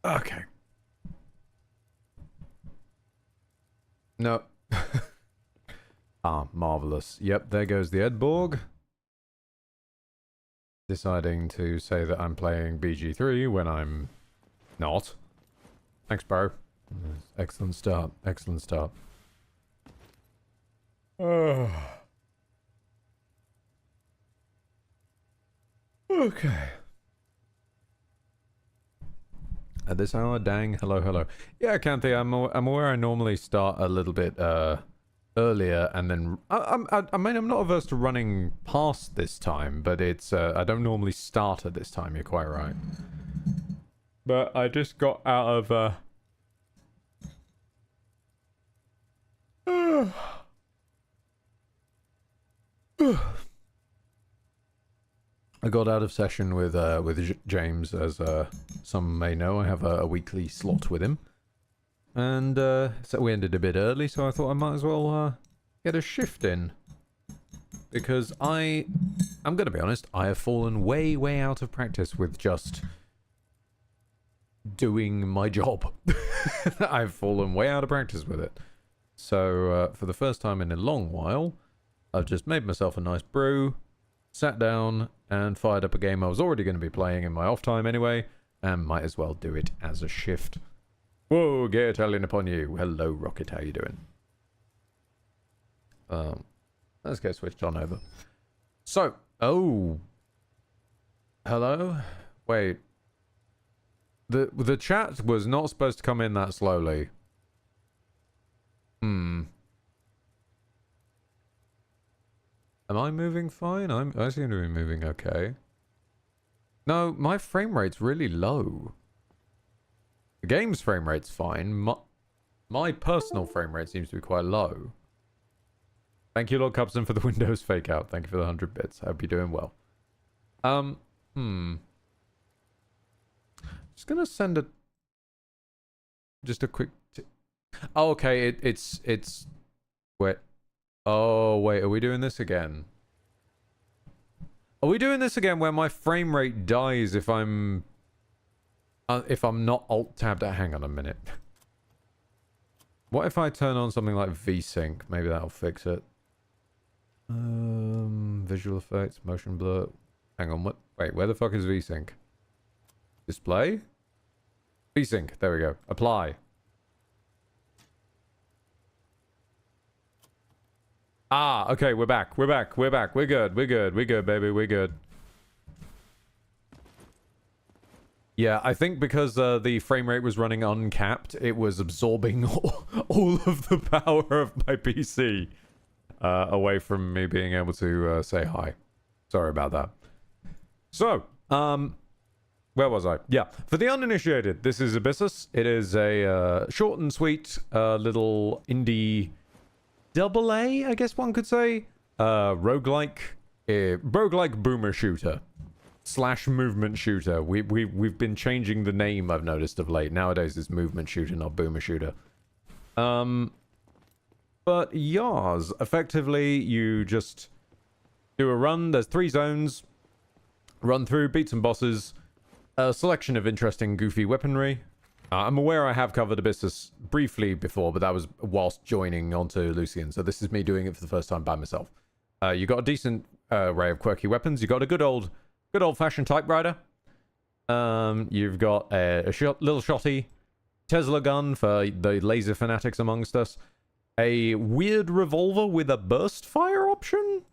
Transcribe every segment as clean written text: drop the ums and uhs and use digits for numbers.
Okay. No. Ah, marvelous. Yep, there goes the Edborg. Deciding to say that I'm playing BG3 when I'm not. Thanks, bro. Excellent start. Excellent start. Okay. At this hour, dang. Hello, hello. Yeah, Canthe, I'm aware I normally start a little bit earlier, and then I mean I'm not averse to running past this time, but it's I don't normally start at this time. You're quite right. But I just got out of I got out of session with James, as some may know. I have a weekly slot with him, and so we ended a bit early. So I thought I might as well get a shift in, because I'm going to be honest. I have fallen way out of practice with just doing my job. I've fallen way out of practice with it. So for the first time in a long while, I've just made myself a nice brew, sat down, and fired up a game I was already going to be playing in my off time anyway, and might as well do it as a shift. Whoa, gay Italian upon you. Hello, Rocket, how you doing? Let's get switched on over. So, oh. Hello? Wait. The chat was not supposed to come in that slowly. Am I moving fine? I seem to be moving okay. No, my frame rate's really low. The game's frame rate's fine. My personal frame rate seems to be quite low. Thank you, Lord Cubson, for the Windows fake out. Thank you for the 100 bits. I hope you're doing well. Just gonna send just a quick oh, okay, it's wait. Oh, wait, are we doing this again? Are we doing this again where my frame rate dies if I'm not alt-tabbed? Hang on a minute. What if I turn on something like VSync? Maybe that'll fix it. Visual effects, motion blur. Hang on, what? Wait, where the fuck is VSync? Display? VSync, there we go. Apply. Ah, okay, we're back. We're back. We're back. We're good. We're good. We're good, baby. We're good. Yeah, I think because the frame rate was running uncapped, it was absorbing all of the power of my PC away from me being able to say hi. Sorry about that. So, where was I? Yeah, for the uninitiated, this is Abyssus. It is a short and sweet little indie double A, I guess one could say. Roguelike boomer shooter / movement shooter. We've been changing the name, I've noticed, of late. Nowadays it's movement shooter, not boomer shooter. But yours, effectively, you just do a run. There's 3 zones. Run through, beat some bosses. A selection of interesting, goofy weaponry. I'm aware I have covered Abyssus briefly before, but that was whilst joining onto Lucian. So this is me doing it for the first time by myself. You got a decent array of quirky weapons. You got a good old-fashioned typewriter. You've got a little shotty Tesla gun for the laser fanatics amongst us. A weird revolver with a burst fire option.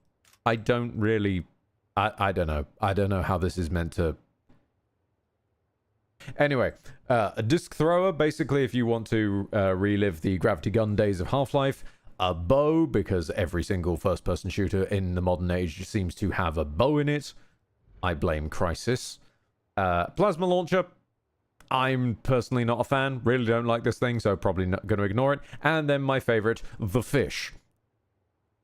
I don't really. I don't know. I don't know how this is meant to. Anyway, a disc thrower, basically, if you want to relive the gravity gun days of Half-Life. A bow, because every single first-person shooter in the modern age seems to have a bow in it. I blame Crysis. Plasma launcher. I'm personally not a fan. Really don't like this thing, so probably not going to ignore it. And then my favorite, the fish.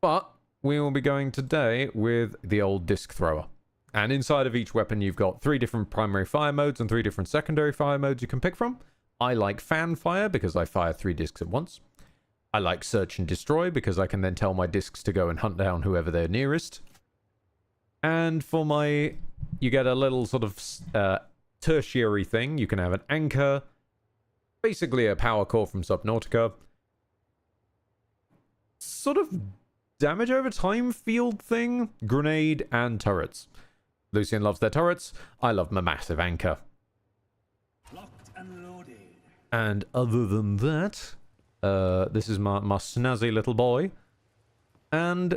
But we will be going today with the old disc thrower. And inside of each weapon, you've got 3 different primary fire modes and 3 different secondary fire modes you can pick from. I like fan fire because I fire 3 discs at once. I like search and destroy because I can then tell my discs to go and hunt down whoever they're nearest. And for you get a little sort of tertiary thing. You can have an anchor, basically a power core from Subnautica. Sort of damage over time field thing, grenade, and turrets. Lucian loves their turrets. I love my massive anchor. Locked and loaded. And other than that, this is my snazzy little boy. And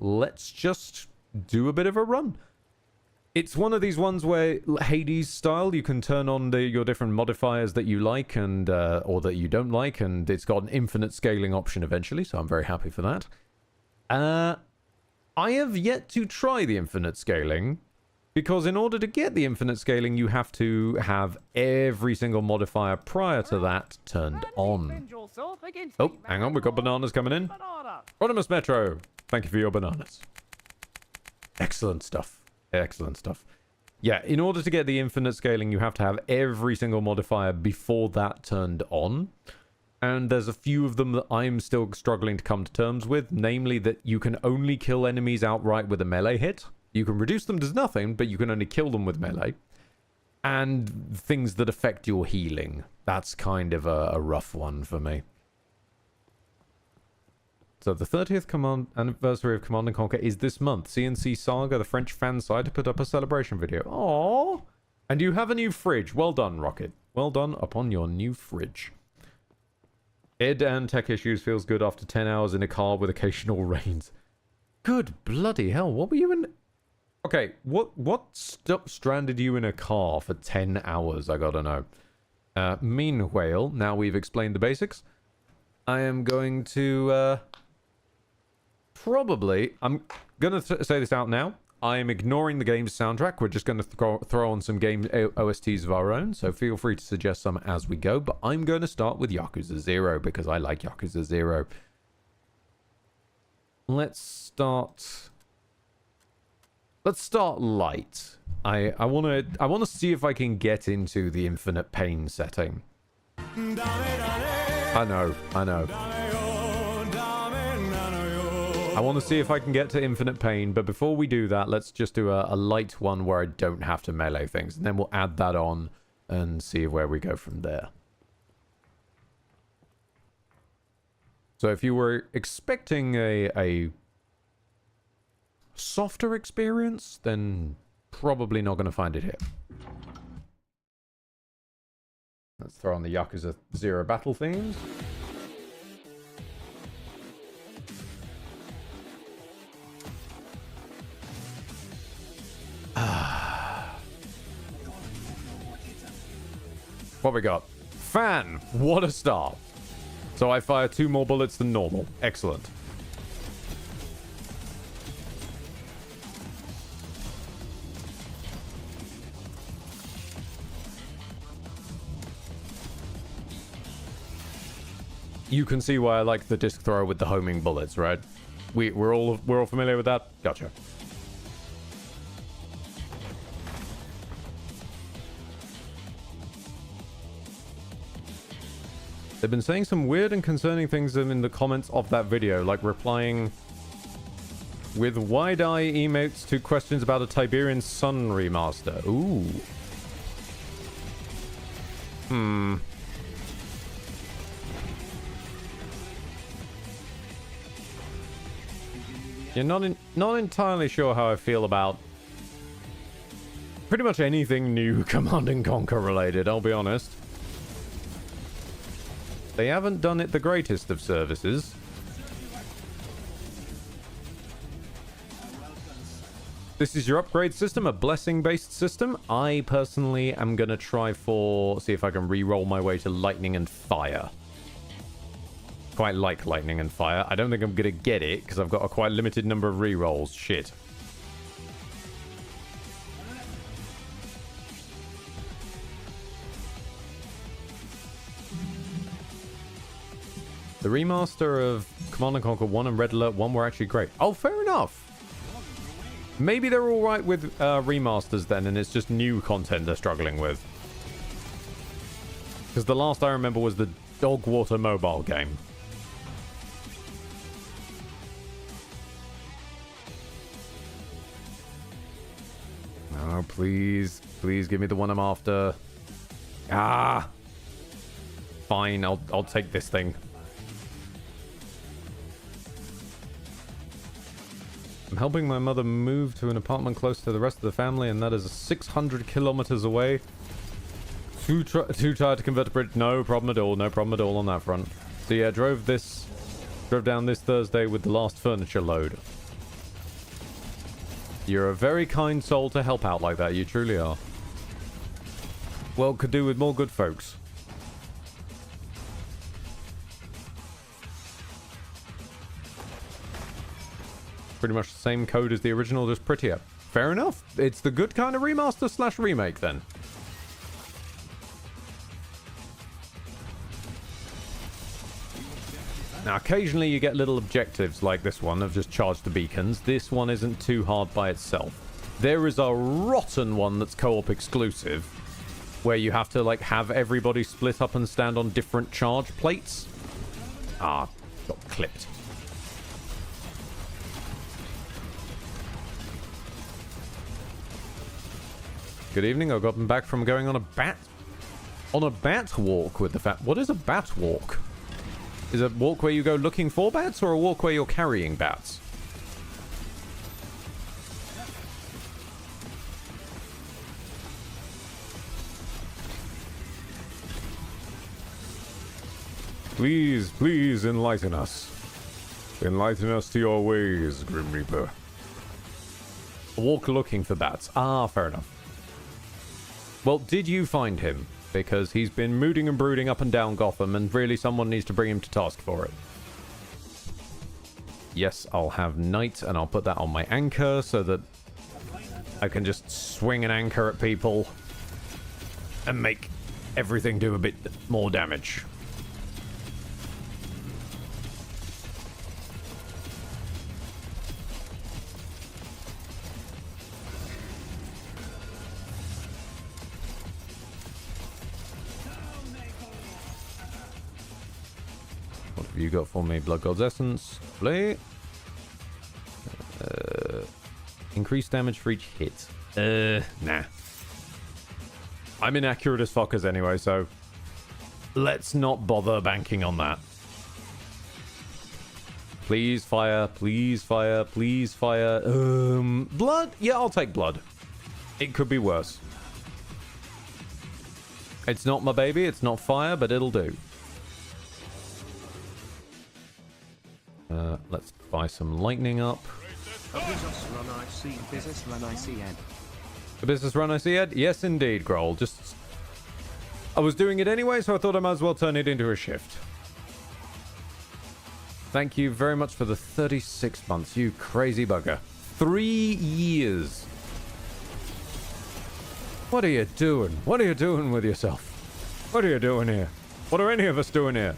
let's just do a bit of a run. It's one of these ones where Hades style, you can turn on your different modifiers that you like and or that you don't like, and it's got an infinite scaling option eventually, so I'm very happy for that. I have yet to try the infinite scaling, because in order to get the infinite scaling, you have to have every single modifier prior to that turned on. Oh, hang on, we've got bananas coming in. Rodimus Metro, thank you for your bananas. Excellent stuff. Excellent stuff. Yeah, in order to get the infinite scaling, you have to have every single modifier before that turned on. And there's a few of them that I'm still struggling to come to terms with, namely that you can only kill enemies outright with a melee hit. You can reduce them to nothing, but you can only kill them with melee. And things that affect your healing. That's kind of a rough one for me. So the 30th anniversary of Command & Conquer is this month. CNC Saga, the French fan site, to put up a celebration video. Aww. And you have a new fridge. Well done, Rocket. Well done upon your new fridge. Ed and tech issues feels good after 10 hours in a car with occasional rains. Good bloody hell. What were you in? Okay, what stranded you in a car for 10 hours? I gotta know. Meanwhile, now we've explained the basics, I am going to... Probably, I'm going to say this out now. I am ignoring the game's soundtrack. We're just going to throw on some game OSTs of our own, so feel free to suggest some as we go. But I'm going to start with Yakuza 0 because I like Yakuza 0. Let's start light. I want to see if I can get into the infinite pain setting. I know. I want to see if I can get to infinite pain, but before we do that, let's just do a light one where I don't have to melee things, and then we'll add that on and see where we go from there. So if you were expecting a softer experience, then probably not going to find it here. Let's throw on the Yakuza 0 battle themes. What we got? Fan! What a start! So I fire 2 more bullets than normal. Excellent. You can see why I like the disc thrower with the homing bullets, right? We're all familiar with that? Gotcha. They've been saying some weird and concerning things in the comments of that video, like replying with wide-eye emotes to questions about a Tiberian Sun remaster. Ooh. You're not entirely sure how I feel about pretty much anything new Command & Conquer related, I'll be honest. They haven't done it the greatest of services. This is your upgrade system, a blessing-based system. I personally am going to try see if I can re-roll my way to lightning and fire. Quite like lightning and fire. I don't think I'm going to get it because I've got a quite limited number of re-rolls. Shit. The remaster of Command & Conquer 1 and Red Alert 1 were actually great. Oh, fair enough. Maybe they're all right with remasters then, and it's just new content they're struggling with. Because the last I remember was the Dogwater mobile game. Oh, please. Please give me the one I'm after. Ah! fine. I'll take this thing. I'm helping my mother move to an apartment close to the rest of the family, and that is 600 kilometers away. Too tired to convert to bridge. No problem at all. No problem at all on that front. So yeah, drove down this Thursday with the last furniture load. You're a very kind soul to help out like that. You truly are. Well, could do with more good folks. Pretty much the same code as the original, just prettier. Fair enough. It's the good kind of remaster / remake then. Now, occasionally you get little objectives like this one of just charge the beacons. This one isn't too hard by itself. There is a rotten one that's co-op exclusive, where you have to, like, have everybody split up and stand on different charge plates. Ah, got clipped. Good evening. I've gotten back from going on a bat walk with the What is a bat walk? Is it a walk where you go looking for bats, or a walk where you're carrying bats? Please, please enlighten us. Enlighten us to your ways, Grim Reaper. A walk looking for bats. Ah, fair enough. Well, did you find him? Because he's been mooting and brooding up and down Gotham, and really someone needs to bring him to task for it. Yes, I'll have Knight, and I'll put that on my anchor so that I can just swing an anchor at people and make everything do a bit more damage. What have you got for me? Blood God's Essence. Play. Increased damage for each hit. Nah. I'm inaccurate as fuckers anyway, so let's not bother banking on that. Please fire, please fire, please fire. Blood? Yeah, I'll take blood. It could be worse. It's not my baby, it's not fire, but it'll do. Let's buy some lightning up. Abyssus run I see Ed. Abyssus run I see Ed? Yes, indeed, Grohl. Just... I was doing it anyway, so I thought I might as well turn it into a shift. Thank you very much for the 36 months, you crazy bugger. 3 years. What are you doing? What are you doing with yourself? What are you doing here? What are any of us doing here?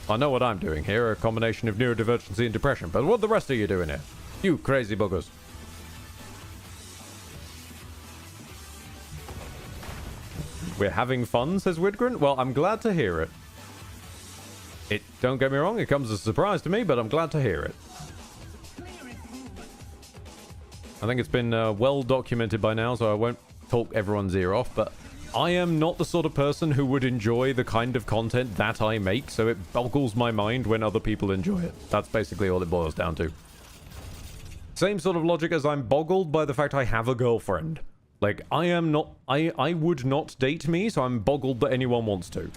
I know what I'm doing here, a combination of neurodivergency and depression, but what the rest of you doing here? You crazy buggers. We're having fun, says Widgren? Well, I'm glad to hear it. Don't get me wrong, it comes as a surprise to me, but I'm glad to hear it. I think it's been well documented by now, so I won't talk everyone's ear off, but I am not the sort of person who would enjoy the kind of content that I make, so it boggles my mind when other people enjoy it. That's basically all it boils down to. Same sort of logic as I'm boggled by the fact I have a girlfriend. Like, I would not date me, so I'm boggled that anyone wants to.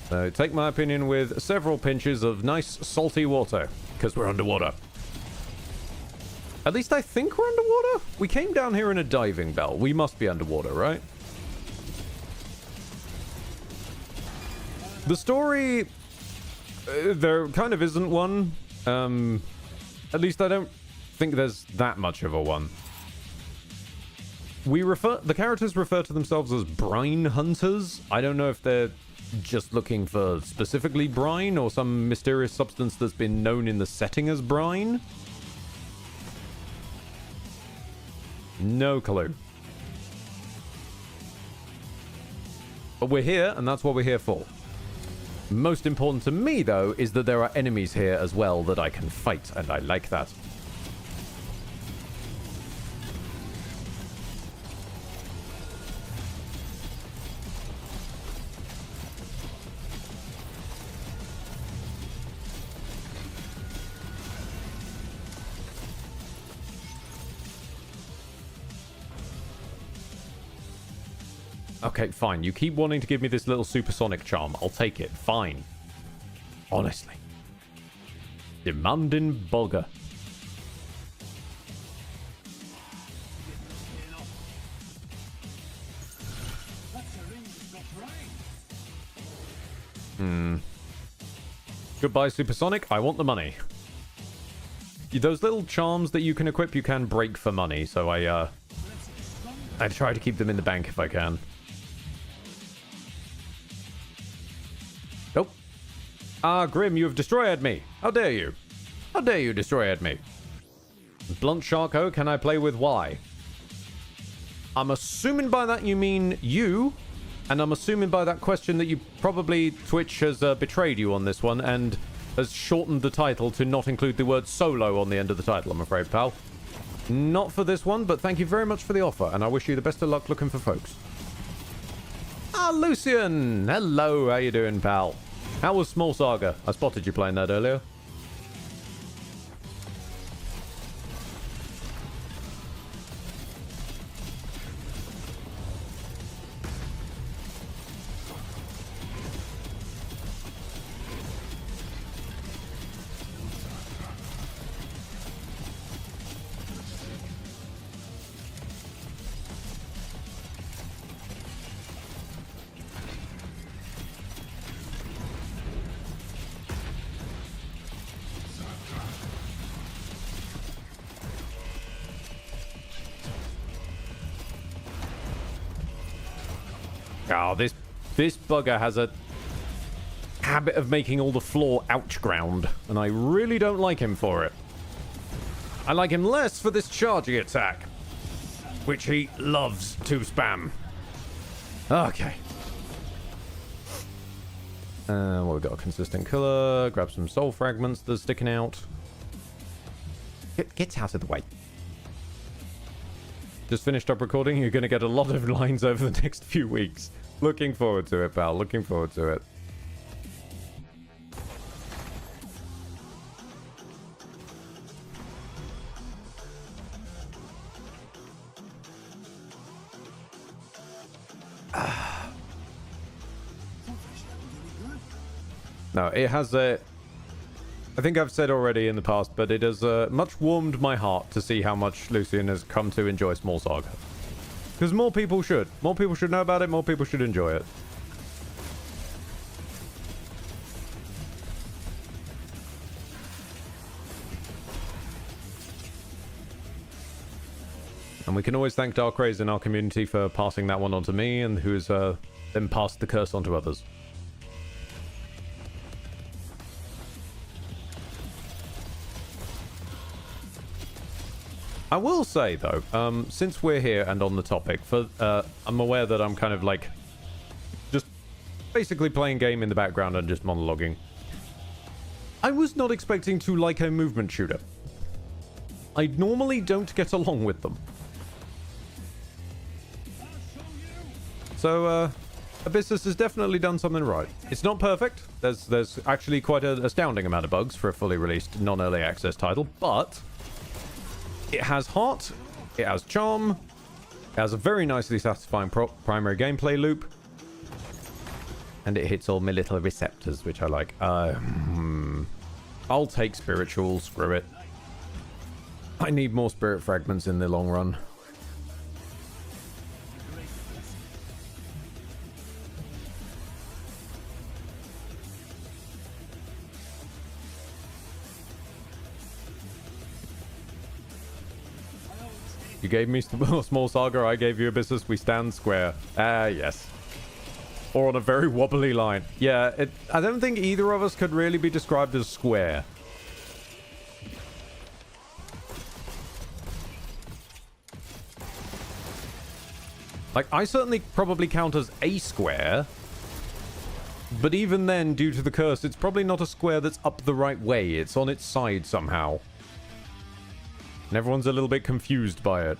So take my opinion with several pinches of nice salty water, because we're underwater. At least I think we're underwater. We came down here in a diving bell. We must be underwater, right? The story... there kind of isn't one. At least I don't think there's that much of a one. The characters refer to themselves as brine hunters. I don't know if they're just looking for specifically brine or some mysterious substance that's been known in the setting as brine. No clue. But we're here, and that's what we're here for. Most important to me, though, is that there are enemies here as well that I can fight, and I like that. Okay, fine. You keep wanting to give me this little supersonic charm. I'll take it. Fine. Honestly. Demanding bugger. Goodbye, supersonic. I want the money. Those little charms that you can equip, you can break for money. So I try to keep them in the bank if I can. Nope. Ah, Grim, you have destroyed me. How dare you? How dare you destroy me? Blunt Sharko, can I play with Y? I'm assuming by that you mean you, and I'm assuming by that question that you probably Twitch has betrayed you on this one and has shortened the title to not include the word solo on the end of the title, I'm afraid, pal. Not for this one, but thank you very much for the offer, and I wish you the best of luck looking for folks. Ah, Lucian! Hello, how you doing, pal? How was Small Saga? I spotted you playing that earlier. Oh, this bugger has a habit of making all the floor ouch ground, and I really don't like him for it. I like him less for this charging attack, which he loves to spam. Okay. Well, we've got a consistent color. Grab some soul fragments that are sticking out. Get out of the way. Just finished up recording. You're going to get a lot of lines over the next few weeks. Looking forward to it, pal. Looking forward to it. No, it has a... I think I've said already in the past, but it has much warmed my heart to see how much Lucian has come to enjoy Small Saga. Because more people should. More people should know about it, more people should enjoy it. And we can always thank Dark Rays in our community for passing that one on to me, and who's then passed the curse on to others. I will say, though, since we're here and on the topic, I'm aware that I'm kind of like just basically playing game in the background and just monologuing. I was not expecting to like a movement shooter. I normally don't get along with them. So, Abyssus has definitely done something right. It's not perfect. There's actually quite an astounding amount of bugs for a fully released non-early access title, but it has heart, it has charm, it has a very nicely satisfying primary gameplay loop, and it hits all my little receptors, which I like. I'll take spiritual, screw it. I need more spirit fragments in the long run. You gave me Small Saga, I gave you Abyssus, we stand square. Ah, yes. Or on a very wobbly line. Yeah, I don't think either of us could really be described as square. Like, I certainly probably count as a square, but even then, due to the curse, it's probably not a square that's up the right way. It's on its side somehow. And everyone's a little bit confused by it.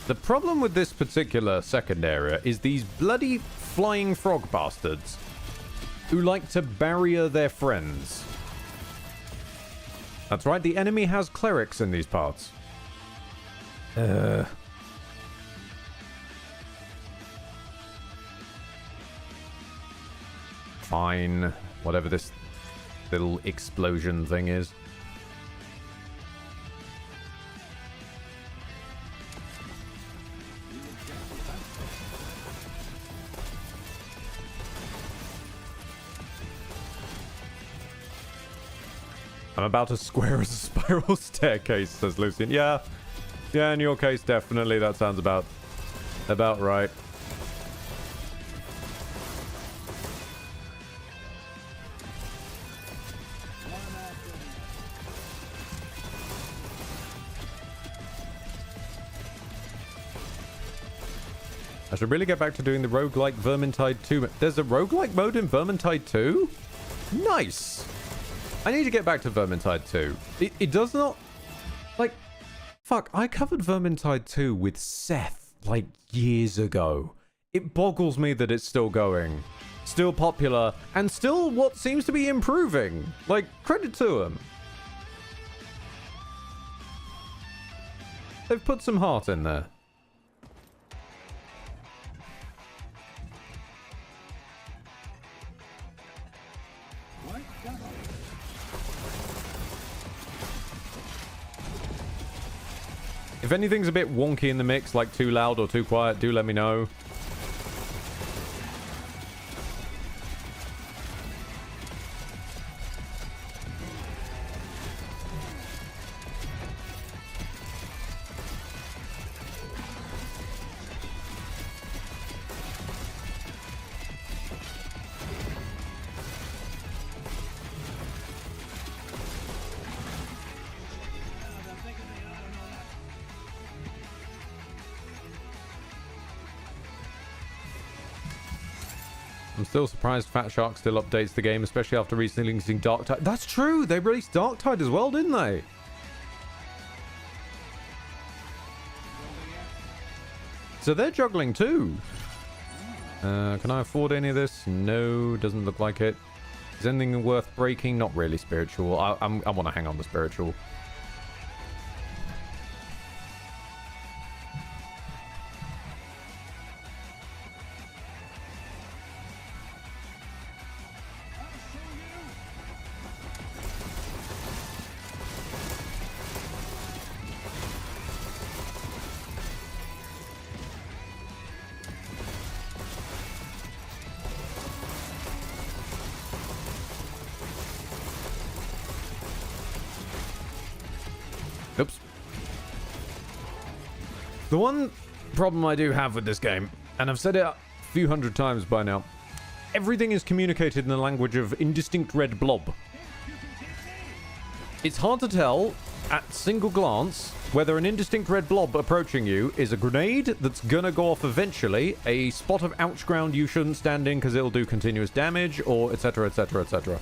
The problem with this particular second area is these bloody flying frog bastards. who like to barrier their friends. That's right, the enemy has clerics in these parts. Fine. Whatever this little explosion thing is. I'm about as square as a spiral staircase, says Lucian. Yeah. Yeah, in your case, definitely. That sounds about right. I should really get back to doing the roguelike Vermintide 2. There's a roguelike mode in Vermintide 2? Nice! I need to get back to Vermintide 2. It does not... Like... Fuck, I covered Vermintide 2 with Seth, like, years ago. It boggles me that it's still going. Still popular, and still what seems to be improving. Like, credit to them. They've put some heart in there. If anything's a bit wonky in the mix, like too loud or too quiet, do let me know. I'm still surprised Fat Shark still updates the game, especially after recently releasing Darktide. That's true! They released Darktide as well, didn't they? So they're juggling too. Can I afford any of this? No, doesn't look like it. Is anything worth breaking? Not really spiritual. I want to hang on to spiritual. Oops. The one problem I do have with this game, and I've said it a few hundred times by now, everything is communicated in the language of indistinct red blob. It's hard to tell at single glance whether an indistinct red blob approaching you is a grenade that's gonna go off eventually, a spot of ouch ground you shouldn't stand in because it'll do continuous damage, or etc, etc, etc.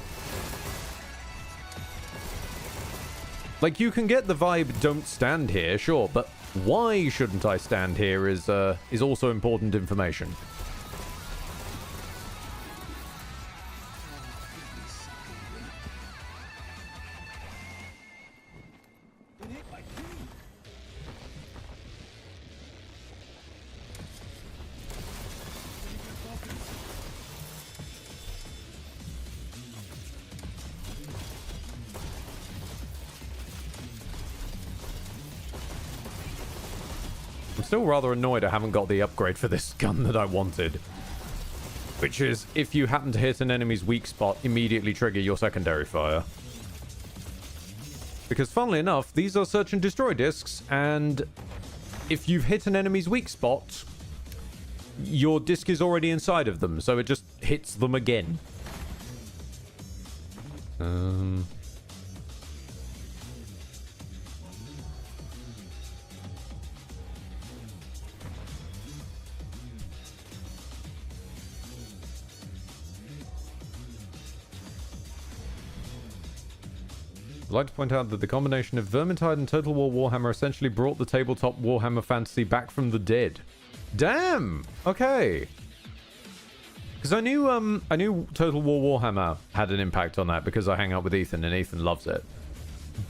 Like, you can get the vibe, don't stand here, sure, but why shouldn't I stand here is also important information. I'm still rather annoyed I haven't got the upgrade for this gun that I wanted. Which is, if you happen to hit an enemy's weak spot, immediately trigger your secondary fire. Because funnily enough, these are search and destroy discs, and if you've hit an enemy's weak spot, your disc is already inside of them, so it just hits them again. I'd like to point out that the combination of Vermintide and Total War Warhammer essentially brought the tabletop Warhammer fantasy back from the dead. Damn! Okay. Because I knew Total War Warhammer had an impact on that because I hang out with Ethan and Ethan loves it.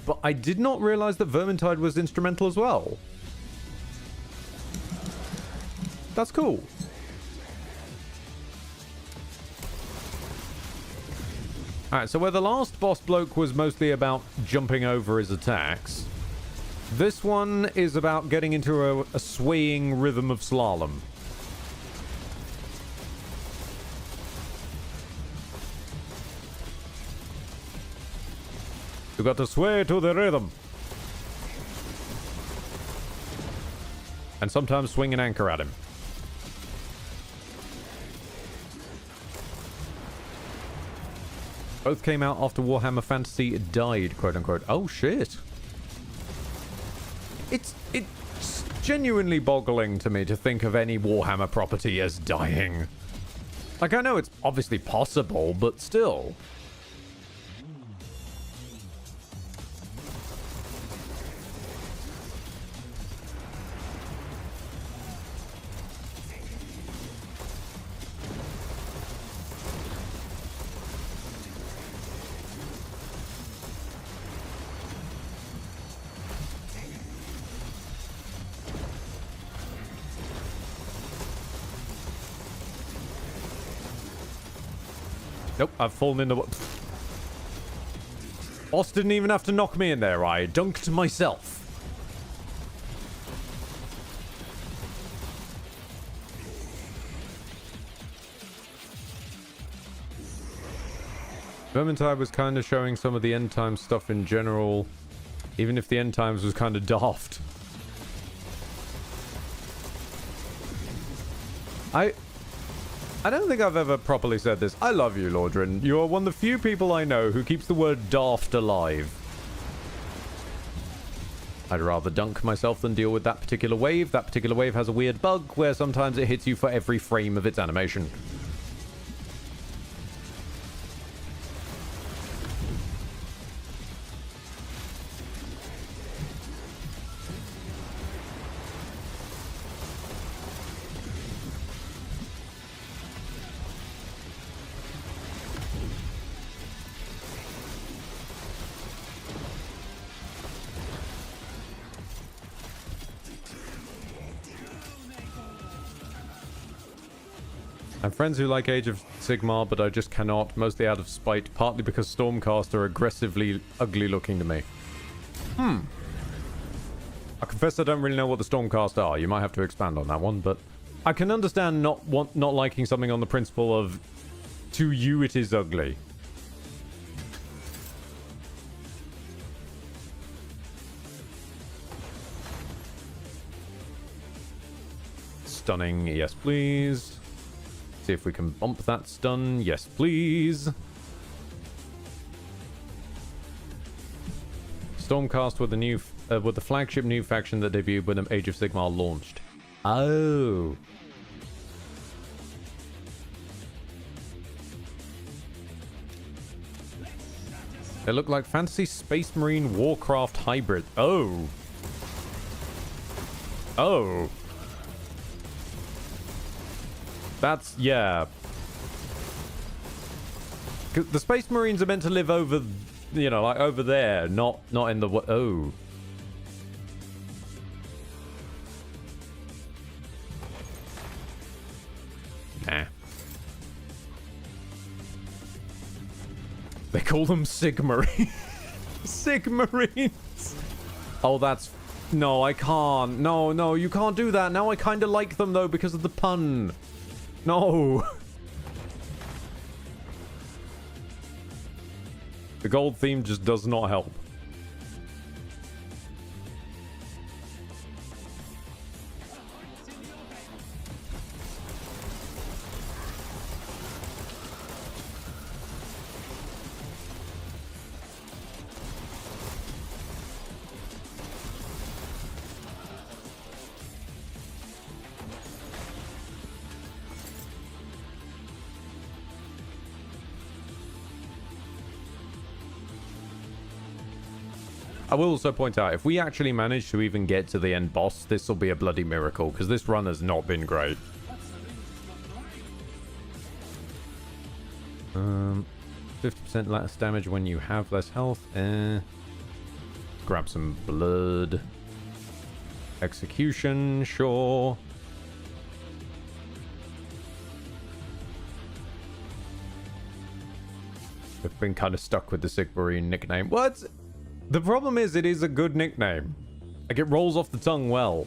But I did not realize that Vermintide was instrumental as well. That's cool. Alright, so where the last boss bloke was mostly about jumping over his attacks, this one is about getting into a swaying rhythm of slalom. You got to sway to the rhythm. And sometimes swing an anchor at him. Both came out after Warhammer Fantasy died, quote unquote. Oh shit. It's genuinely boggling to me to think of any Warhammer property as dying. Like, I know it's obviously possible, but still. Nope, I've fallen in the... Boss didn't even have to knock me in there. I dunked myself. Vermintide was kind of showing some of the end times stuff in general, even if the end times was kind of daft. I don't think I've ever properly said this. I love you, Lordrin. You are one of the few people I know who keeps the word daft alive. I'd rather dunk myself than deal with that particular wave. That particular wave has a weird bug where sometimes it hits you for every frame of its animation. I have friends who like Age of Sigmar, but I just cannot, mostly out of spite, partly because Stormcast are aggressively ugly looking to me. I confess I don't really know what the Stormcast are. You might have to expand on that one, but I can understand not liking something on the principle of, to you it is ugly. Stunning, yes please. See if we can bump that stun. Yes, please. Stormcast with the new, with the flagship new faction that debuted when Age of Sigmar launched. Oh. They look like fantasy Space Marine Warcraft hybrid. Oh. Oh. That's, yeah. The Space Marines are meant to live over, you know, like over there, not in the... Oh. Nah. They call them Sigmarines. Sigmarines. Oh, that's... No, I can't. No, you can't do that. Now I kind of like them, though, because of the pun. No! The gold theme just does not help. I will also point out, if we actually manage to even get to the end boss, this will be a bloody miracle, because this run has not been great. 50% less damage when you have less health. Grab some blood. Execution, sure. I've been kind of stuck with the Sigmarine nickname. What? The problem is it is a good nickname. Like, it rolls off the tongue well.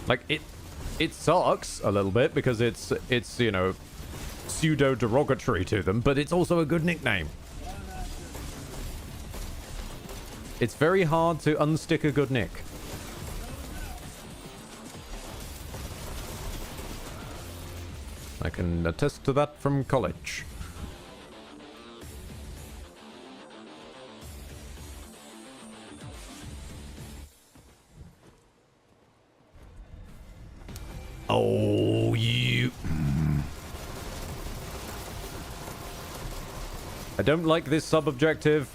Like, it sucks a little bit because it's you know, pseudo derogatory to them, but it's also a good nickname. It's very hard to unstick a good nick. I can attest to that from college. Oh, you... I don't like this sub-objective.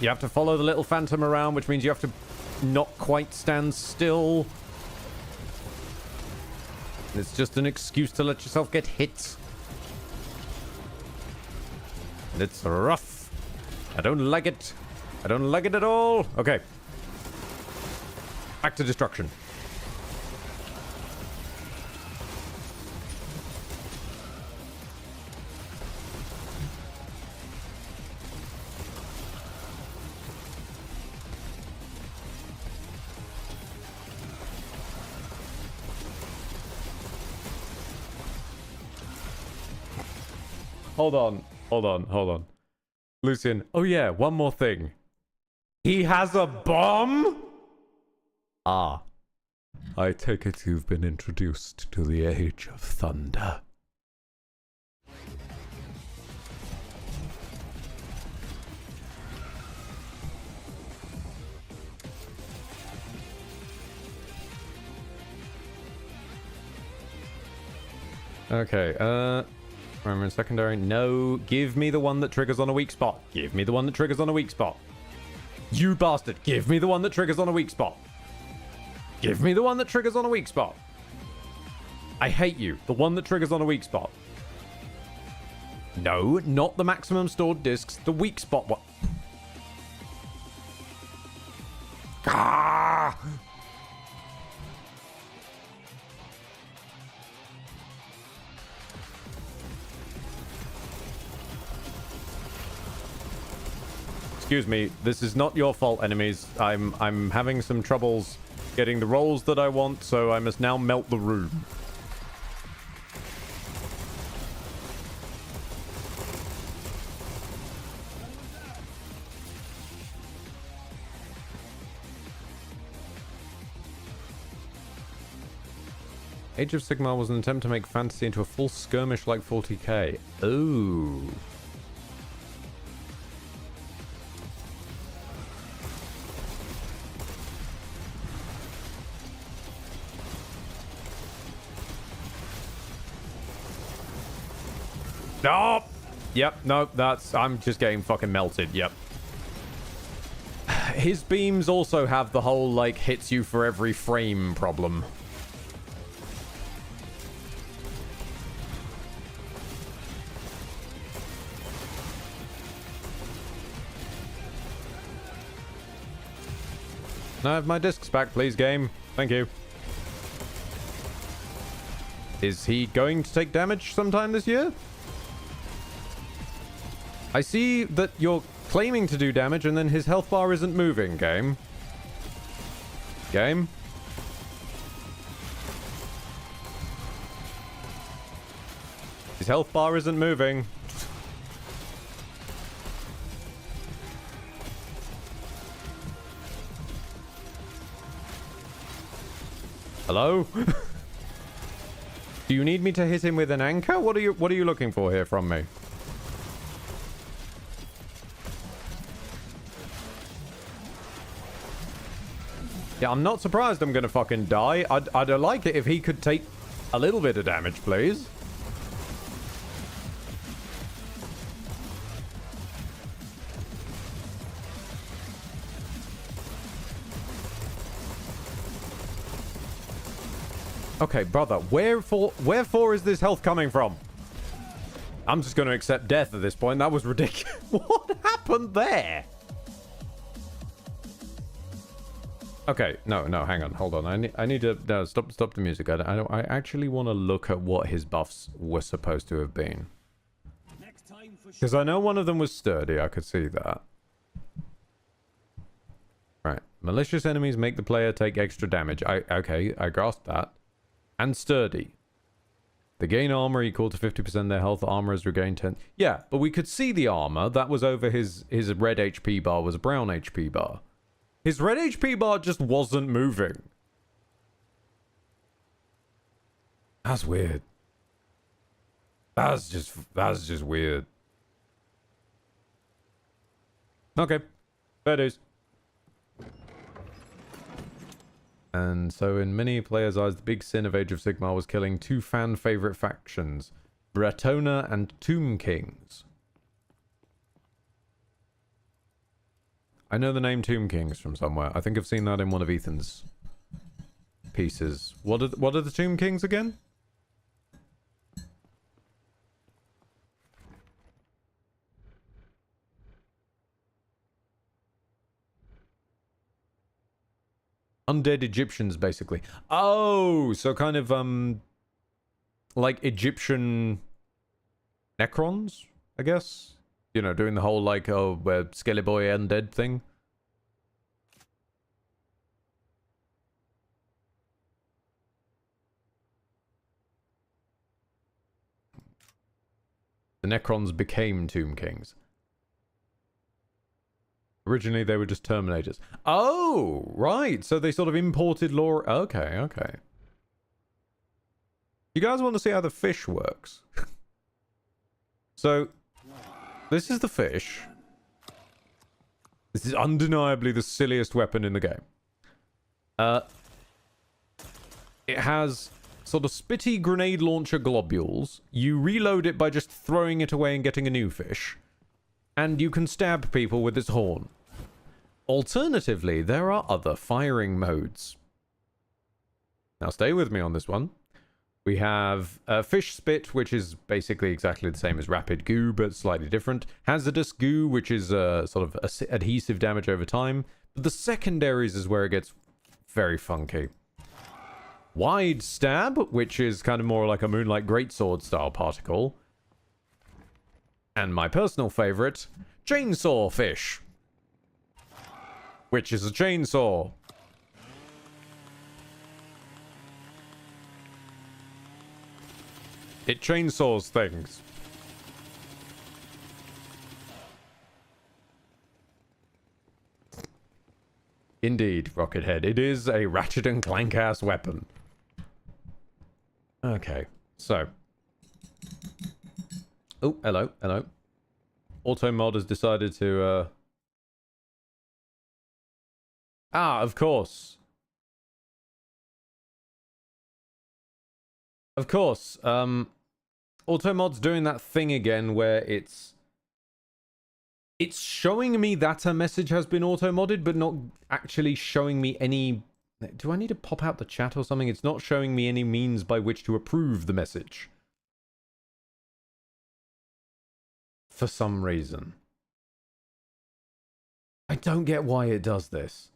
You have to follow the little phantom around, which means you have to not quite stand still. It's just an excuse to let yourself get hit. And it's rough. I don't like it. I don't like it at all. Okay. Back to destruction. Hold on. Lucian. Oh yeah, one more thing. He has a bomb? Ah. I take it you've been introduced to the Age of Thunder. Okay, primary and secondary. No, give me the one that triggers on a weak spot. Give me the one that triggers on a weak spot. You bastard. Give me the one that triggers on a weak spot. Give me the one that triggers on a weak spot. I hate you. The one that triggers on a weak spot. No, not the maximum stored discs. The weak spot one. Ah! Excuse me, this is not your fault, enemies. I'm having some troubles getting the rolls that I want, so I must now melt the room. Age of Sigmar was an attempt to make fantasy into a full skirmish like 40k. Oh. No! Yep, no, that's... I'm just getting fucking melted, yep. His beams also have the whole, like, hits you for every frame problem. Can I have my discs back, please, game? Thank you. Is he going to take damage sometime this year? I see that you're claiming to do damage and then his health bar isn't moving, game. Game? His health bar isn't moving. Hello? Do you need me to hit him with an anchor? What are you looking for here from me? Yeah, I'm not surprised I'm gonna fucking die. I'd like it if he could take a little bit of damage, please. Okay, brother, wherefore is this health coming from? I'm just going to accept death at this point. That was ridiculous. What happened there? Okay, no, hang on, hold on. I need to no, stop the music. I actually want to look at what his buffs were supposed to have been. Because I know one of them was sturdy. I could see that. Right, malicious enemies make the player take extra damage. Okay, I grasped that. And sturdy. They gain armor equal to 50% of their health. Armor is regained 10. Yeah, but we could see the armor. That was over his red HP bar was a brown HP bar. His red HP bar just wasn't moving. That's weird. That's just weird. Okay. Fair dues. And so in many players' eyes, the big sin of Age of Sigmar was killing two fan-favorite factions, Bretona and Tomb Kings. I know the name Tomb Kings from somewhere. I think I've seen that in one of Ethan's pieces. What are the Tomb Kings again? Undead Egyptians, basically. Oh, so kind of, like Egyptian Necrons, I guess? You know, doing the whole, like, Skelly Boy undead thing. The Necrons became Tomb Kings. Originally, they were just Terminators. Oh, right. So they sort of imported lore. Okay, okay. You guys want to see how the fish works? So, this is the fish. This is undeniably the silliest weapon in the game. It has sort of spitty grenade launcher globules. You reload it by just throwing it away and getting a new fish. And you can stab people with its horn. Alternatively, there are other firing modes. Now stay with me on this one. We have fish spit, which is basically exactly the same as rapid goo, but slightly different. Hazardous goo, which is sort of adhesive damage over time. But the secondaries is where it gets very funky. Wide stab, which is kind of more like a Moonlight Greatsword style particle. And my personal favorite, chainsaw fish, which is a chainsaw. It chainsaws things. Indeed, Rockethead. It is a Ratchet and Clank ass weapon. Okay, so. Oh, hello, hello. Automod has decided to, of course. Of course. Automod's doing that thing again where it's showing me that a message has been auto-modded, but not actually showing me any... Do I need to pop out the chat or something? It's not showing me any means by which to approve the message. For some reason. I don't get why it does this.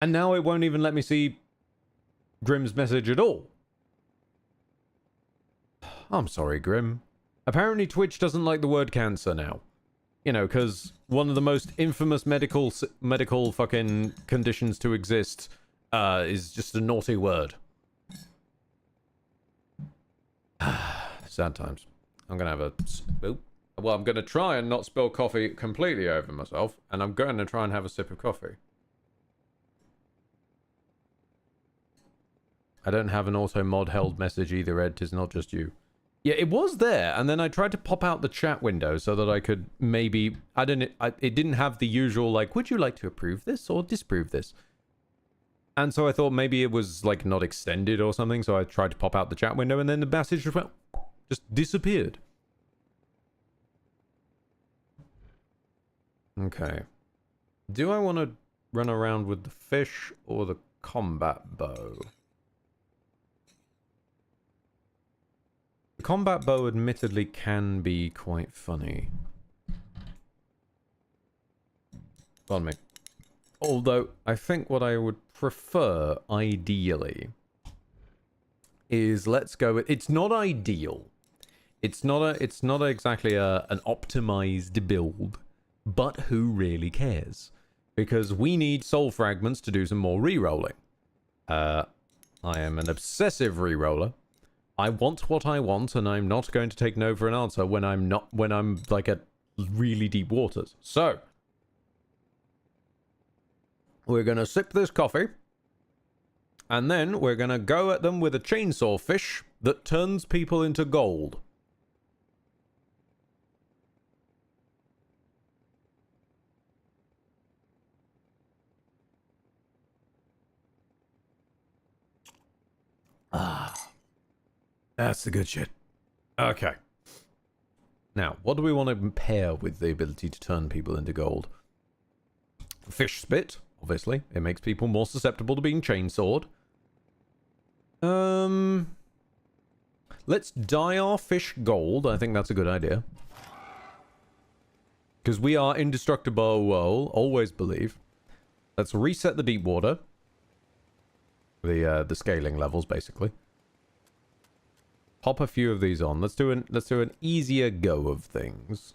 And now it won't even let me see Grimm's message at all. I'm sorry, Grimm. Apparently Twitch doesn't like the word cancer now. You know, because one of the most infamous medical fucking conditions to exist is just a naughty word. Sad times. I'm going to have a... Well, I'm going to try and not spill coffee completely over myself, and I'm going to try and have a sip of coffee. I don't have an auto-mod held message either, Ed. 'Tis not just you. Yeah, it was there, and then I tried to pop out the chat window so that I could maybe... it didn't have the usual, like, would you like to approve this or disapprove this? And so I thought maybe it was, like, not extended or something, so I tried to pop out the chat window, and then the message just went... just disappeared. Okay. Do I want to run around with the fish or the combat bow. The combat bow admittedly can be quite funny. Pardon me. Although, I think what I would prefer, ideally, is let's go with... It's not ideal. It's not exactly an optimized build, but who really cares? Because we need soul fragments to do some more re-rolling. I am an obsessive re-roller. I want what I want, and I'm not going to take no for an answer when I'm like at really deep waters. So, we're gonna sip this coffee, and then we're gonna go at them with a chainsaw fish that turns people into gold. Ah. That's the good shit. Okay. Now, what do we want to pair with the ability to turn people into gold? Fish spit, obviously. It makes people more susceptible to being chainsawed. Let's dye our fish gold. I think that's a good idea. Because we are indestructible, always believe. Let's reset the deep water. The scaling levels, basically. Pop a few of these on. Let's do an easier go of things.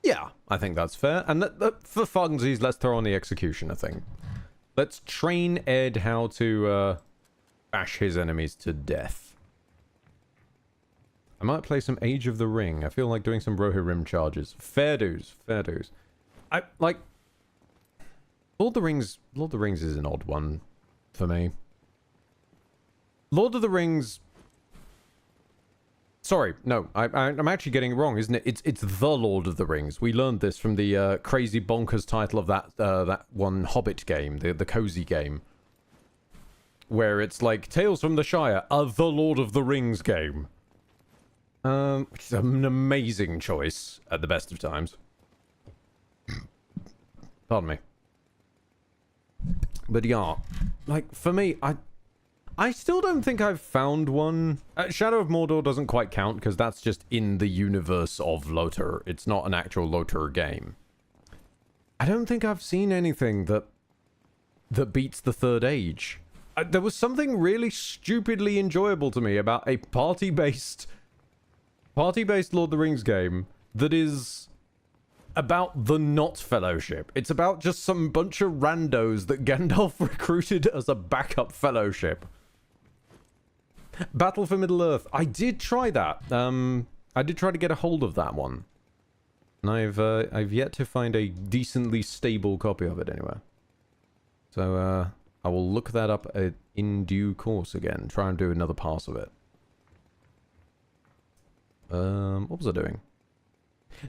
Yeah, I think that's fair. And for funsies, let's throw on the executioner thing. Let's train Ed how to bash his enemies to death. I might play some Age of the Ring. I feel like doing some Rohirrim charges. Fair dues, fair dues. I like Lord of the Rings is an odd one for me. Lord of the Rings. Sorry, no, I'm actually getting it wrong, isn't it? It's the Lord of the Rings. We learned this from the crazy bonkers title of that one Hobbit game, the cozy game, where it's like Tales from the Shire, the Lord of the Rings game. Which is an amazing choice at the best of times. Pardon me. But yeah, like, for me, I still don't think I've found one. Shadow of Mordor doesn't quite count, because that's just in the universe of LOTR. It's not an actual LOTR game. I don't think I've seen anything that beats the Third Age. There was something really stupidly enjoyable to me about a party-based Lord of the Rings game that is about the Not Fellowship. It's about just some bunch of randos that Gandalf recruited as a backup fellowship. Battle for Middle-earth. I did try that. I did try to get a hold of that one. And I've yet to find a decently stable copy of it anywhere. So, I will look that up in due course again. Try and do another pass of it. What was I doing?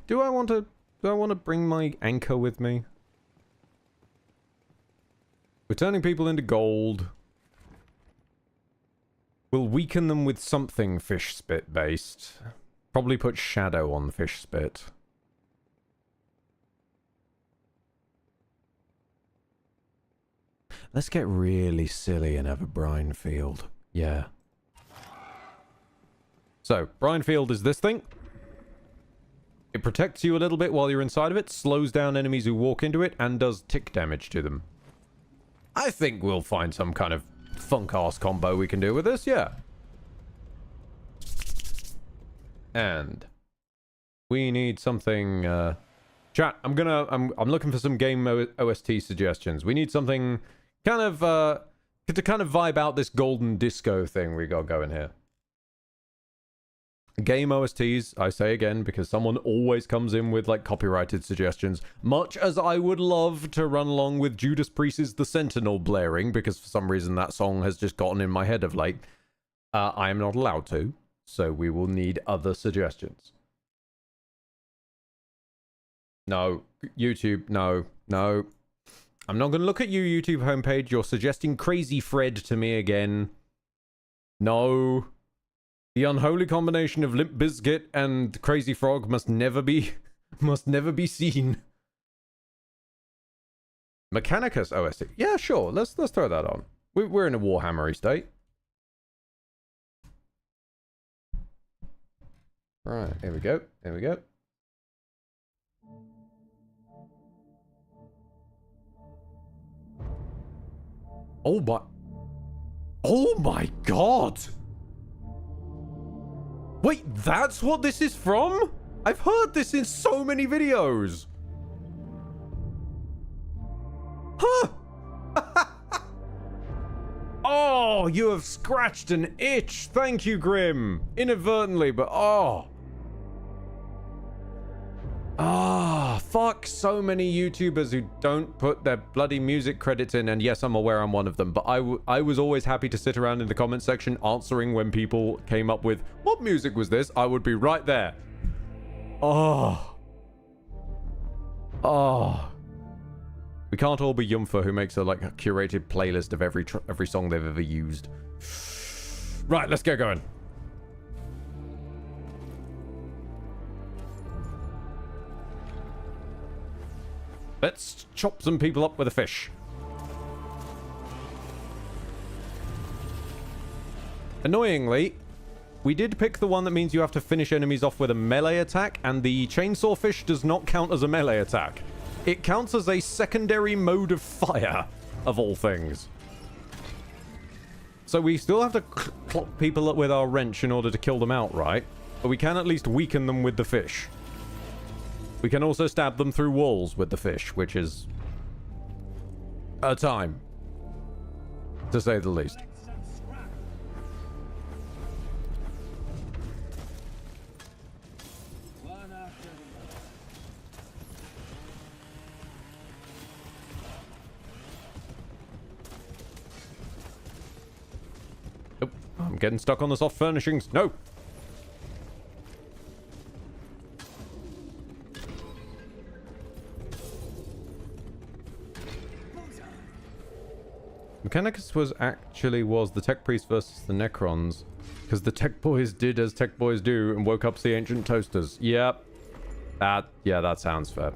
Do I want to bring my anchor with me? We're turning people into gold. We'll weaken them with something fish spit based. Probably put shadow on fish spit. Let's get really silly and have a brine field. Yeah. So, brine field is this thing. It protects you a little bit while you're inside of it, slows down enemies who walk into it, and does tick damage to them. I think we'll find some kind of funk-ass combo we can do with this, yeah. And we need something, chat, I'm looking for some game OST suggestions. We need something kind of, to kind of vibe out this golden disco thing we got going here. Game OSTs, I say again, because someone always comes in with, like, copyrighted suggestions. Much as I would love to run along with Judas Priest's The Sentinel blaring, because for some reason that song has just gotten in my head of late, I am not allowed to, so we will need other suggestions. No. YouTube, no. No. I'm not going to look at your YouTube homepage. You're suggesting Crazy Fred to me again. No. The unholy combination of Limp Bizkit and Crazy Frog must never be seen. Mechanicus OST. Yeah, sure. Let's throw that on. We're in a Warhammery state. Right, here we go. Here we go. Oh my god! Wait, that's what this is from? I've heard this in so many videos. Huh? Oh, you have scratched an itch. Thank you, Grim. Inadvertently, but oh. Ah, fuck so many YouTubers who don't put their bloody music credits in, and yes, I'm aware I'm one of them, but I was always happy to sit around in the comment section answering when people came up with, what music was this? I would be right there. Oh. Oh. We can't all be Yumfa who makes a curated playlist of every song they've ever used. Right, let's get going. Let's chop some people up with a fish. Annoyingly, we did pick the one that means you have to finish enemies off with a melee attack, and the chainsaw fish does not count as a melee attack. It counts as a secondary mode of fire, of all things. So we still have to clock people up with our wrench in order to kill them outright, but we can at least weaken them with the fish. We can also stab them through walls with the fish, which is a time, to say the least. Oh, I'm getting stuck on the soft furnishings. No! Mechanicus was the Tech Priest versus the Necrons, because the Tech Boys did as Tech Boys do and woke up the Ancient Toasters. Yep. That sounds fair.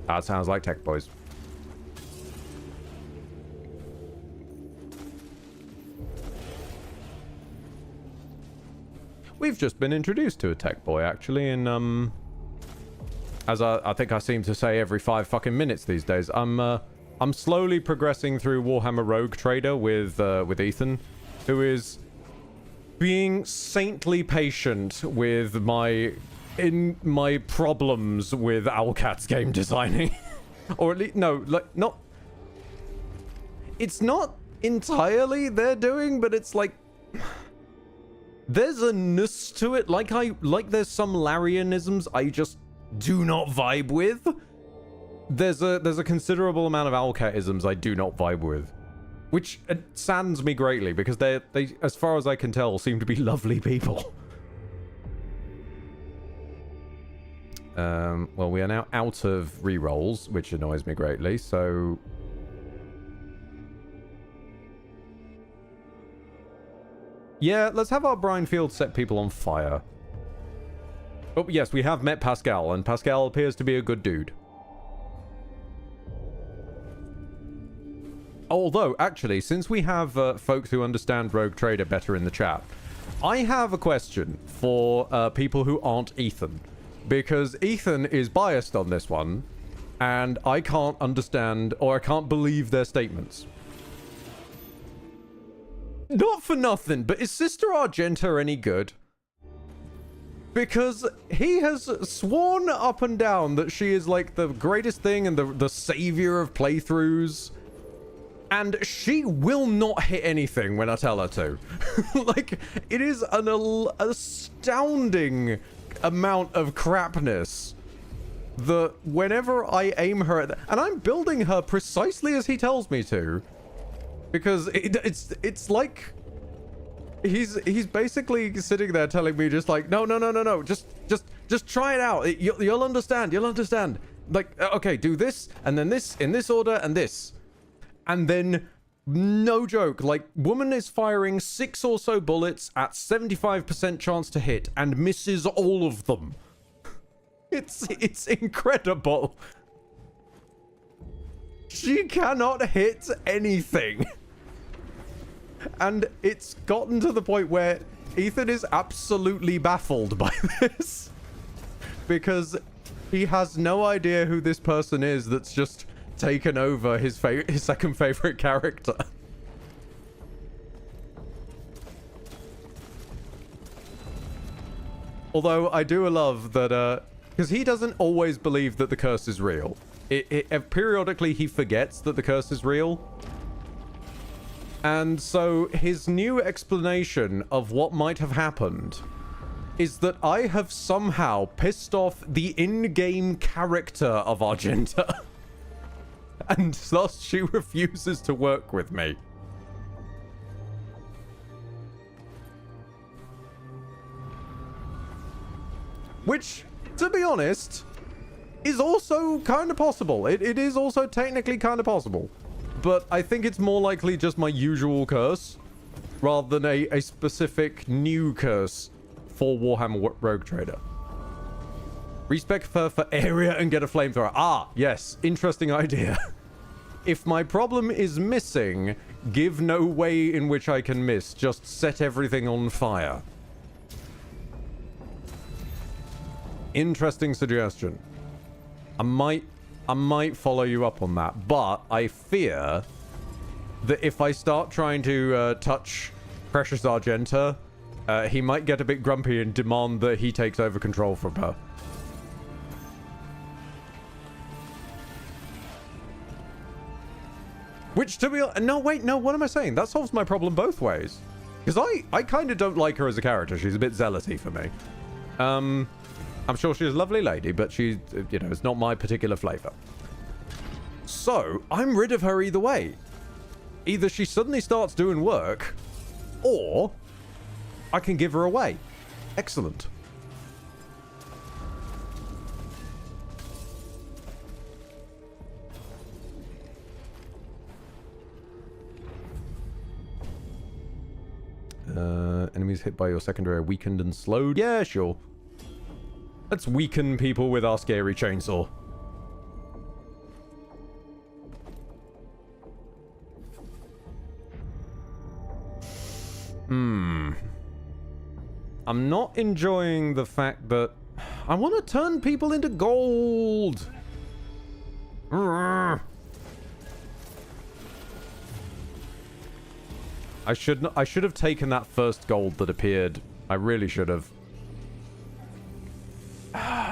That sounds like Tech Boys. We've just been introduced to a Tech Boy, actually, in, as I think I seem to say every 5 fucking minutes these days. I'm slowly progressing through Warhammer Rogue Trader with Ethan, who is being saintly patient with my problems with Owlcat's game designing. Or at least, no, not... It's not entirely their doing, but it's like... There's a ness to it, like there's some Larianisms I just do not vibe with. There's a considerable amount of Owlcat-isms I do not vibe with, which saddens me greatly because they, as far as I can tell, seem to be lovely people. Well, we are now out of rerolls, which annoys me greatly. So, yeah, let's have our brine field set people on fire. Oh yes, we have met Pascal, and Pascal appears to be a good dude. Although, actually, since we have folks who understand Rogue Trader better in the chat, I have a question for people who aren't Ethan. Because Ethan is biased on this one, and I can't understand, or I can't believe their statements. Not for nothing, but is Sister Argenta any good? Because he has sworn up and down that she is like the greatest thing and the savior of playthroughs. And she will not hit anything when I tell her to. Like, it is an astounding amount of crapness that whenever I aim her at... And I'm building her precisely as he tells me to. Because it's like... He's basically sitting there telling me just like, no. Just try it out. You'll understand. You'll understand. Like, okay, do this, and then this, in this order, and this. And then No joke. Like, woman is firing 6 or so bullets at 75% chance to hit and misses all of them. It's incredible. She cannot hit anything. And it's gotten to the point where Ethan is absolutely baffled by this. Because he has no idea who this person is that's just taken over his second favorite character. Although I do love that, because he doesn't always believe that the curse is real. Periodically he forgets that the curse is real. And so his new explanation of what might have happened is that I have somehow pissed off the in-game character of Argenta. And thus she refuses to work with me. Which, to be honest, is also kind of possible. It is also technically kind of possible. But I think it's more likely just my usual curse rather than a specific new curse for Warhammer Rogue Trader. Respec fur for area and get a flamethrower. Ah, yes. Interesting idea. If my problem is missing, give no way in which I can miss. Just set everything on fire. Interesting suggestion. I might follow you up on that, but I fear that if I start trying to touch Precious Argenta, he might get a bit grumpy and demand that he takes over control from her. Which, to be honest, no, wait, no, what am I saying? That solves my problem both ways. Because I kind of don't like her as a character. She's a bit zealoty for me. I'm sure she's a lovely lady, but she, you know, it's not my particular flavor. So, I'm rid of her either way. Either she suddenly starts doing work, or I can give her away. Excellent. Enemies hit by your secondary are weakened and slowed. Yeah, sure. Let's weaken people with our scary chainsaw. I'm not enjoying the fact that I want to turn people into gold. I should have taken that first gold that appeared. I really should have.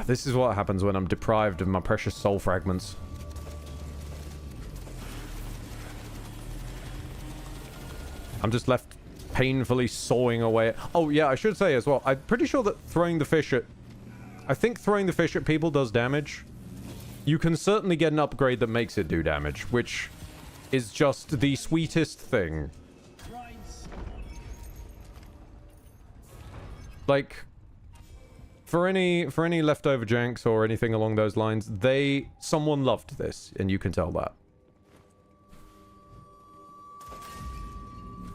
This is what happens when I'm deprived of my precious soul fragments. I'm just left painfully sawing away. Oh, yeah, I should say as well, I'm pretty sure that throwing the fish at... I think throwing the fish at people does damage. You can certainly get an upgrade that makes it do damage, which is just the sweetest thing. Like... For any leftover janks or anything along those lines, someone loved this, and you can tell that.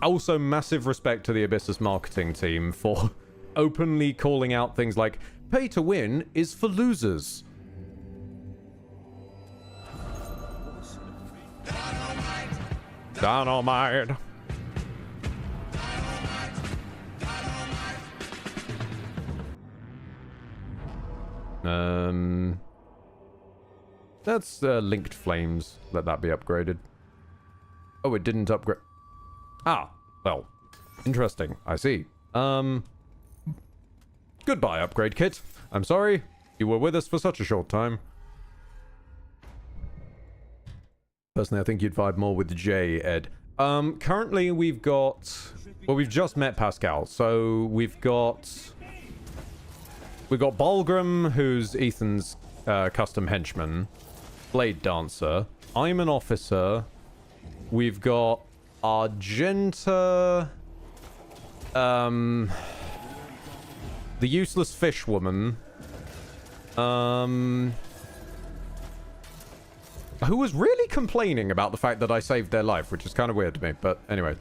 Also, massive respect to the Abyssus marketing team for openly calling out things like, pay to win is for losers. Dynamite. That's linked flames. Let that be upgraded. Oh, it didn't upgrade. Ah, well, interesting. I see. Goodbye, upgrade kit. I'm sorry. You were with us for such a short time. Personally, I think you'd vibe more with J, Ed. Currently we've got... Well, we've just met Pascal, so we've got Balgrim, who's Ethan's custom henchman. Blade Dancer. I'm an officer. We've got Argenta. The useless fish woman. who was really complaining about the fact that I saved their life, which is kind of weird to me. But anyway,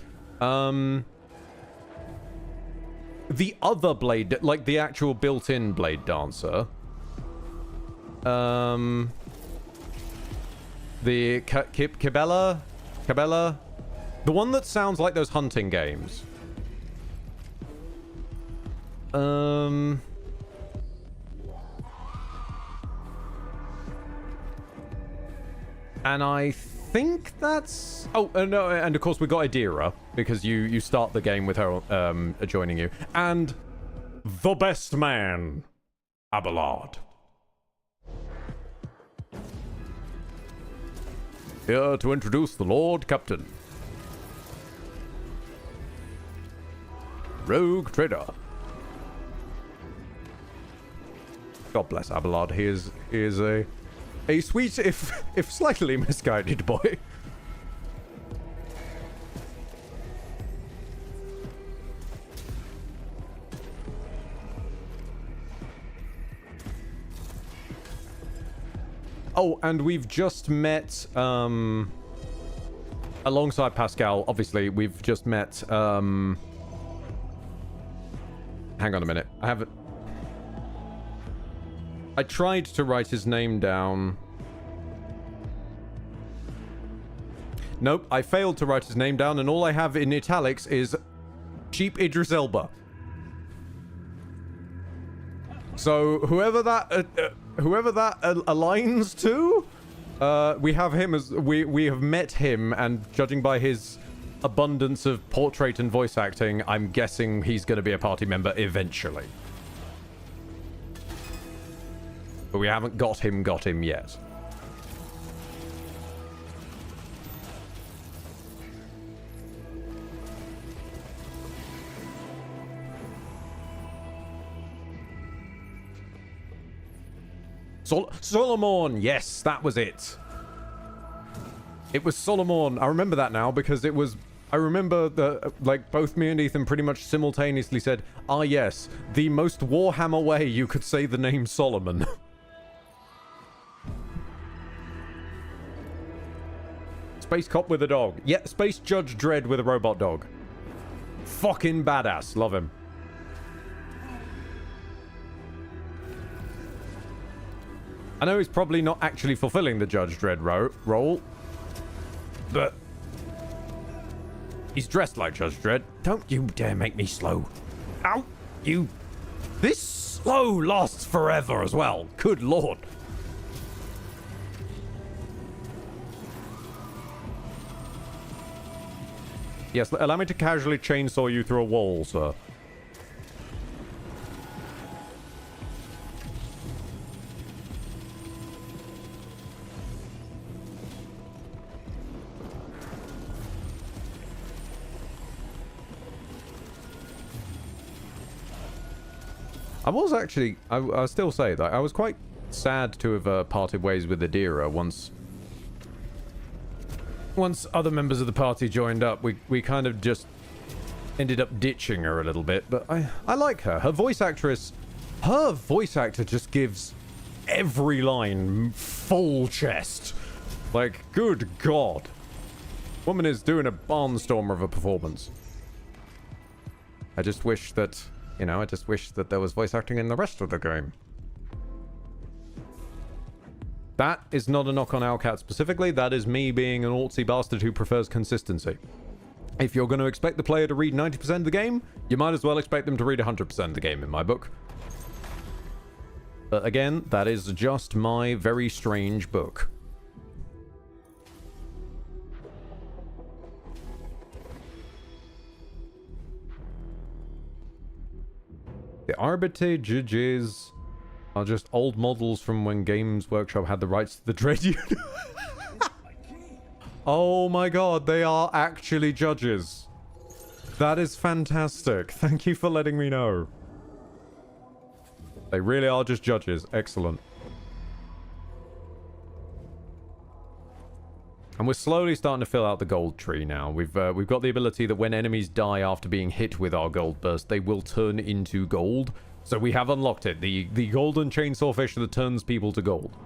the other blade, like the actual built-in blade dancer, the Cabela, the one that sounds like those hunting games. And I think that's... Oh, no, and of course we got Adira, because you start the game with her joining you. And the best man, Abelard. Here to introduce the Lord Captain. Rogue Trader. God bless Abelard. He is a sweet, if slightly misguided boy. Oh, and we've just met, alongside Pascal, obviously, we've just met, hang on a minute. I tried to write his name down. Nope, I failed to write his name down, and all I have in italics is Cheap Idris Elba. So whoever that aligns to, we have him as we have met him, and judging by his abundance of portrait and voice acting, I'm guessing he's going to be a party member eventually. But we haven't got him yet. Solomon! Yes, that was it. It was Solomon. I remember that now because it was... I remember that, like, both me and Ethan pretty much simultaneously said, ah yes, the most Warhammer way you could say the name Solomon. Space cop with a dog. Yeah, Space Judge Dredd with a robot dog. Fucking badass. Love him. I know he's probably not actually fulfilling the Judge Dredd role, but he's dressed like Judge Dredd. Don't you dare make me slow. Ow! You... This slow lasts forever as well. Good lord. Yes, allow me to casually chainsaw you through a wall, sir. I was actually... I'll still say that I was quite sad to have parted ways with Adira once other members of the party joined up. We kind of just ended up ditching her a little bit, but I like her. Her voice actor just gives every line full chest. Like, good god. Woman is doing a barnstormer of a performance. I just wish that, you know, there was voice acting in the rest of the game. That is not a knock on Owlcat specifically. That is me being an artsy bastard who prefers consistency. If you're going to expect the player to read 90% of the game, you might as well expect them to read 100% of the game in my book. But again, that is just my very strange book. The Arbiter judges are just old models from when Games Workshop had the rights to the Dread Unit. Oh my god, they are actually judges. That is fantastic. Thank you for letting me know. They really are just judges. Excellent. And we're slowly starting to fill out the gold tree now. We've got the ability that when enemies die after being hit with our gold burst, they will turn into gold. So we have unlocked it. The golden chainsaw fish that turns people to gold.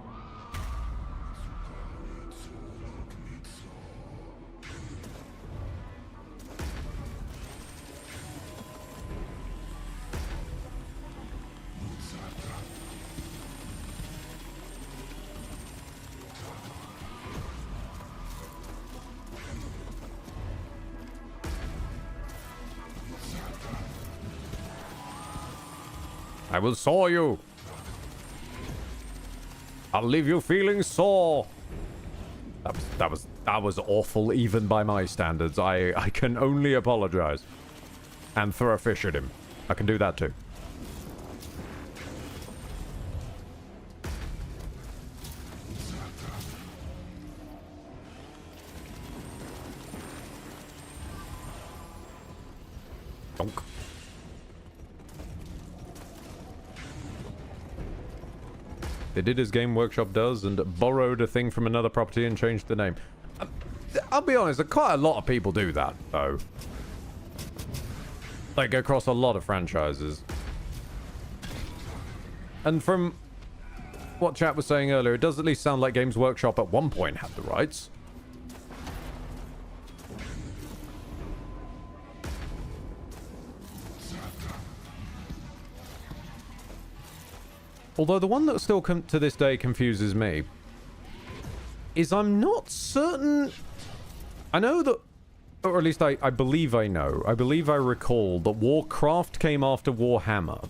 I will saw you. I'll leave you feeling sore. That was awful, even by my standards. I can only apologize. And throw a fish at him. I can do that too. Donk. They did as Game Workshop does and borrowed a thing from another property and changed the name. I'll be honest, quite a lot of people do that, though. Like, across a lot of franchises. And from what chat was saying earlier, it does at least sound like Games Workshop at one point had the rights. Although the one that still to this day confuses me is I'm not certain... I know that... Or at least I believe I know. I believe I recall that Warcraft came after Warhammer.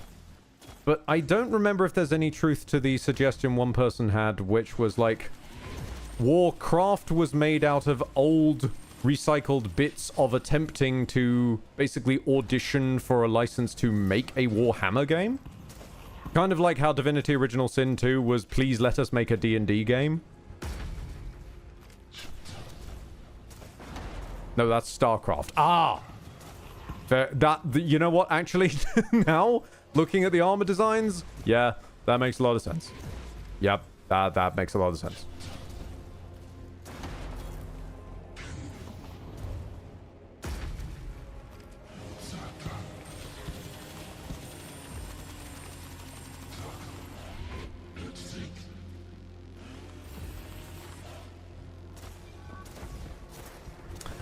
But I don't remember if there's any truth to the suggestion one person had, which was like... Warcraft was made out of old, recycled bits of attempting to basically audition for a license to make a Warhammer game. Kind of like how Divinity Original Sin 2 was, please let us make a D&D game. No, that's StarCraft. Ah! Fair, you know what, actually, now, looking at the armor designs, yeah, that makes a lot of sense. Yep, that makes a lot of sense.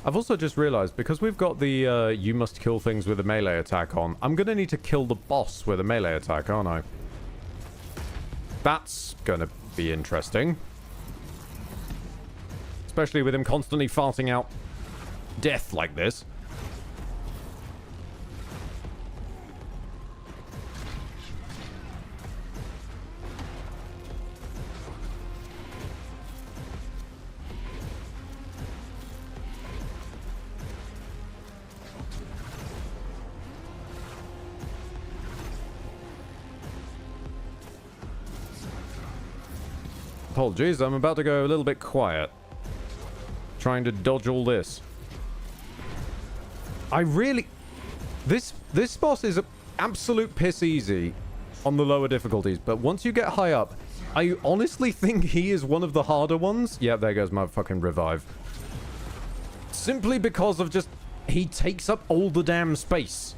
I've also just realized, because we've got the you must kill things with a melee attack on, I'm going to need to kill the boss with a melee attack, aren't I? That's going to be interesting. Especially with him constantly farting out death like this. Apologies, I'm about to go a little bit quiet. Trying to dodge all this. I really... This boss is absolute piss easy on the lower difficulties, but once you get high up, I honestly think he is one of the harder ones. Yeah, there goes my fucking revive. Simply because of just... He takes up all the damn space.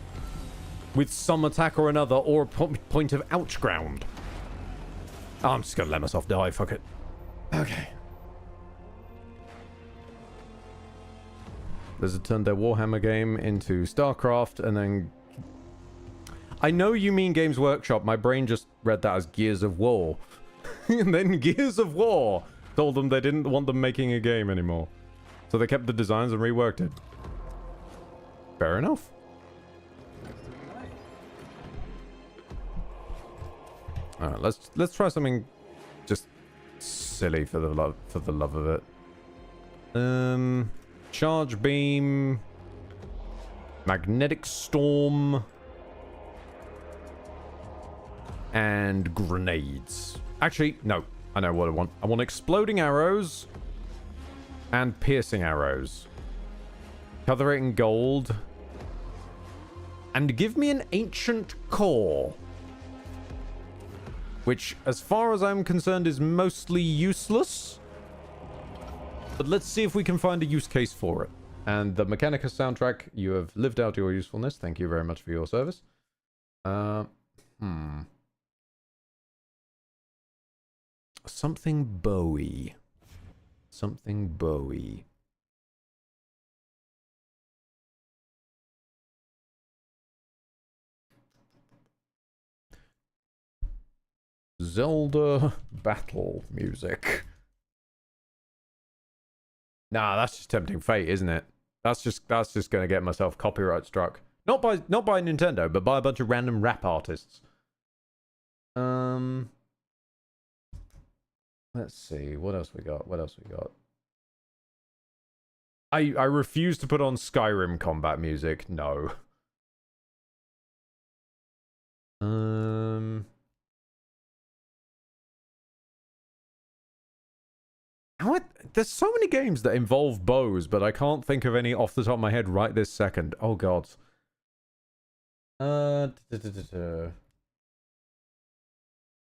With some attack or another, or a point of ouch ground. Oh, I'm just gonna let myself die, fuck it. Okay. Blizzard turned their Warhammer game into StarCraft, and then... I know you mean Games Workshop, my brain just read that as Gears of War. And then Gears of War told them they didn't want them making a game anymore. So they kept the designs and reworked it. Fair enough. Alright, let's try something just silly for the love of it. Charge beam, magnetic storm, and grenades. Actually, no, I know what I want. I want exploding arrows and piercing arrows. Cover it in gold, and give me an ancient core. Which, as far as I'm concerned, is mostly useless. But let's see if we can find a use case for it. And the Mechanicus soundtrack, you have lived out your usefulness. Thank you very much for your service. Something Bowie. Something Bowie. Zelda battle music. Nah, that's just tempting fate, isn't it? That's just gonna get myself copyright struck. Not by Nintendo, but by a bunch of random rap artists. Let's see. What else we got? What else we got? I refuse to put on Skyrim combat music. No. There's so many games that involve bows, but I can't think of any off the top of my head right this second. Oh god.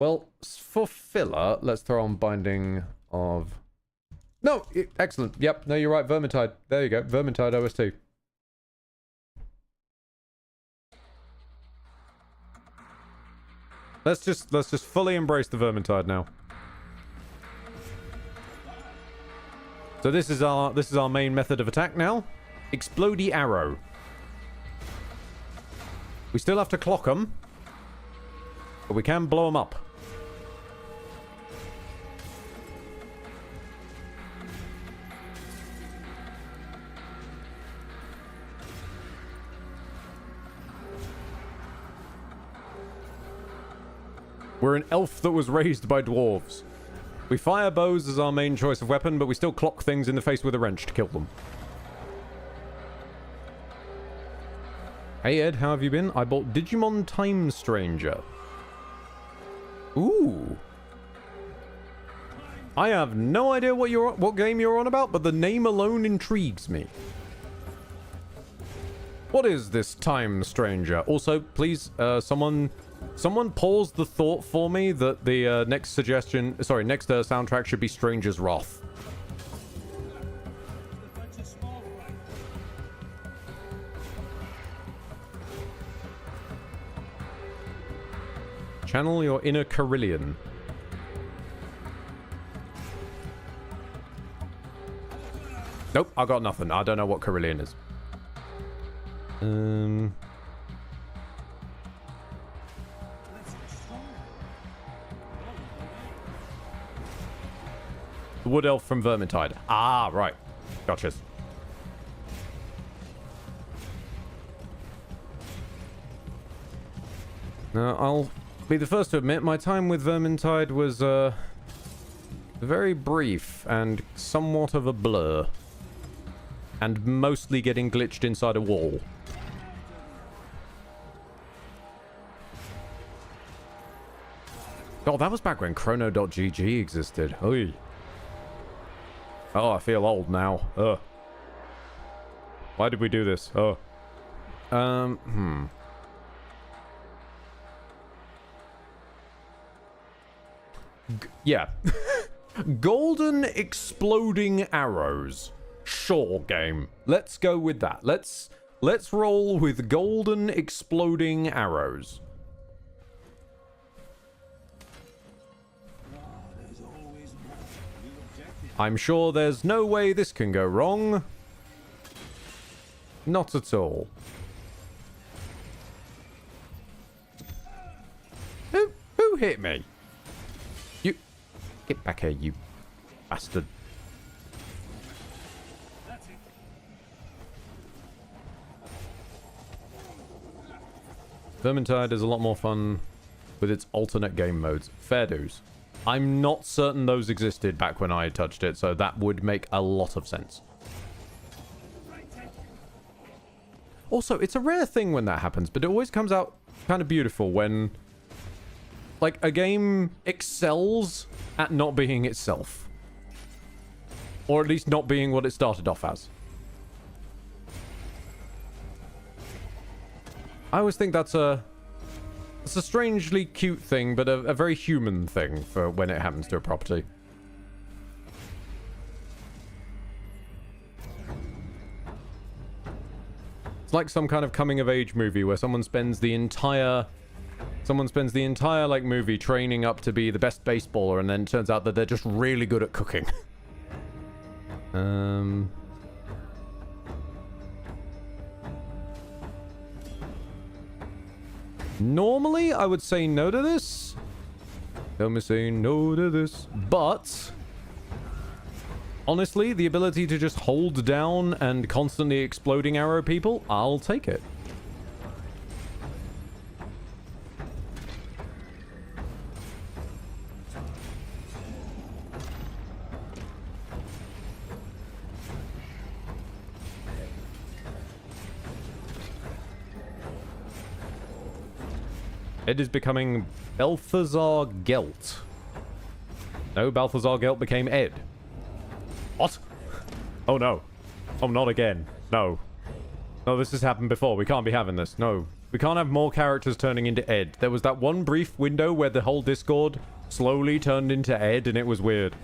Well, for filler, let's throw on Binding of... No! Excellent. Yep, no, you're right. Vermintide. There you go. Vermintide OST. Let's just fully embrace the Vermintide now. So this is our main method of attack now. Explodey arrow. We still have to clock them, but we can blow them up. We're an elf that was raised by dwarves. We fire bows as our main choice of weapon, but we still clock things in the face with a wrench to kill them. Hey Ed, how have you been? I bought Digimon Time Stranger. Ooh. I have no idea what game you're on about, but the name alone intrigues me. What is this Time Stranger? Also, please, someone pause the thought for me that the next soundtrack should be Stranger's Wrath. Channel your inner Carillion. Nope, I got nothing. I don't know what Carillion is. The Wood Elf from Vermintide. Ah, right. Gotcha. Now, I'll be the first to admit, my time with Vermintide was, very brief and somewhat of a blur. And mostly getting glitched inside a wall. Oh, that was back when Chrono.gg existed. Oy. Oh, I feel old now. Ugh. Why did we do this? Oh. Yeah. Golden exploding arrows. Sure, game. Let's go with that. Let's roll with golden exploding arrows. I'm sure there's no way this can go wrong. Not at all. Who hit me? You... Get back here, you bastard. Vermintide is a lot more fun with its alternate game modes. Fair dues. I'm not certain those existed back when I touched it, so that would make a lot of sense. Also, it's a rare thing when that happens, but it always comes out kind of beautiful when, like, a game excels at not being itself. Or at least not being what it started off as. I always think it's a strangely cute thing, but a very human thing for when it happens to a property. It's like some kind of coming-of-age movie where someone spends the entire like movie training up to be the best baseballer, and then it turns out that they're just really good at cooking. Normally, I would say no to this. Tell me say no to this. But, honestly, the ability to just hold down and constantly exploding arrow people, I'll take it. It is becoming Balthazar Gelt. No, Balthazar Gelt became Ed. What? Oh no. Oh, not again. No. No, this has happened before. We can't be having this. No. We can't have more characters turning into Ed. There was that one brief window where the whole Discord slowly turned into Ed, and it was weird.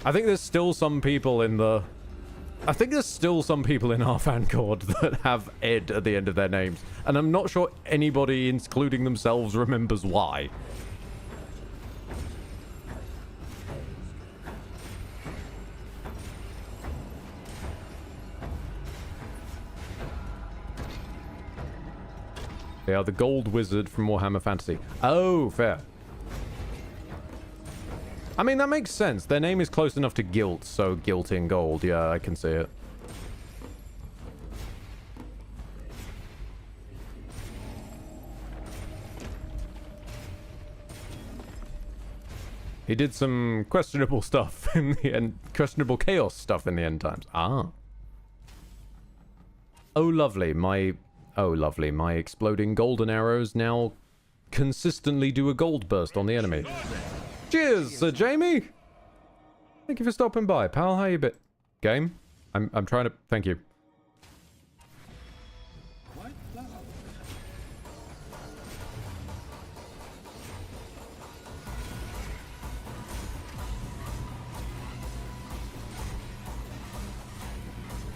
I think there's still some people in the... I think there's still some people in our fan court that have Ed at the end of their names. And I'm not sure anybody, including themselves, remembers why. They are the Gold Wizard from Warhammer Fantasy. Oh, fair. I mean, that makes sense. Their name is close enough to Guilt, so Guilt in gold. Yeah, I can see it. He did some questionable stuff in the end. Questionable chaos stuff in the end times. Ah. Oh, lovely. My exploding golden arrows now consistently do a gold burst on the enemy. Cheers, Sir Jamie! Thank you for stopping by, pal. How you bit? Game? I'm trying to... Thank you.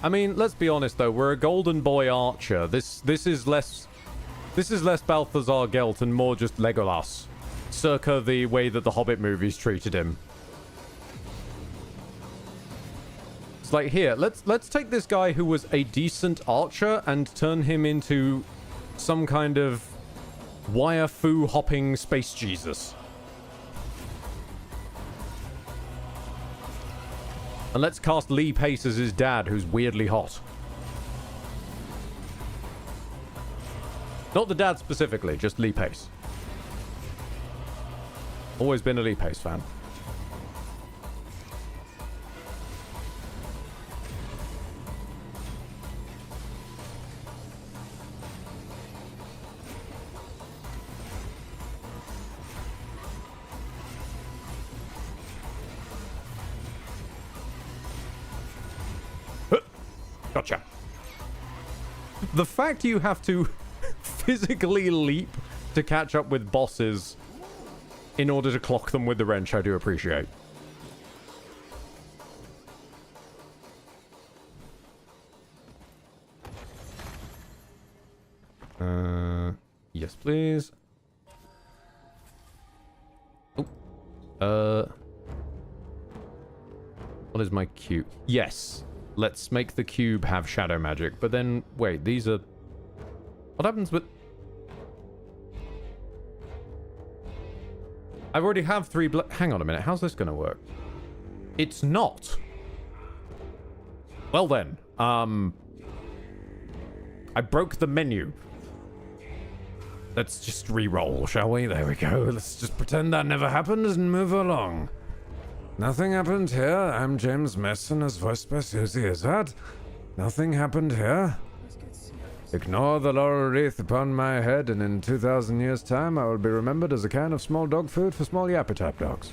I mean, let's be honest though, we're a golden boy archer. This is less Balthazar Gelt and more just Legolas. Circa the way that the Hobbit movies treated him. It's like, here, let's take this guy who was a decent archer and turn him into some kind of wire-foo hopping space Jesus. And let's cast Lee Pace as his dad, who's weirdly hot. Not the dad specifically, just Lee Pace. Always been a Lee Pace fan. Gotcha. The fact you have to physically leap to catch up with bosses in order to clock them with the wrench, I do appreciate. Yes, please. Oh. What is my cube? Yes. Let's make the cube have shadow magic. But then, wait, these are... What happens with... I've already have 3 hang on a minute. How's this going to work? It's not. Well then. I broke the menu. Let's just re-roll, shall we? There we go. Let's just pretend that never happened and move along. Nothing happened here. I'm James Messon, as voiced by Susie Izzard. Nothing happened here. Ignore the laurel wreath upon my head, and in 2,000 years' time, I will be remembered as a can of small dog food for small yappy-type dogs.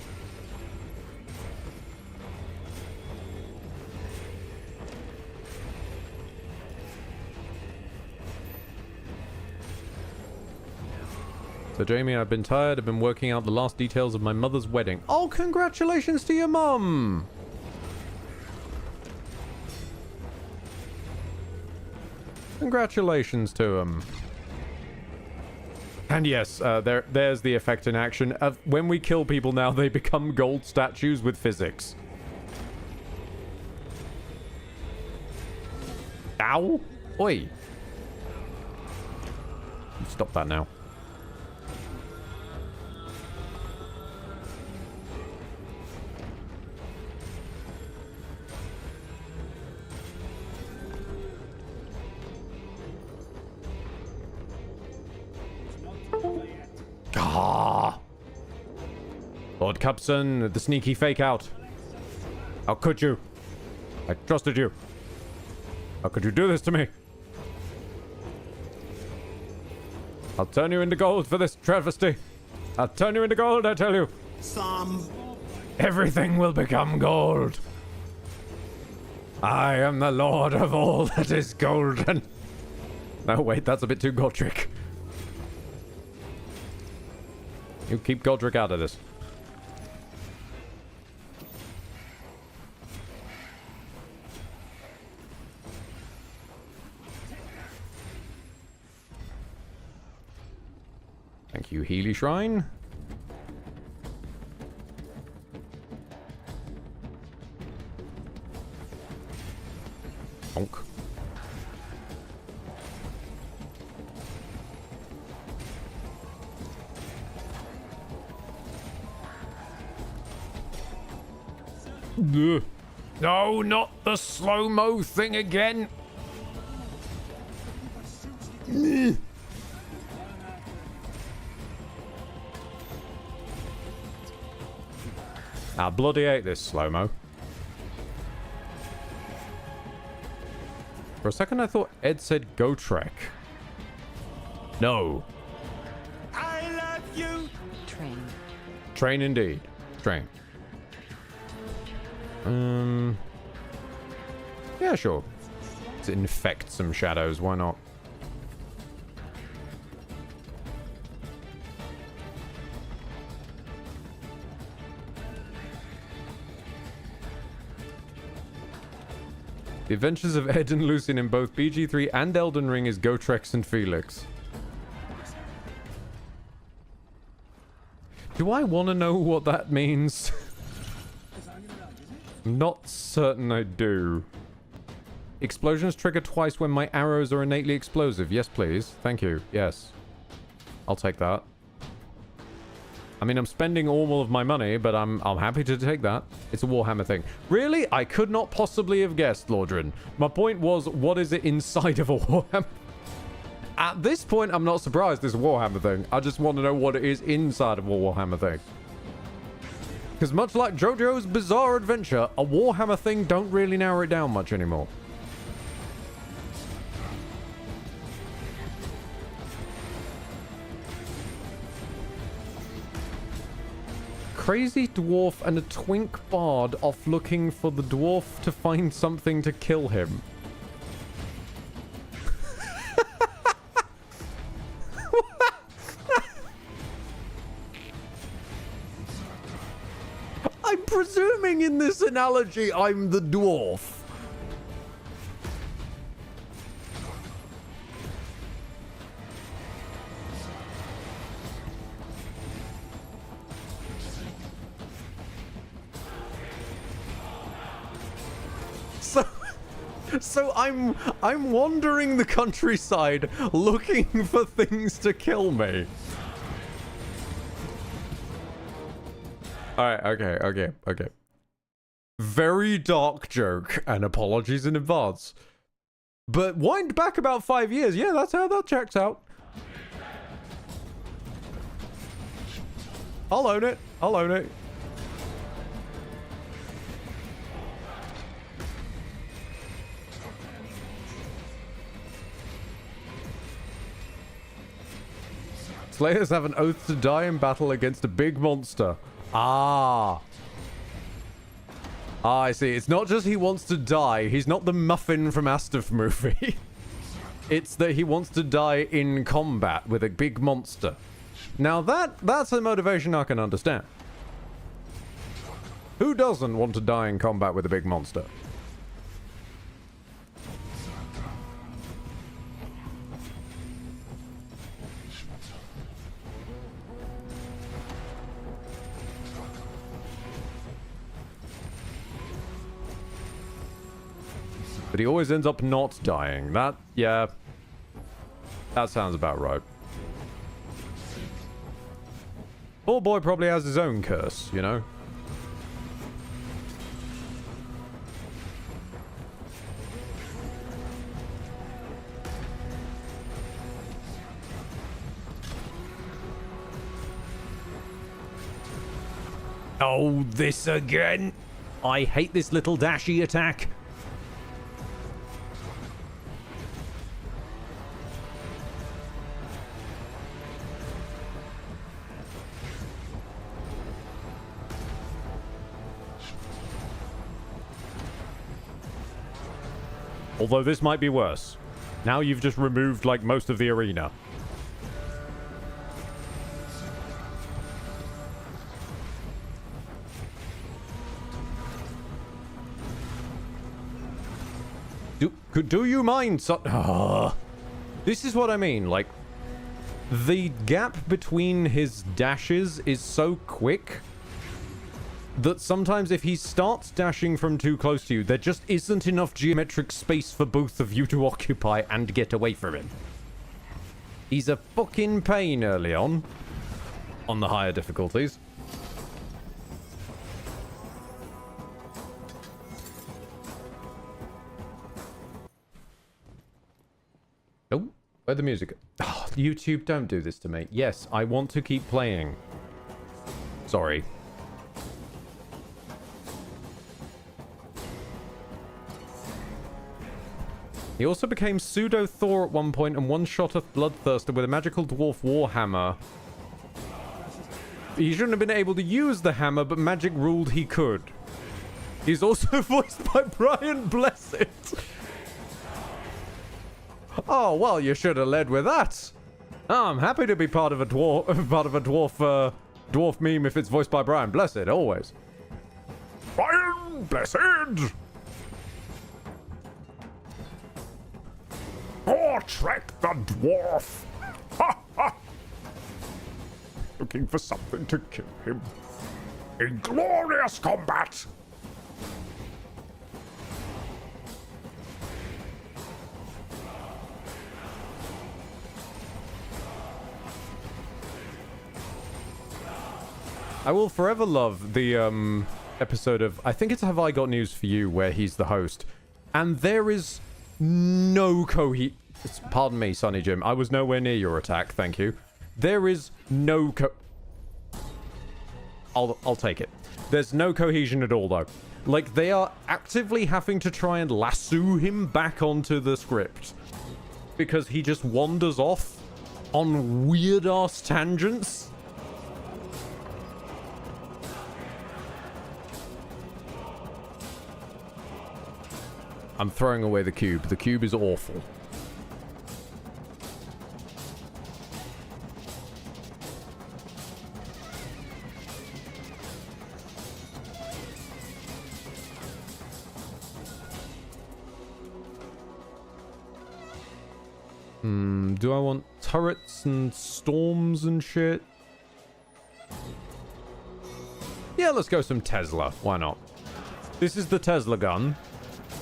So, Jamie, I've been tired. I've been working out the last details of my mother's wedding. Oh, congratulations to your mum! Congratulations to him. And yes, there's the effect in action. When we kill people now, they become gold statues with physics. Ow! Oi! Stop that now. Ah! Lord Cupson, the sneaky fake out. How could you? I trusted you. How could you do this to me? I'll turn you into gold for this travesty. I'll turn you into gold, I tell you. Some. Everything will become gold. I am the lord of all that is golden. No, wait, that's a bit too Godric. You keep Godric out of this. Thank you, Healy Shrine. Bonk. Ugh. No, not the slow-mo thing again. I bloody hate this slow-mo. For a second I thought Ed said go trek. No. I love you. Train. Train indeed. Train. Yeah, sure. Let's infect some shadows, why not? The adventures of Ed and Lucian in both BG3 and Elden Ring is Gotrex and Felix. Do I want to know what that means? I'm not certain I do. Explosions trigger twice when my arrows are innately explosive. Yes, please. Thank you. Yes. I'll take that. I mean, I'm spending all of my money, but I'm happy to take that. It's a Warhammer thing. Really? I could not possibly have guessed, Lordrin. My point was, what is it inside of a Warhammer? At this point, I'm not surprised it's a Warhammer thing. I just want to know what it is inside of a Warhammer thing. Because much like JoJo's Bizarre Adventure, a Warhammer thing don't really narrow it down much anymore. Crazy dwarf and a twink bard off looking for the dwarf to find something to kill him. I'm presuming in this analogy I'm the dwarf. So I'm wandering the countryside looking for things to kill me. Alright, okay. Very dark joke, and apologies in advance. But wind back about 5 years, yeah, that's how that checks out. I'll own it. Slayers have an oath to die in battle against a big monster. Ah, I see. It's not just he wants to die. He's not the Muffin from Astaf movie. It's that he wants to die in combat with a big monster. Now that's a motivation I can understand. Who doesn't want to die in combat with a big monster? But he always ends up not dying. Yeah. That sounds about right. Poor boy probably has his own curse, you know? Oh, this again? I hate this little dashy attack. Although this might be worse. Now you've just removed, like, most of the arena. Do you mind, This is what I mean, like, the gap between his dashes is so quick that sometimes if he starts dashing from too close to you, there just isn't enough geometric space for both of you to occupy and get away from him. He's a fucking pain early on the higher difficulties. Oh, where'd the music go? Oh, YouTube, don't do this to me. Yes, I want to keep playing. Sorry. He also became Pseudo-Thor at one point and one-shot a Bloodthirster with a magical dwarf warhammer. He shouldn't have been able to use the hammer, but magic ruled he could. He's also voiced by Brian Blessed. Oh, well, you should have led with that. Oh, I'm happy to be part of a dwarf meme if it's voiced by Brian Blessed, always. Brian Blessed! Trek the dwarf! Ha ha! Looking for something to kill him. In glorious combat! I will forever love the episode of, I think it's Have I Got News For You, where he's the host. And there is no pardon me, Sonny Jim. I was nowhere near your attack, thank you. There is no I'll take it. There's no cohesion at all, though. Like, they are actively having to try and lasso him back onto the script. Because he just wanders off on weird-ass tangents. I'm throwing away the cube. The cube is awful. Do I want turrets and storms and shit? Yeah, let's go some Tesla. Why not? This is the Tesla gun.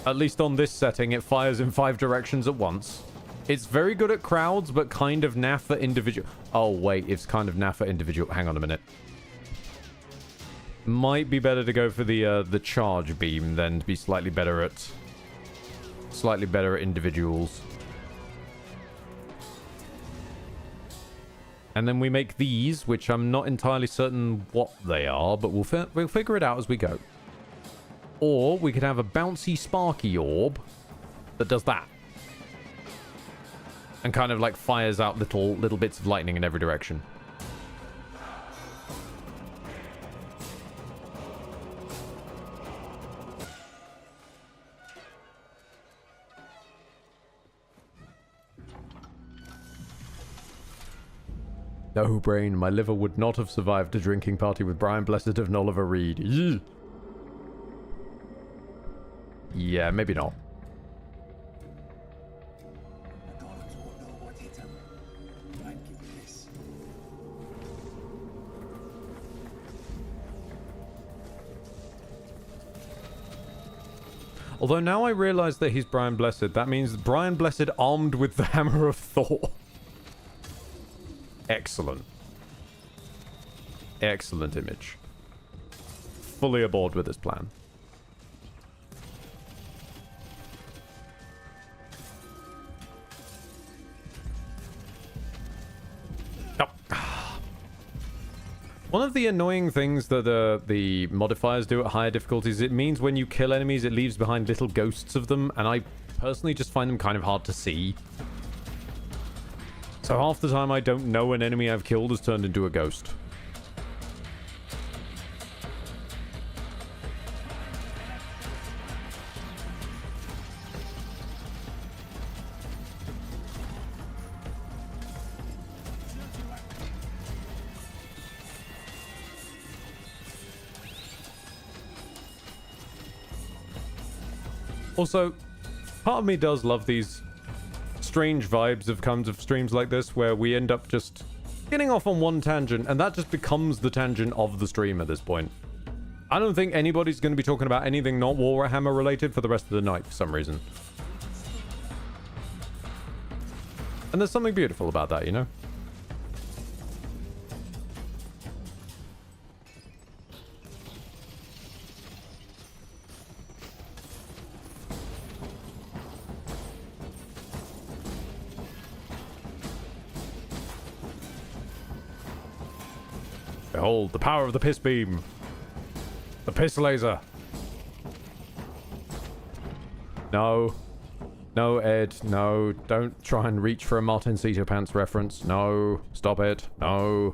At least on this setting, it fires in 5 directions at once. It's very good at crowds, but kind of naff for individual... Oh, wait, it's kind of naff for individual... Hang on a minute. Might be better to go for the charge beam than to be slightly better at individuals. And then we make these, which I'm not entirely certain what they are, but we'll figure it out as we go. Or we could have a bouncy sparky orb that does that. And kind of like fires out little bits of lightning in every direction. No brain, my liver would not have survived a drinking party with Brian Blessed of Noliver Reed. Eugh. Yeah, maybe not. The gods will know what hit him. Thank you for this. Although now I realize that he's Brian Blessed, that means Brian Blessed armed with the Hammer of Thor. Excellent. Excellent image. Fully aboard with this plan. One of the annoying things that the modifiers do at higher difficulties, it means when you kill enemies, it leaves behind little ghosts of them, and I personally just find them kind of hard to see. So half the time I don't know an enemy I've killed has turned into a ghost. Also, part of me does love these strange vibes of kinds of streams like this where we end up just getting off on one tangent and that just becomes the tangent of the stream at this point. I don't think anybody's going to be talking about anything not Warhammer related for the rest of the night for some reason. And there's something beautiful about that, you know? Behold, the power of the piss beam. The piss laser. No. No, Ed. No. Don't try and reach for a Martin Seater Pants reference. No. Stop it. No.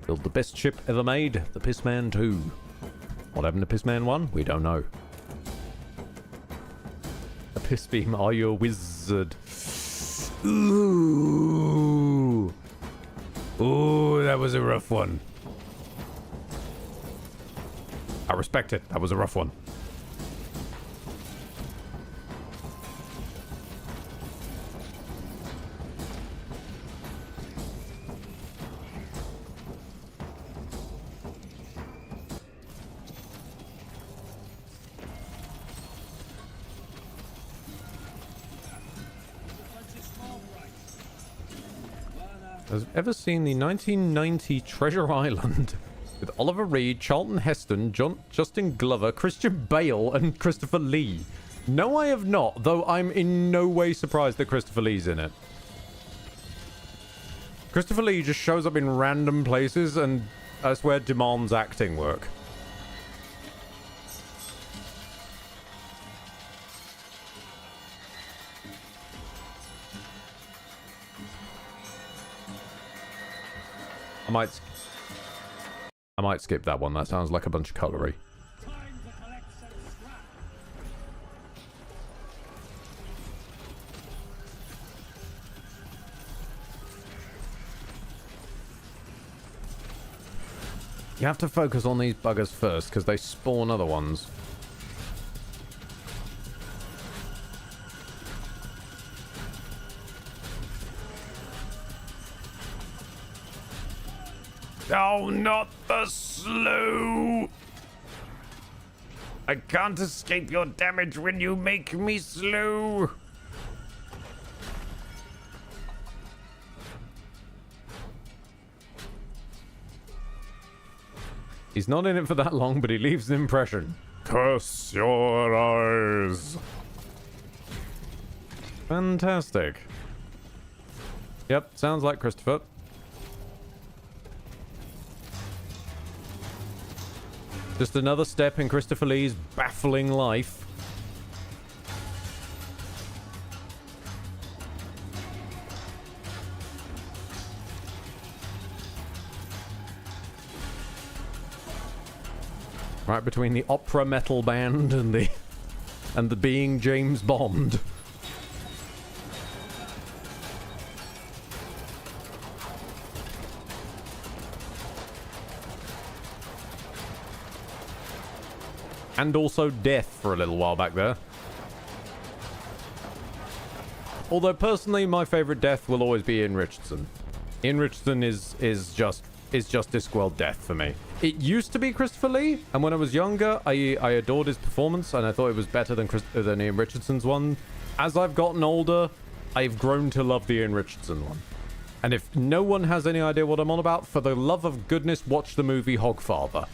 Build the best ship ever made. The Pissman 2. What happened to Pissman 1? We don't know. A piss beam, are you a wizard? Ooh. Ooh, that was a rough one. I respect it. That was a rough one. Has ever seen the 1990 Treasure Island with Oliver Reed, Charlton Heston, Justin Glover, Christian Bale, and Christopher Lee? No, I have not, though I'm in no way surprised that Christopher Lee's in it. Christopher Lee just shows up in random places and I swear demands acting work. I might skip that one. That sounds like a bunch of cutlery. You have to focus on these buggers first because they spawn other ones. Oh, not the slow! I can't escape your damage when you make me slow! He's not in it for that long, but he leaves an impression. Curse your eyes! Fantastic. Yep, sounds like Christopher. Just another step in Christopher Lee's baffling life. Right between the opera metal band and the being James Bond. And also death for a little while back there. Although personally, my favorite death will always be Ian Richardson. Ian Richardson is just Discworld death for me. It used to be Christopher Lee, and when I was younger, I adored his performance, and I thought it was better than Ian Richardson's one. As I've gotten older, I've grown to love the Ian Richardson one. And if no one has any idea what I'm on about, for the love of goodness, watch the movie Hogfather.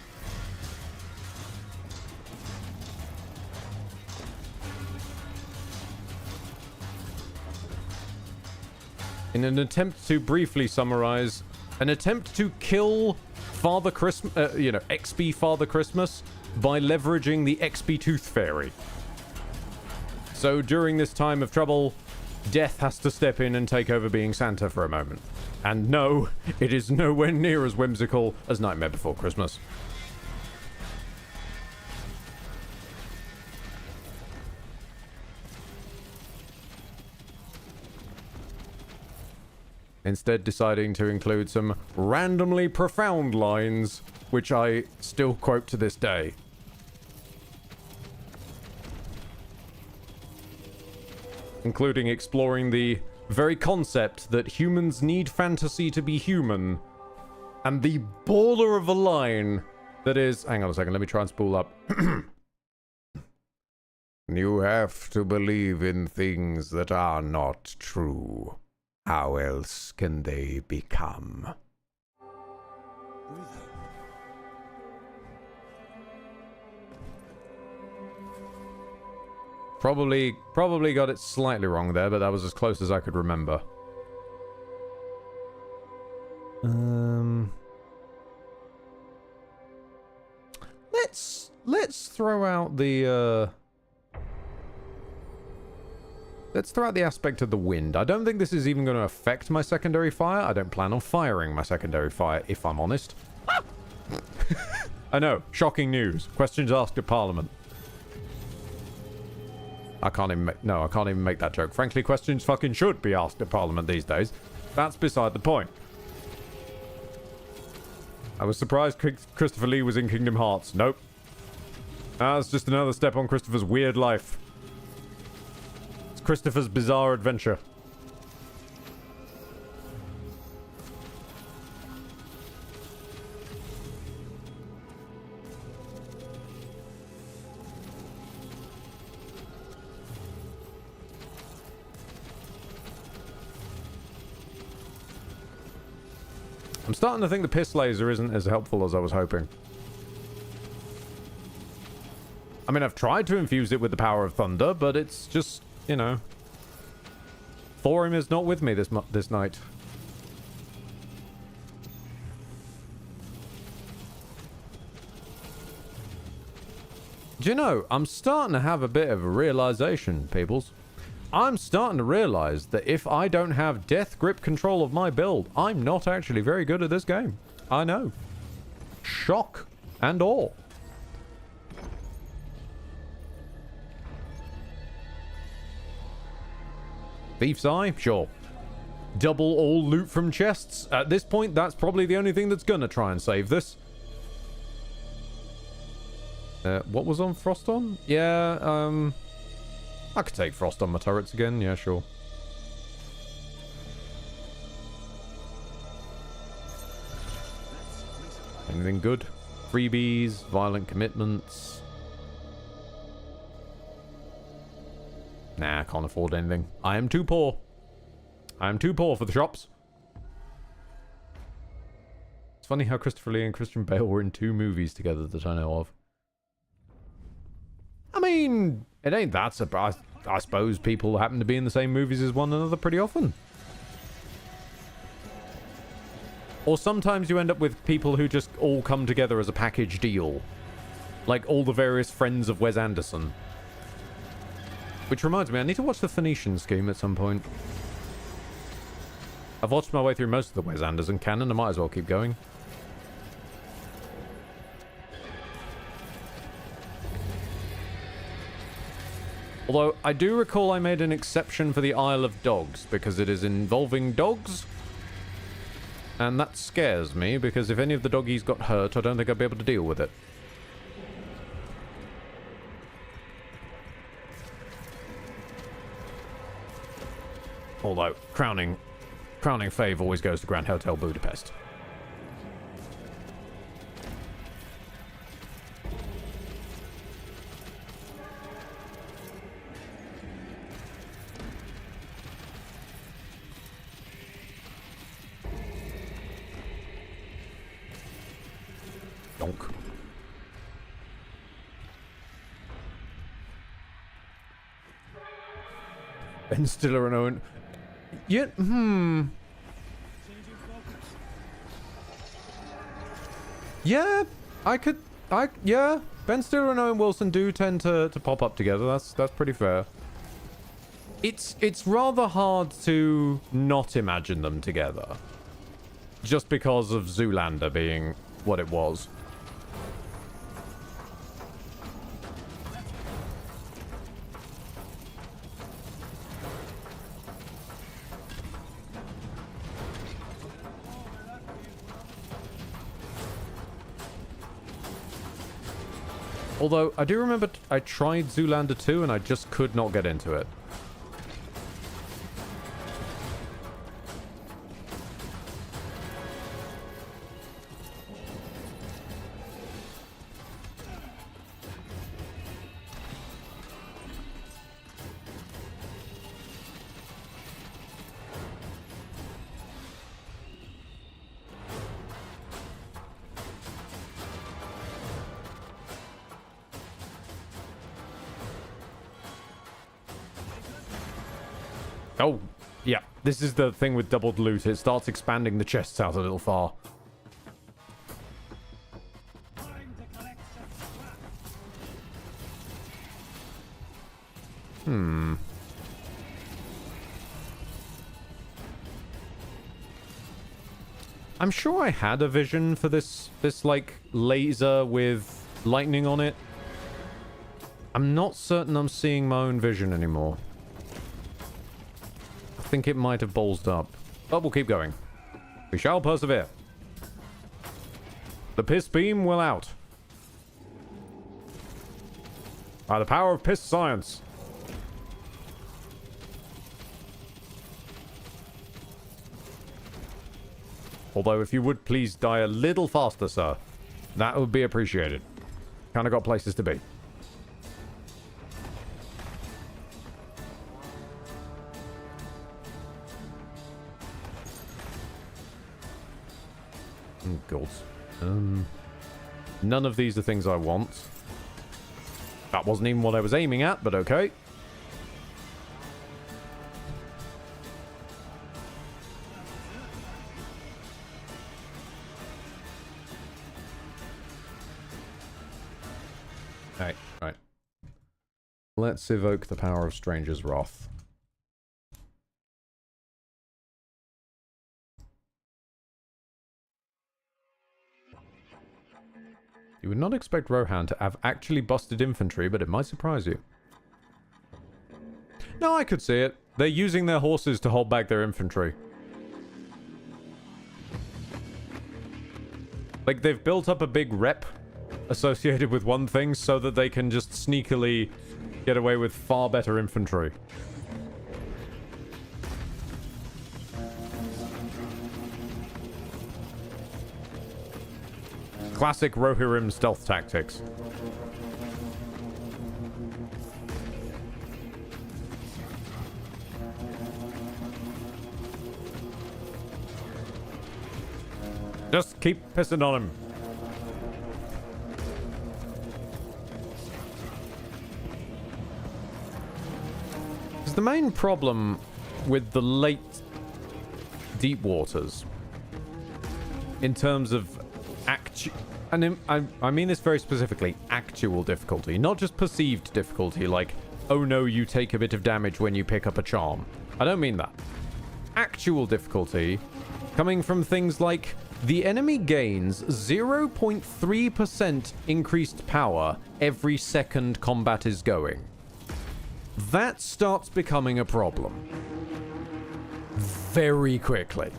In an attempt to briefly summarize, an attempt to kill Father Christmas, XP Father Christmas by leveraging the XP Tooth Fairy. So during this time of trouble, Death has to step in and take over being Santa for a moment. And no, it is nowhere near as whimsical as Nightmare Before Christmas. instead deciding to include some randomly profound lines, which I still quote to this day. Including exploring the very concept that humans need fantasy to be human, and the baller of a line that is... Hang on a second, let me try and spool up. You have to believe in things that are not true. How else can they become? Probably got it slightly wrong there, but that was as close as I could remember. Let's throw out the let's throw out the aspect of the wind. I don't think this is even going to affect my secondary fire. I don't plan on firing my secondary fire, if I'm honest. I know, shocking news. Questions asked at Parliament. I can't even make that joke. Frankly, questions fucking should be asked at Parliament these days. That's beside the point. I was surprised Christopher Lee was in Kingdom Hearts. Nope. That's just another step on Christopher's weird life. It's Christopher's bizarre adventure. I'm starting to think the piss laser isn't as helpful as I was hoping. I mean, I've tried to infuse it with the power of thunder, but it's just, you know... Thorim is not with me this night. Do you know, I'm starting to have a bit of a realization, peoples. I'm starting to realize that if I don't have death grip control of my build, I'm not actually very good at this game. I know. Shock and awe. Thief's Eye? Sure. Double all loot from chests? At this point, that's probably the only thing that's gonna try and save this. What was on Frost on? Yeah, I could take Frost on my turrets again, yeah, sure. Anything good? Freebies, violent commitments. Nah, I can't afford anything. I am too poor. I am too poor for the shops. It's funny how Christopher Lee and Christian Bale were in 2 movies together that I know of. I mean, it ain't that surprising. I suppose people happen to be in the same movies as one another pretty often. Or sometimes you end up with people who just all come together as a package deal. Like all the various friends of Wes Anderson. Which reminds me, I need to watch the Phoenician Scheme at some point. I've watched my way through most of the Wes Anderson canon, I might as well keep going. Although, I do recall I made an exception for the Isle of Dogs, because it is involving dogs. And that scares me, because if any of the doggies got hurt, I don't think I'd be able to deal with it. Although, crowning fave always goes to Grand Hotel Budapest. Donk. Ben Stiller and Owen. Yeah, Yeah, yeah. Ben Stiller and Owen Wilson do tend to pop up together. That's pretty fair. It's rather hard to not imagine them together. Just because of Zoolander being what it was. Although, I do remember I tried Zoolander 2 and I just could not get into it. Oh, yeah. This is the thing with doubled loot. It starts expanding the chests out a little far. I'm sure I had a vision for this like laser with lightning on it. I'm not certain I'm seeing my own vision anymore. I think it might have ballsed up. But we'll keep going. We shall persevere. The piss beam will out. By the power of piss science. Although, if you would please die a little faster, sir. That would be appreciated. Kinda got places to be. Oh, God. None of these are things I want. That wasn't even what I was aiming at, but okay. Right. Let's evoke the power of Stranger's Wrath. You would not expect Rohan to have actually busted infantry, but it might surprise you. No, I could see it. They're using their horses to hold back their infantry. Like, they've built up a big rep associated with one thing so that they can just sneakily get away with far better infantry. Classic Rohirrim stealth tactics. Just keep pissing on him. Because the main problem with the late deep waters, in terms of and I mean this very specifically, actual difficulty, not just perceived difficulty, like, oh no, you take a bit of damage when you pick up a charm. I don't mean that. Actual difficulty coming from things like the enemy gains 0.3% increased power every second combat is going. That starts becoming a problem very quickly.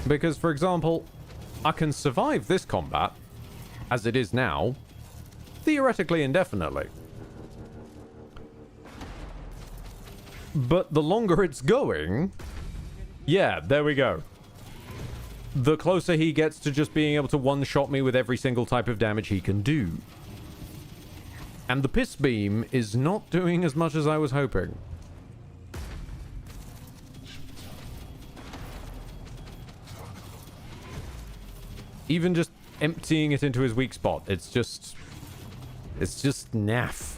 Because, for example, I can survive this combat, as it is now, theoretically indefinitely. But the longer it's going, yeah, there we go. The closer he gets to just being able to one-shot me with every single type of damage he can do. And the piss beam is not doing as much as I was hoping. Even just emptying it into his weak spot, it's just naff.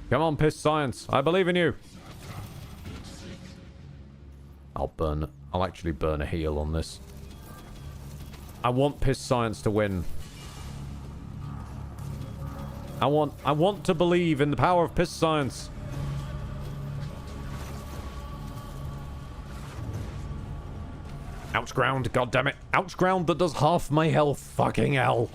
Come on, piss science. I believe in you. I'll actually burn a heal on this. I want piss science to win. I want to believe in the power of piss science. Ouch ground, goddammit. Ouch ground that does half my health. Fucking hell.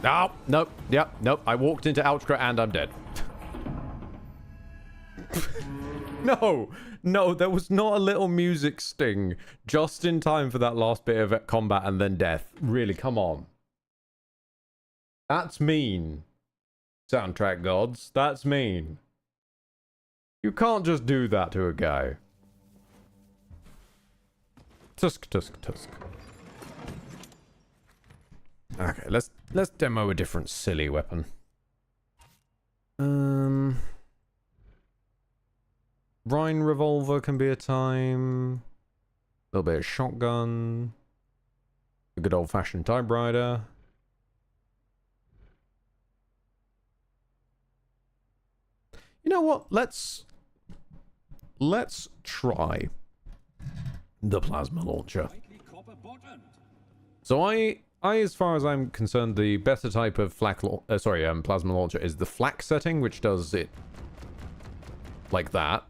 Oh, nope. Yep, nope. I walked into Ouchgra and I'm dead. No, there was not a little music sting just in time for that last bit of combat and then death. Really, come on. That's mean. Soundtrack gods, that's mean. You can't just do that to a guy. Tusk, tusk, tusk. Okay, let's demo a different silly weapon. Rhine revolver can be a time. A little bit of shotgun. A good old-fashioned typewriter. You know what? Let's try the plasma launcher. So I, as far as I'm concerned, the better type of plasma launcher is the flak setting, which does it like that.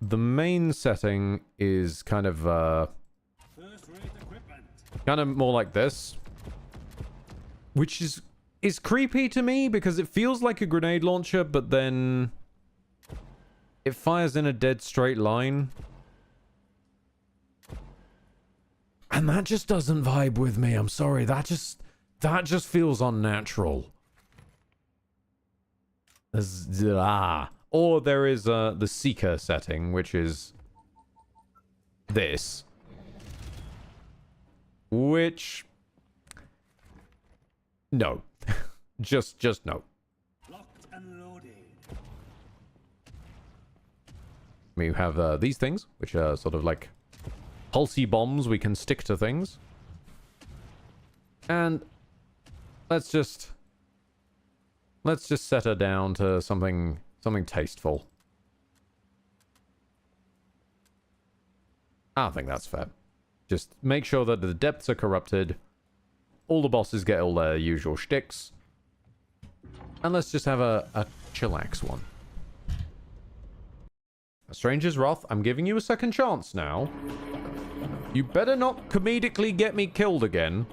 The main setting is kind of more like this, which is creepy to me because it feels like a grenade launcher, but then it fires in a dead straight line. And that just doesn't vibe with me. I'm sorry. That just feels unnatural. Or there is the Seeker setting, which is this. Which... No. just no. Locked and loaded. We have these things, which are sort of like pulsey bombs we can stick to things. And let's just set her down to something tasteful. I think that's fair. Just make sure that the depths are corrupted. All the bosses get all their usual shticks. And let's just have a chillax one. A Stranger's Wrath, I'm giving you a second chance now. You better not comedically get me killed again.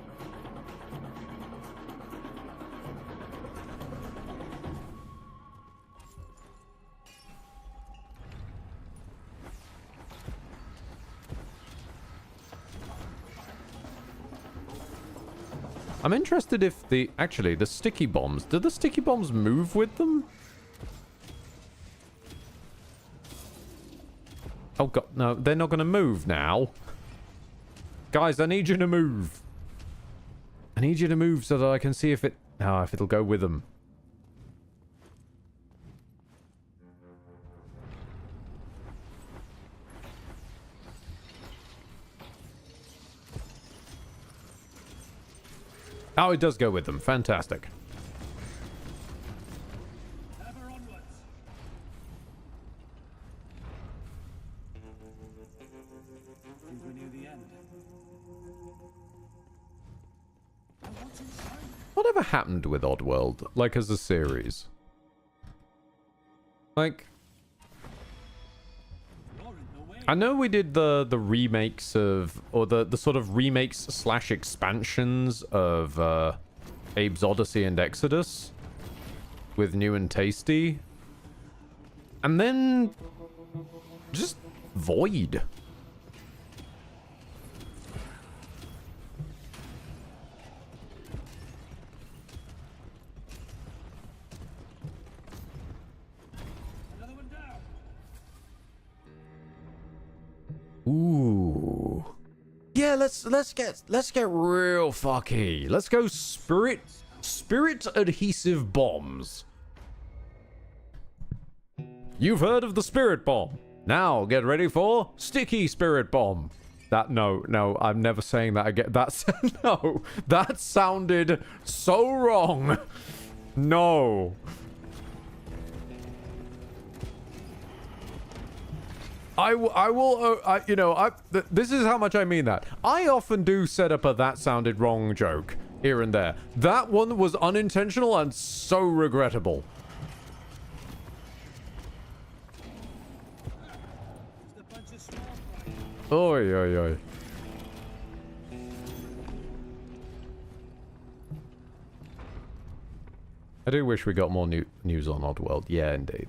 I'm interested if actually the sticky bombs, do the sticky bombs move with them? Oh god, no, they're not going to move now. Guys, I need you to move. I need you to move so that I can see if it'll go with them. Oh, it does go with them. Fantastic. Ever onwards. Think we near the end. And what's inside? Whatever happened with Oddworld, like as a series? Like, You're in the way. I know we did the remakes of, or the sort of remakes / expansions of Abe's Odyssey and Exodus with New and Tasty. And then just Void. Another one down. Ooh. Yeah, let's get real fucky. Let's go spirit adhesive bombs. You've heard of the spirit bomb. Now, get ready for Sticky Spirit Bomb. No, I'm never saying that again. No, that sounded so wrong. No. This is how much I mean that. I often do set up a that sounded wrong joke here and there. That one was unintentional and so regrettable. Oi, oi, oi. I do wish we got more news on Oddworld. Yeah, indeed.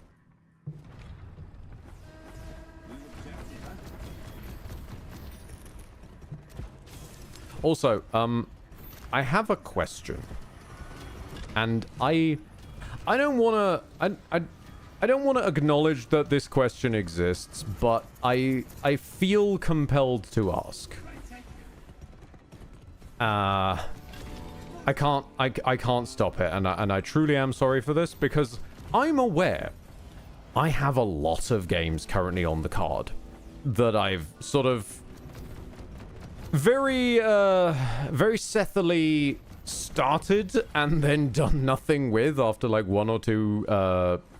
Also, I have a question, and I don't want to. I don't want to acknowledge that this question exists, but I feel compelled to ask. I can't stop it, and I truly am sorry for this, because I'm aware I have a lot of games currently on the card that I've sort of very Sethily started and then done nothing with after like one or two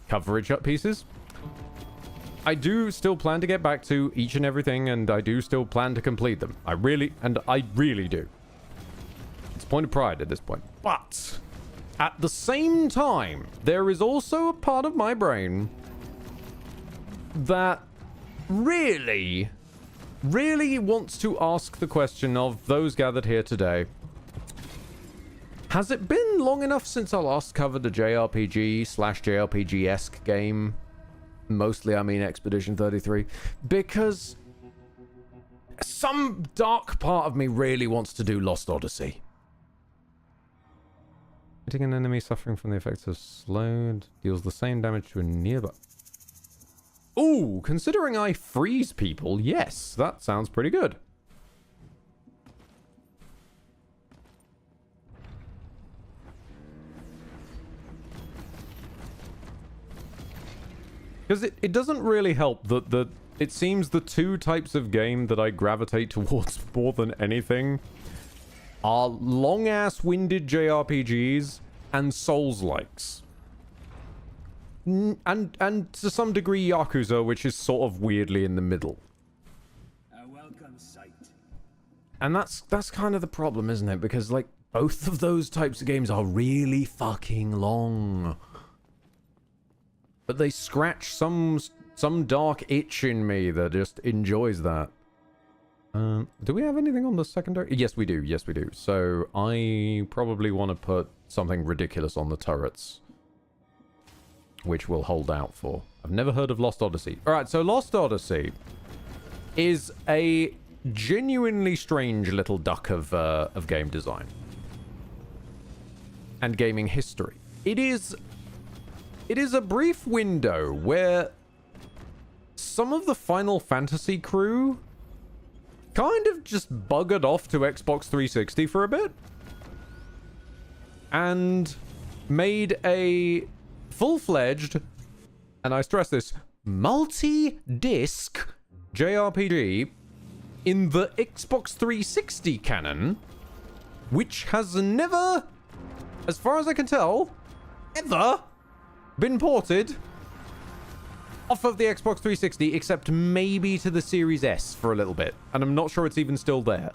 coverage up pieces. I do still plan to get back to each and everything, and I do still plan to complete them. I really do. It's a point of pride at this point. But at the same time, there is also a part of my brain that really wants to ask the question of those gathered here today. Has it been long enough since I last covered a JRPG/JRPG-esque game? Mostly, I mean Expedition 33. Because some dark part of me really wants to do Lost Odyssey. Hitting an enemy suffering from the effects of slowed deals the same damage to a nearby. Ooh, considering I freeze people, yes, that sounds pretty good. Because it doesn't really help that it seems the two types of game that I gravitate towards more than anything are long-ass winded JRPGs and Souls-likes. And to some degree Yakuza, which is sort of weirdly in the middle. A welcome sight. And that's kind of the problem, isn't it? Because like both of those types of games are really fucking long. But they scratch some dark itch in me that just enjoys that. Do we have anything on the secondary? Yes, we do. Yes, we do. So I probably want to put something ridiculous on the turrets, which we'll hold out for. I've never heard of Lost Odyssey. All right, so Lost Odyssey is a genuinely strange little duck of game design and gaming history. It is a brief window where some of the Final Fantasy crew kind of just buggered off to Xbox 360 for a bit and made a full-fledged, and I stress this, multi-disc JRPG in the Xbox 360 canon, which has never, as far as I can tell, ever been ported off of the Xbox 360, except maybe to the Series S for a little bit. And I'm not sure it's even still there.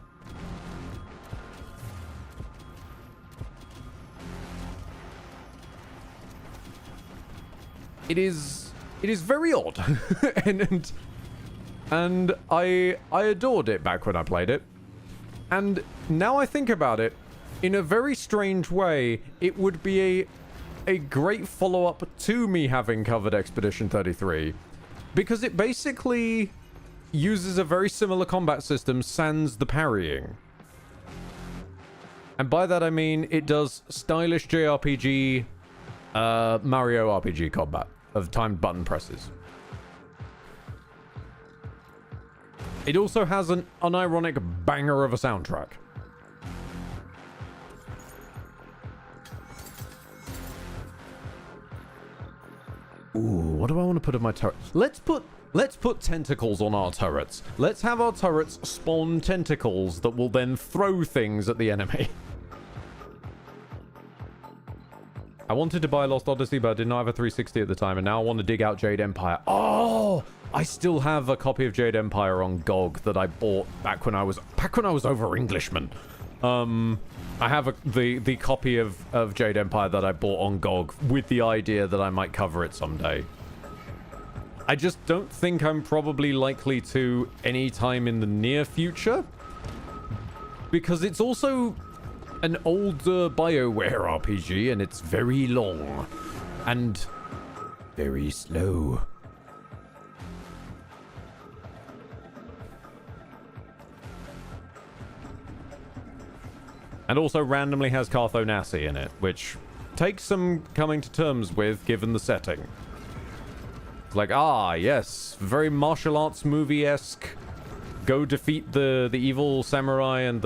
It is very odd. and I adored it back when I played it. And now I think about it, in a very strange way, it would be a great follow-up to me having covered Expedition 33, because it basically uses a very similar combat system sans the parrying. And by that I mean it does stylish JRPG Mario RPG combat of timed button presses. It also has an unironic banger of a soundtrack. Ooh, what do I want to put in my turret? Let's put Let's put tentacles on our turrets. Let's have our turrets spawn tentacles that will then throw things at the enemy. I wanted to buy Lost Odyssey, but I did not have a 360 at the time, and now I want to dig out Jade Empire. Oh! I still have a copy of Jade Empire on GOG that I bought back when I was over Englishman. I have the copy of Jade Empire that I bought on GOG with the idea that I might cover it someday. I just don't think I'm probably likely to anytime in the near future, because it's also an older BioWare RPG and it's very long and very slow. And also randomly has Carthonasi in it, which takes some coming to terms with given the setting. It's like, ah, yes, very martial arts movie-esque. Go defeat the evil samurai and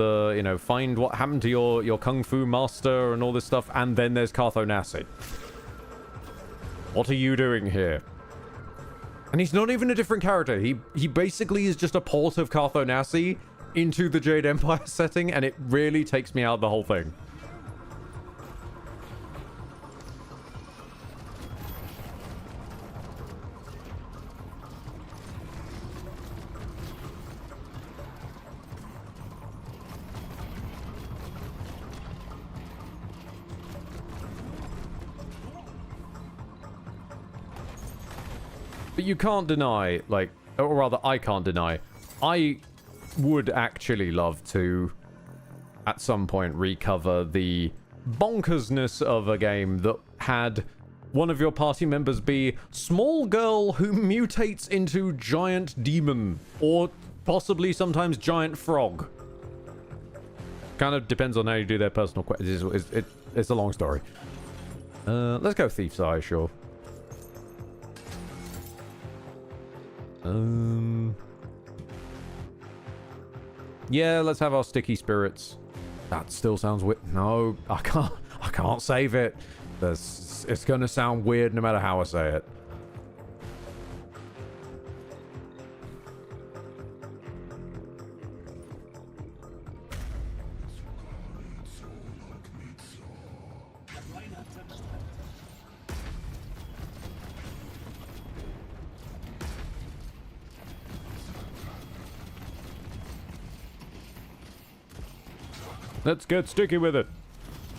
find what happened to your kung fu master and all this stuff. And then there's Carthonasi. What are you doing here? And he's not even a different character. He basically is just a port of Carthonasi into the Jade Empire setting, and it really takes me out of the whole thing. But you can't deny, like, or rather I can't deny, I would actually love to, at some point, recover the bonkersness of a game that had one of your party members be small girl who mutates into giant demon, or possibly sometimes giant frog. Kind of depends on how you do their personal quests. It's a long story. Let's go Thief's Eye, sure. Yeah, let's have our sticky spirits. That still sounds weird. No, I can't save it. It's gonna sound weird no matter how I say it. Let's get sticky with it.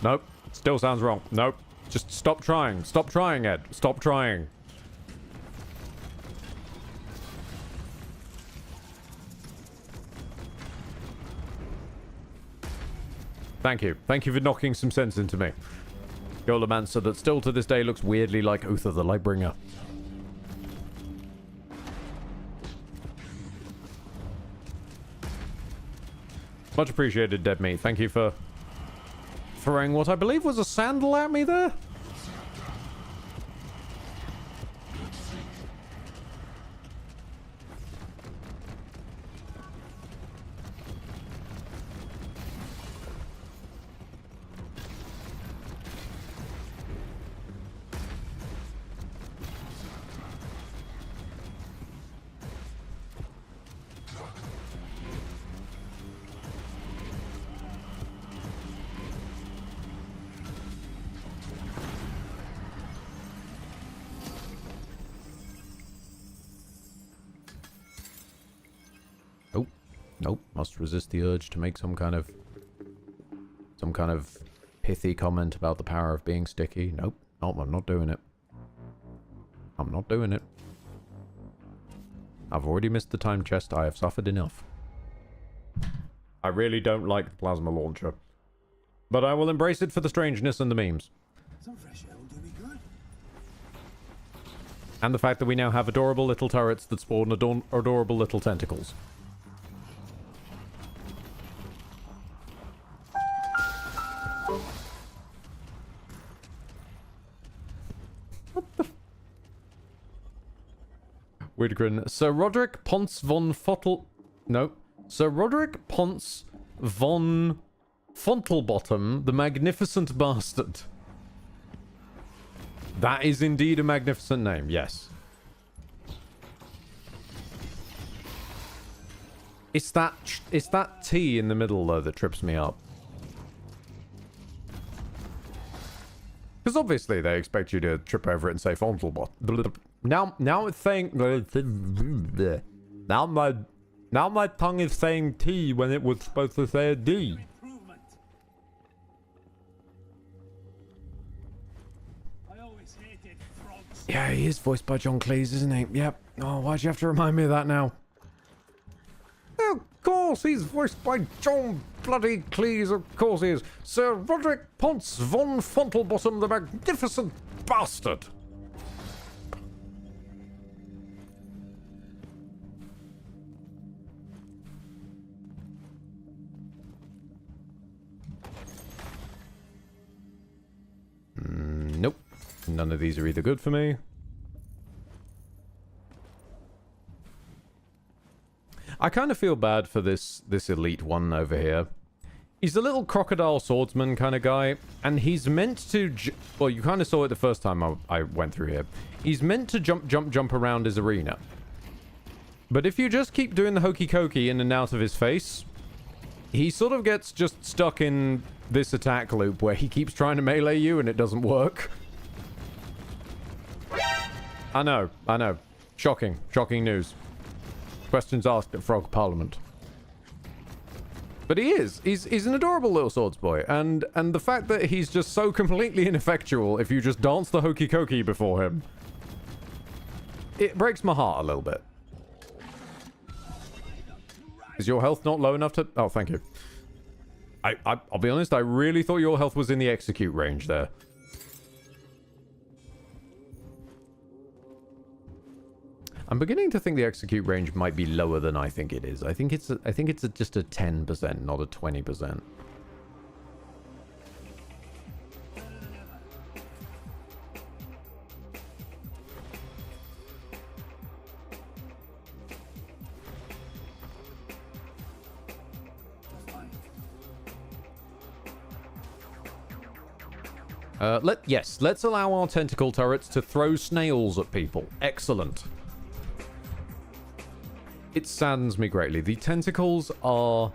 Nope. Still sounds wrong. Nope. Just stop trying. Stop trying, Ed. Stop trying. Thank you. Thank you for knocking some sense into me. Golomancer that still to this day looks weirdly like Uther the Lightbringer. Much appreciated, Dead Meat. Thank you for throwing what I believe was a sandal at me there. Nope. Must resist the urge to make some kind of pithy comment about the power of being sticky. Nope. I'm not doing it. I'm not doing it. I've already missed the time chest. I have suffered enough. I really don't like the plasma launcher, but I will embrace it for the strangeness and the memes. Some fresh air will do me good. And the fact that we now have adorable little turrets that spawn adorable little tentacles. Weird grin. Sir Roderick Ponce von Fottel... No. Sir Roderick Ponce von Fontelbottom, the Magnificent Bastard. That is indeed a magnificent name, yes. It's that T in the middle, though, that trips me up. Because obviously they expect you to trip over it and say Fontelbot. Now it's saying... Now my tongue is saying T when it was supposed to say a D. Improvement. I always hated frogs. Yeah, he is voiced by John Cleese, isn't he? Yep. Oh, why'd you have to remind me of that now? Of course, he's voiced by John bloody Cleese. Of course he is. Sir Roderick Ponce von Fontelbottom, the magnificent bastard. Nope. None of these are either good for me. I kind of feel bad for this elite one over here. He's a little crocodile swordsman kind of guy, and he's meant to... Well, you kind of saw it the first time I went through here. He's meant to jump around his arena. But if you just keep doing the hokey cokey in and out of his face, he sort of gets just stuck in this attack loop where he keeps trying to melee you and it doesn't work. I know. Shocking news. Questions asked at Frog Parliament. But he is. He's an adorable little swords boy. And the fact that he's just so completely ineffectual if you just dance the hokey cokey before him, it breaks my heart a little bit. Is your health not low enough to... Oh, thank you. I'll be honest, I really thought your health was in the execute range there. I'm beginning to think the execute range might be lower than I think it is. I think it's just a 10%, not a 20%. Let's allow our tentacle turrets to throw snails at people. Excellent. It saddens me greatly. The tentacles are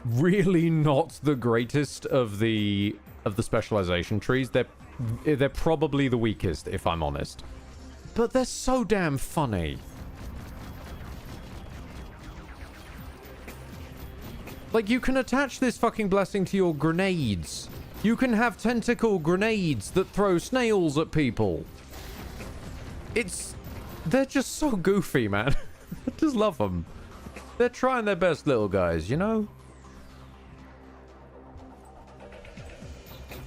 really not the greatest of the specialization trees. They're probably the weakest, if I'm honest. But they're so damn funny. Like, you can attach this fucking blessing to your grenades. You can have tentacle grenades that throw snails at people. They're just so goofy, man. I just love them. They're trying their best, little guys, you know?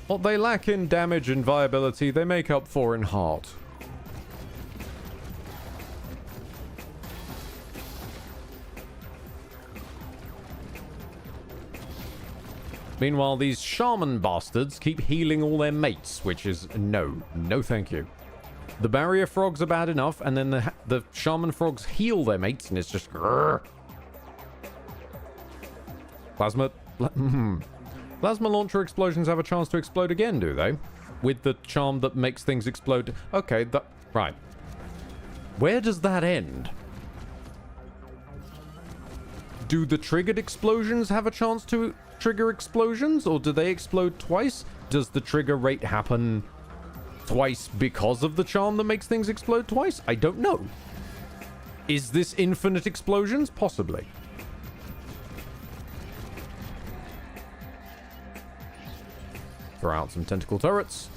What they lack in damage and viability, they make up for in heart. Meanwhile, these shaman bastards keep healing all their mates, which is no thank you. The barrier frogs are bad enough, and then the shaman frogs heal their mates, and it's just... Grrr. Plasma launcher explosions have a chance to explode again, do they? With the charm that makes things explode. Okay, right. Where does that end? Do the triggered explosions have a chance to trigger explosions, or do they explode twice? Does the trigger rate happen twice because of the charm that makes things explode twice? I don't know. Is this infinite explosions? Possibly. Throw out some tentacle turrets.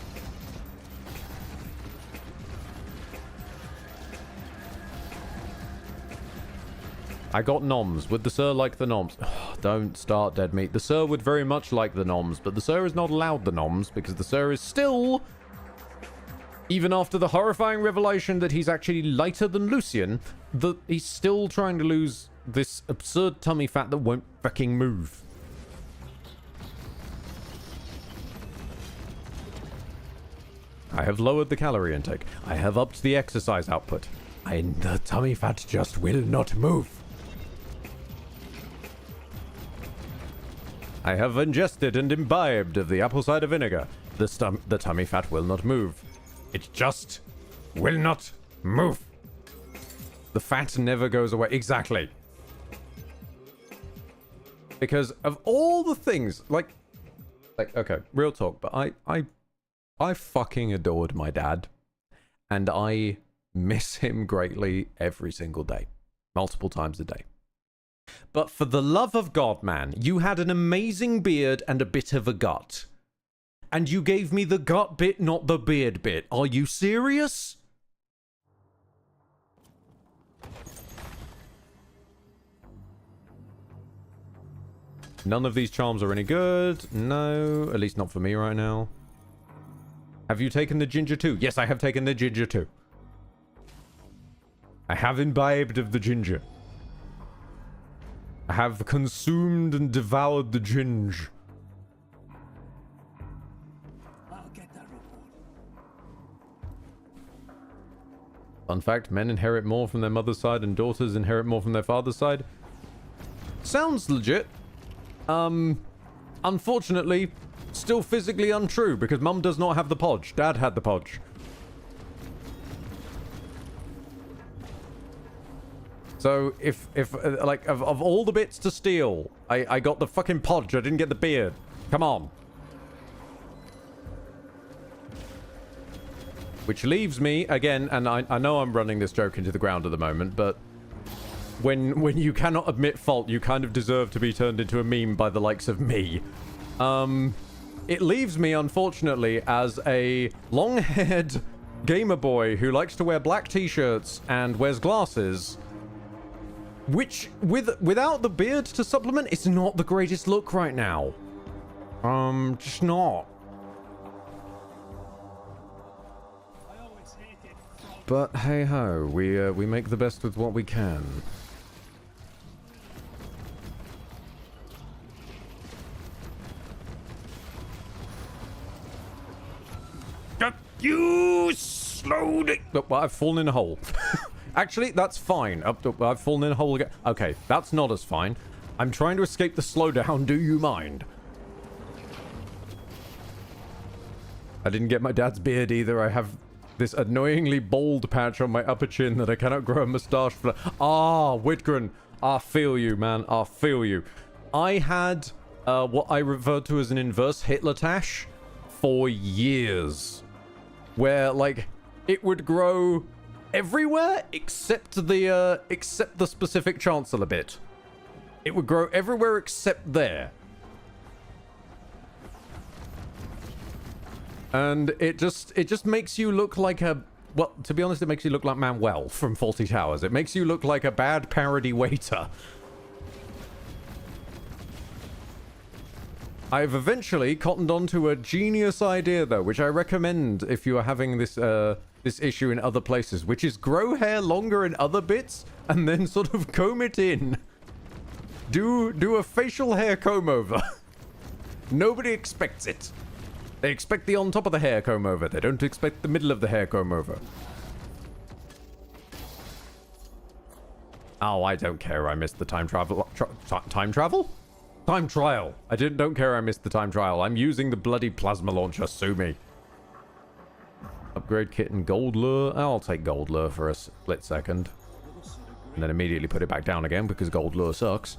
I got noms. Would the Sir like the noms? Oh, don't start, dead meat. The Sir would very much like the noms, but the Sir is not allowed the noms because the Sir is still, even after the horrifying revelation that he's actually lighter than Lucian, that he's still trying to lose this absurd tummy fat that won't fucking move. I have lowered the calorie intake. I have upped the exercise output. The tummy fat just will not move. I have ingested and imbibed of the apple cider vinegar. The tummy fat will not move. It just will not move. The fat never goes away. Exactly. Because of all the things, like, okay, real talk, but I fucking adored my dad, and I miss him greatly every single day, multiple times a day. But for the love of God, man, you had an amazing beard and a bit of a gut. And you gave me the gut bit, not the beard bit. Are you serious? None of these charms are any good. No, at least not for me right now. Have you taken the ginger too? Yes, I have taken the ginger too. I have imbibed of the ginger. I have consumed and devoured the ginge. I'll get that reward. Fun fact, men inherit more from their mother's side and daughters inherit more from their father's side. Sounds legit. Unfortunately, still physically untrue because mum does not have the podge. Dad had the podge. So if like of all the bits to steal, I got the fucking podge. I didn't get the beard. Come on. Which leaves me again, and I know I'm running this joke into the ground at the moment, but when you cannot admit fault, you kind of deserve to be turned into a meme by the likes of me. It leaves me, unfortunately, as a long-haired gamer boy who likes to wear black t-shirts and wears glasses, which, without the beard to supplement, it's not the greatest look right now. Just not. But hey-ho, we make the best with what we can. You slowed it. Oh, well, I've fallen in a hole. Actually, that's fine. I've fallen in a hole again. Okay, that's not as fine. I'm trying to escape the slowdown. Do you mind? I didn't get my dad's beard either. I have this annoyingly bald patch on my upper chin that I cannot grow a moustache for. Ah, Whitgren. I feel you, man. I feel you. I had what I referred to as an inverse Hitler tash for years. Where, like, it would grow everywhere except the specific chancellor bit. It would grow everywhere except there. And it just makes you look like a... Well, to be honest, it makes you look like Manuel from Fawlty Towers. It makes you look like a bad parody waiter. I've eventually cottoned onto a genius idea, though, which I recommend if you are having this this issue in other places, which is grow hair longer in other bits and then sort of comb it in. Do a facial hair comb over. Nobody expects it. They expect the on top of the hair comb over. They don't expect the middle of the hair comb over. Oh, I don't care. I missed the time travel. Time travel? Time trial. I don't care I missed the time trial. I'm using the bloody plasma launcher. Sue me. Upgrade kit and gold lure. I'll take gold lure for a split second. And then immediately put it back down again because gold lure sucks.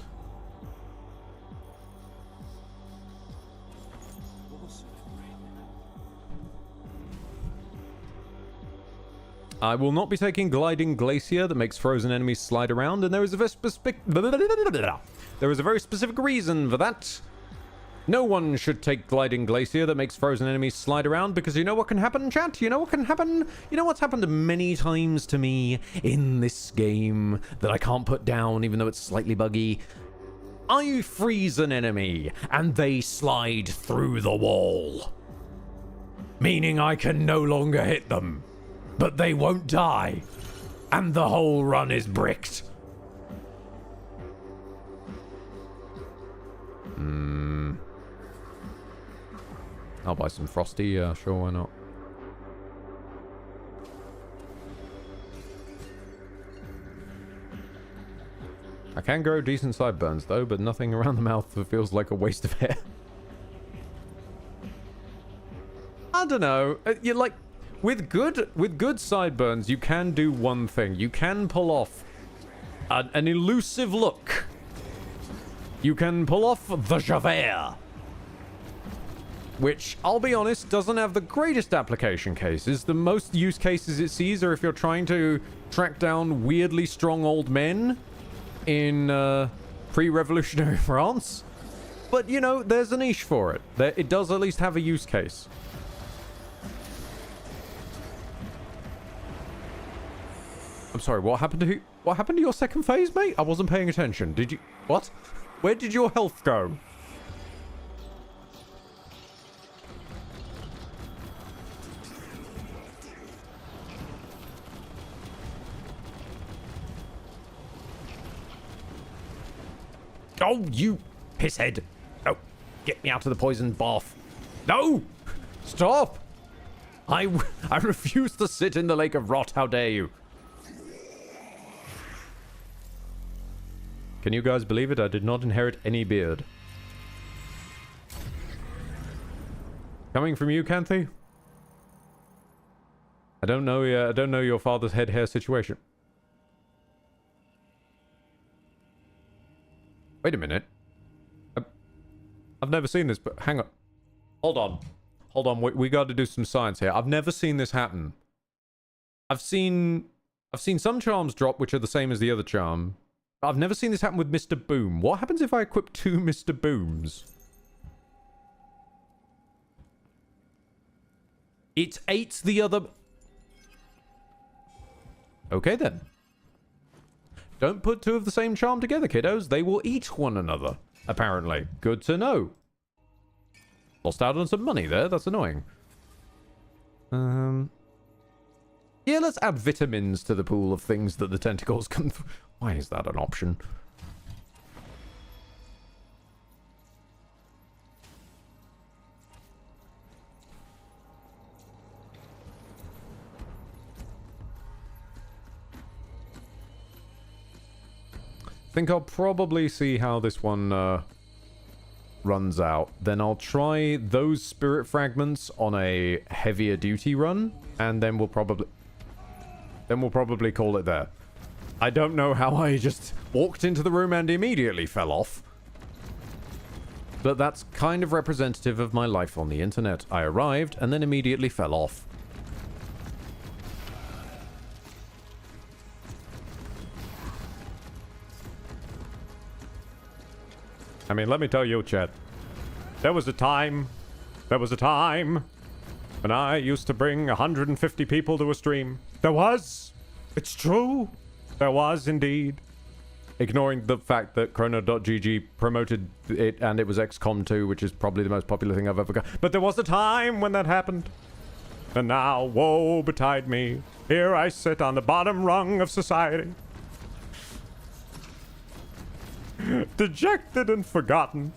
I will not be taking Gliding Glacier that makes frozen enemies slide around, and there is a very specific reason for that. No one should take Gliding Glacier that makes frozen enemies slide around, because you know what can happen, chat? You know what can happen? You know what's happened many times to me in this game that I can't put down, even though it's slightly buggy? I freeze an enemy, and they slide through the wall. Meaning I can no longer hit them. But they won't die. And the whole run is bricked. I'll buy some Frosty. Yeah, sure, why not? I can grow decent sideburns, though, but nothing around the mouth that feels like a waste of hair. I don't know. You're like... With good sideburns, you can do one thing. You can pull off an elusive look. You can pull off the Javert, which, I'll be honest, doesn't have the greatest application cases. The most use cases it sees are if you're trying to track down weirdly strong old men in pre-revolutionary France. But, you know, there's a niche for it. It does at least have a use case. I'm sorry, what happened to your second phase, mate? I wasn't paying attention. Did you... What? Where did your health go? Oh, you pisshead. No, get me out of the poison bath. No! Stop! I refuse to sit in the lake of rot. How dare you? Can you guys believe it? I did not inherit any beard. Coming from you, Canthy? I don't know your father's head hair situation. Wait a minute. I've never seen this, but hang on. Hold on. We got to do some science here. I've never seen this happen. I've seen some charms drop, which are the same as the other charm. I've never seen this happen with Mr. Boom. What happens if I equip 2 Mr. Booms? It ate the other... Okay, then. Don't put 2 of the same charm together, kiddos. They will eat one another, apparently. Good to know. Lost out on some money there. That's annoying. Yeah, let's add vitamins to the pool of things that the tentacles can... Why is that an option? I think I'll probably see how this one runs out. Then I'll try those spirit fragments on a heavier duty run, and then we'll probably call it there. I don't know how I just walked into the room and immediately fell off. But that's kind of representative of my life on the internet. I arrived and then immediately fell off. I mean, let me tell you, chat. There was a time when I used to bring 150 people to a stream. There was. It's true. There was indeed. Ignoring the fact that Chrono.gg promoted it and it was XCOM 2, which is probably the most popular thing I've ever got. But there was a time when that happened. And now, woe betide me. Here I sit on the bottom rung of society. Dejected and forgotten.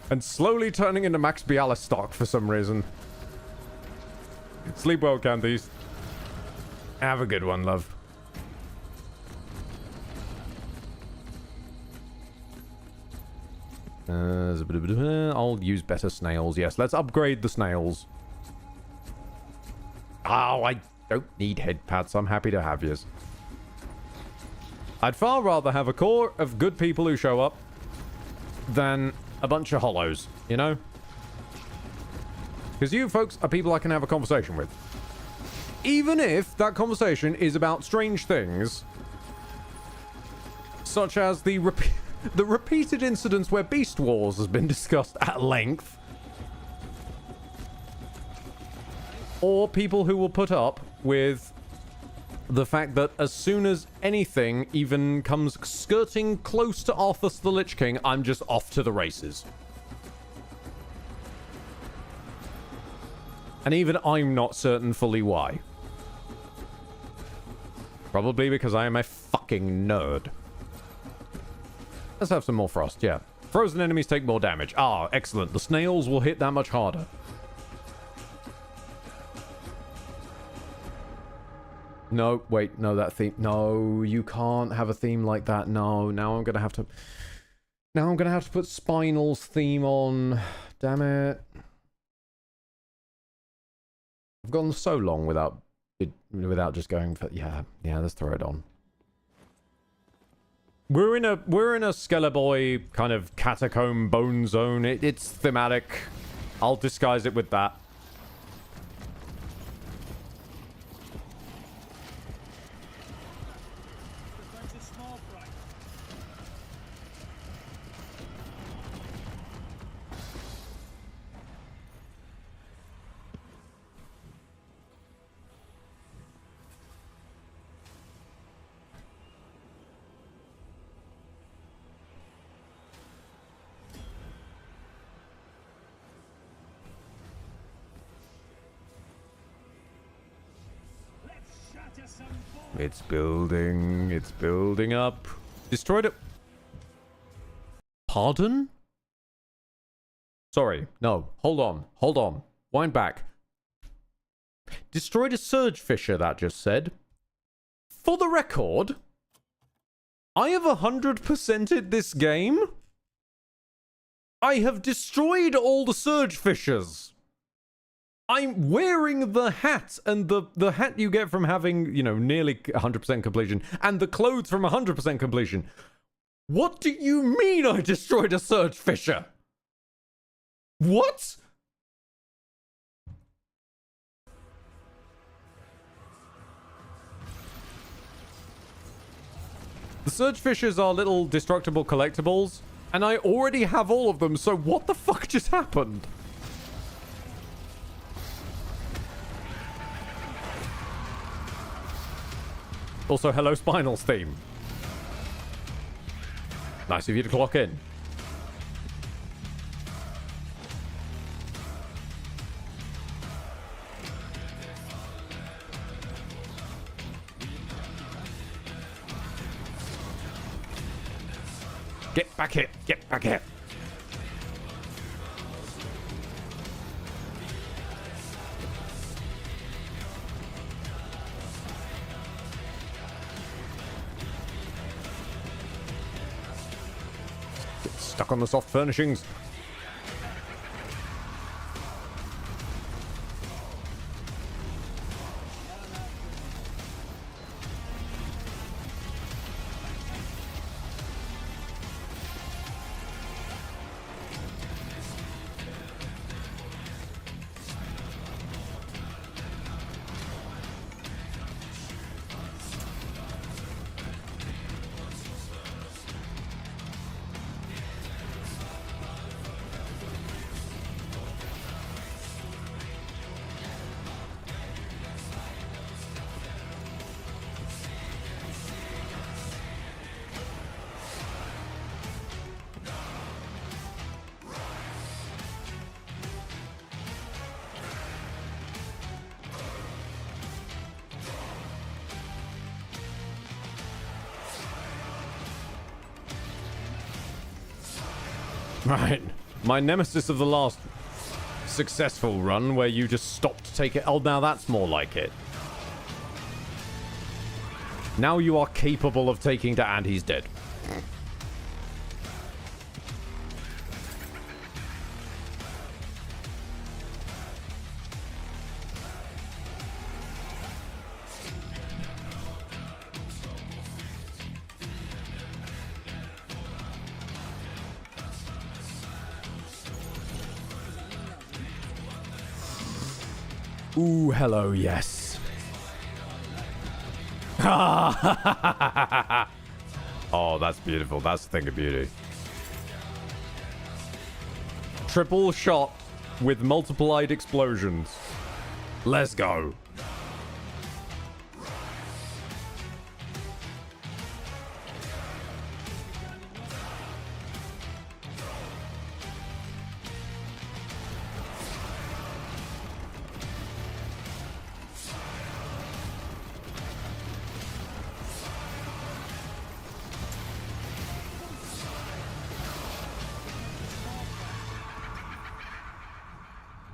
And slowly turning into Max Bialystock for some reason. Sleep well, Candies. Have a good one, love. I'll use better snails. Yes, let's upgrade the snails. Oh, I don't need head pads. I'm happy to have yous. I'd far rather have a core of good people who show up than a bunch of hollows, you know? Because you folks are people I can have a conversation with. Even if that conversation is about strange things, such as the repeated incidents where Beast Wars has been discussed at length, or people who will put up with the fact that as soon as anything even comes skirting close to Arthas the Lich King, I'm just off to the races. And even I'm not certain fully why. Probably because I am a fucking nerd. Let's have some more frost, yeah. Frozen enemies take more damage. Ah, excellent. The snails will hit that much harder. No, wait, no, that theme. No, you can't have a theme like that. No, now I'm gonna have to... Now I'm gonna have to put Spinal's theme on. Damn it. I've gone so long without just going for... Yeah, let's throw it on. We're in a Skeleboy kind of catacomb bone zone. It's thematic. I'll disguise it with that. It's building. It's building up. Destroyed it. Pardon? Sorry. No. Hold on. Hold on. Wind back. Destroyed a surge fisher, that just said. For the record, I have 100%ed this game. I have destroyed all the surge fishers. I'm wearing the hat, and the hat you get from having, you know, nearly 100% completion, and the clothes from 100% completion. What do you mean I destroyed a surge fisher? What? The surge fishers are little destructible collectibles, and I already have all of them, so what the fuck just happened? Also, hello Spinal's theme. Nice of you to clock in. Get back here. Get back here. Stuck on the soft furnishings. Right. My nemesis of the last successful run where you just stopped to take it. Oh, now that's more like it. Now you are capable of taking to and he's dead. Ooh, hello, yes. Oh, that's beautiful. That's the thing of beauty. Triple shot with multiplied explosions. Let's go.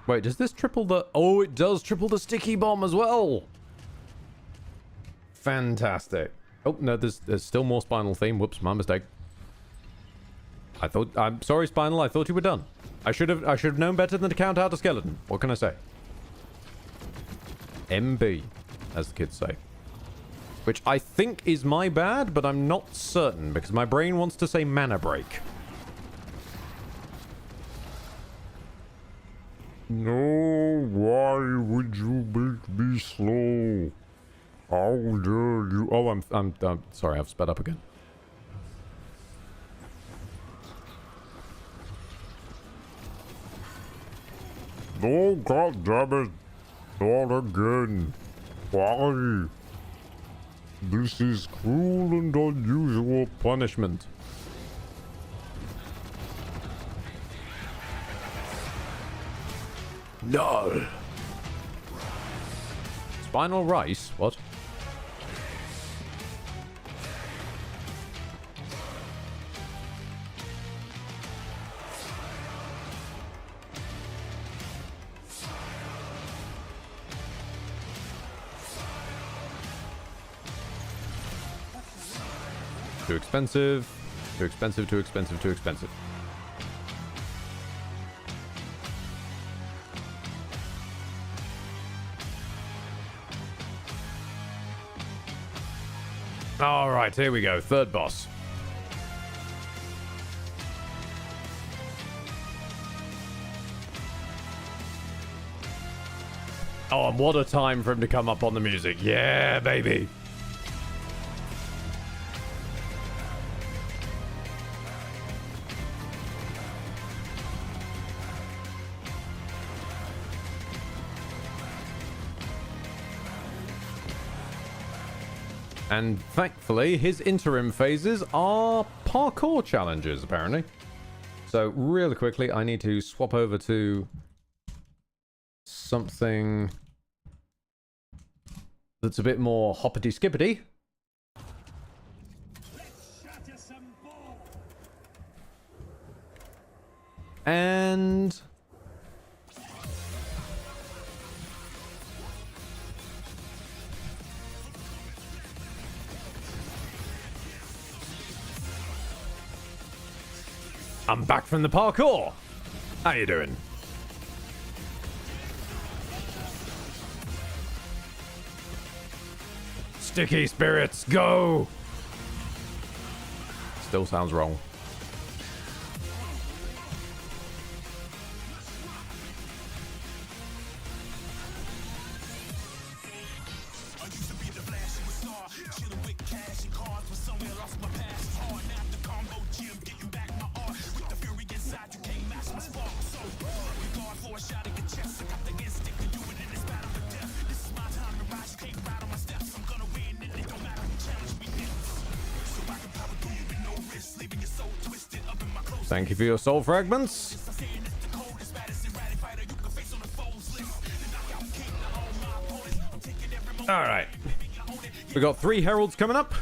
Wait, does this triple the... Oh, it does triple the sticky bomb as well. Fantastic. Oh, no, there's still more Spinal theme. Whoops, my mistake. I'm sorry, Spinal. I thought you were done. I should have known better than to count out a skeleton. What can I say? MB, as the kids say. Which I think is my bad, but I'm not certain, because my brain wants to say mana break. No, why would you make me slow? How dare you? Oh, I'm sorry, I've sped up again. No, goddammit. Not again. Why? This is cruel and unusual punishment. No. Spinal rice? What? Too expensive. Too expensive, too expensive, too expensive. Alright, here we go. Third boss. Oh, and what a time for him to come up on the music. Yeah, baby. And thankfully, his interim phases are parkour challenges, apparently. So, really quickly, I need to swap over to something that's a bit more hoppity-skippity. And... I'm back from the parkour. How you doing? Sticky spirits, go! Still sounds wrong. Thank you for your soul fragments. Alright. We got 3 heralds coming up.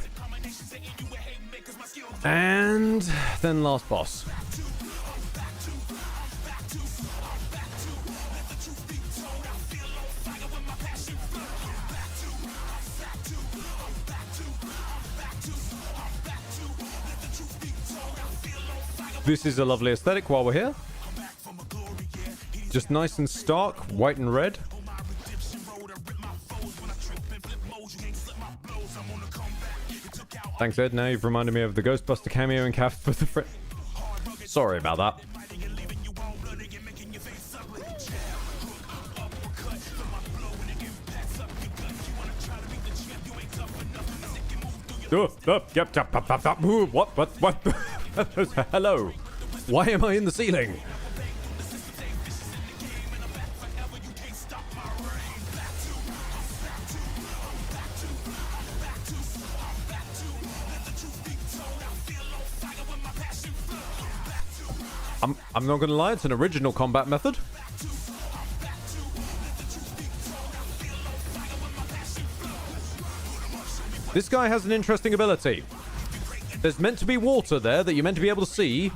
And then last boss. This is a lovely aesthetic while we're here. Just nice and stark, white and red. Thanks, Ed. Now you've reminded me of the Ghostbuster cameo in Caf for the friend. Sorry about that. What? Hello. Why am I in the ceiling? I'm not gonna lie, it's an original combat method. This guy has an interesting ability. There's meant to be water there that you're meant to be able to see,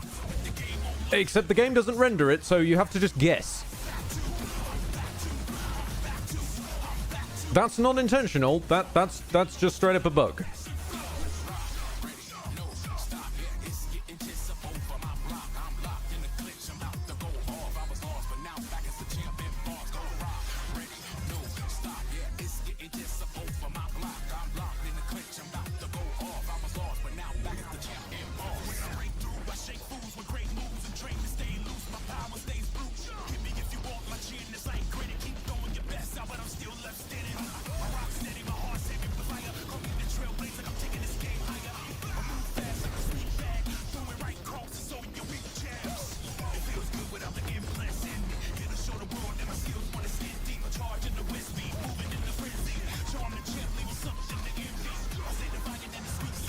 except the game doesn't render it, so you have to just guess. That's not intentional. That's just straight up a bug.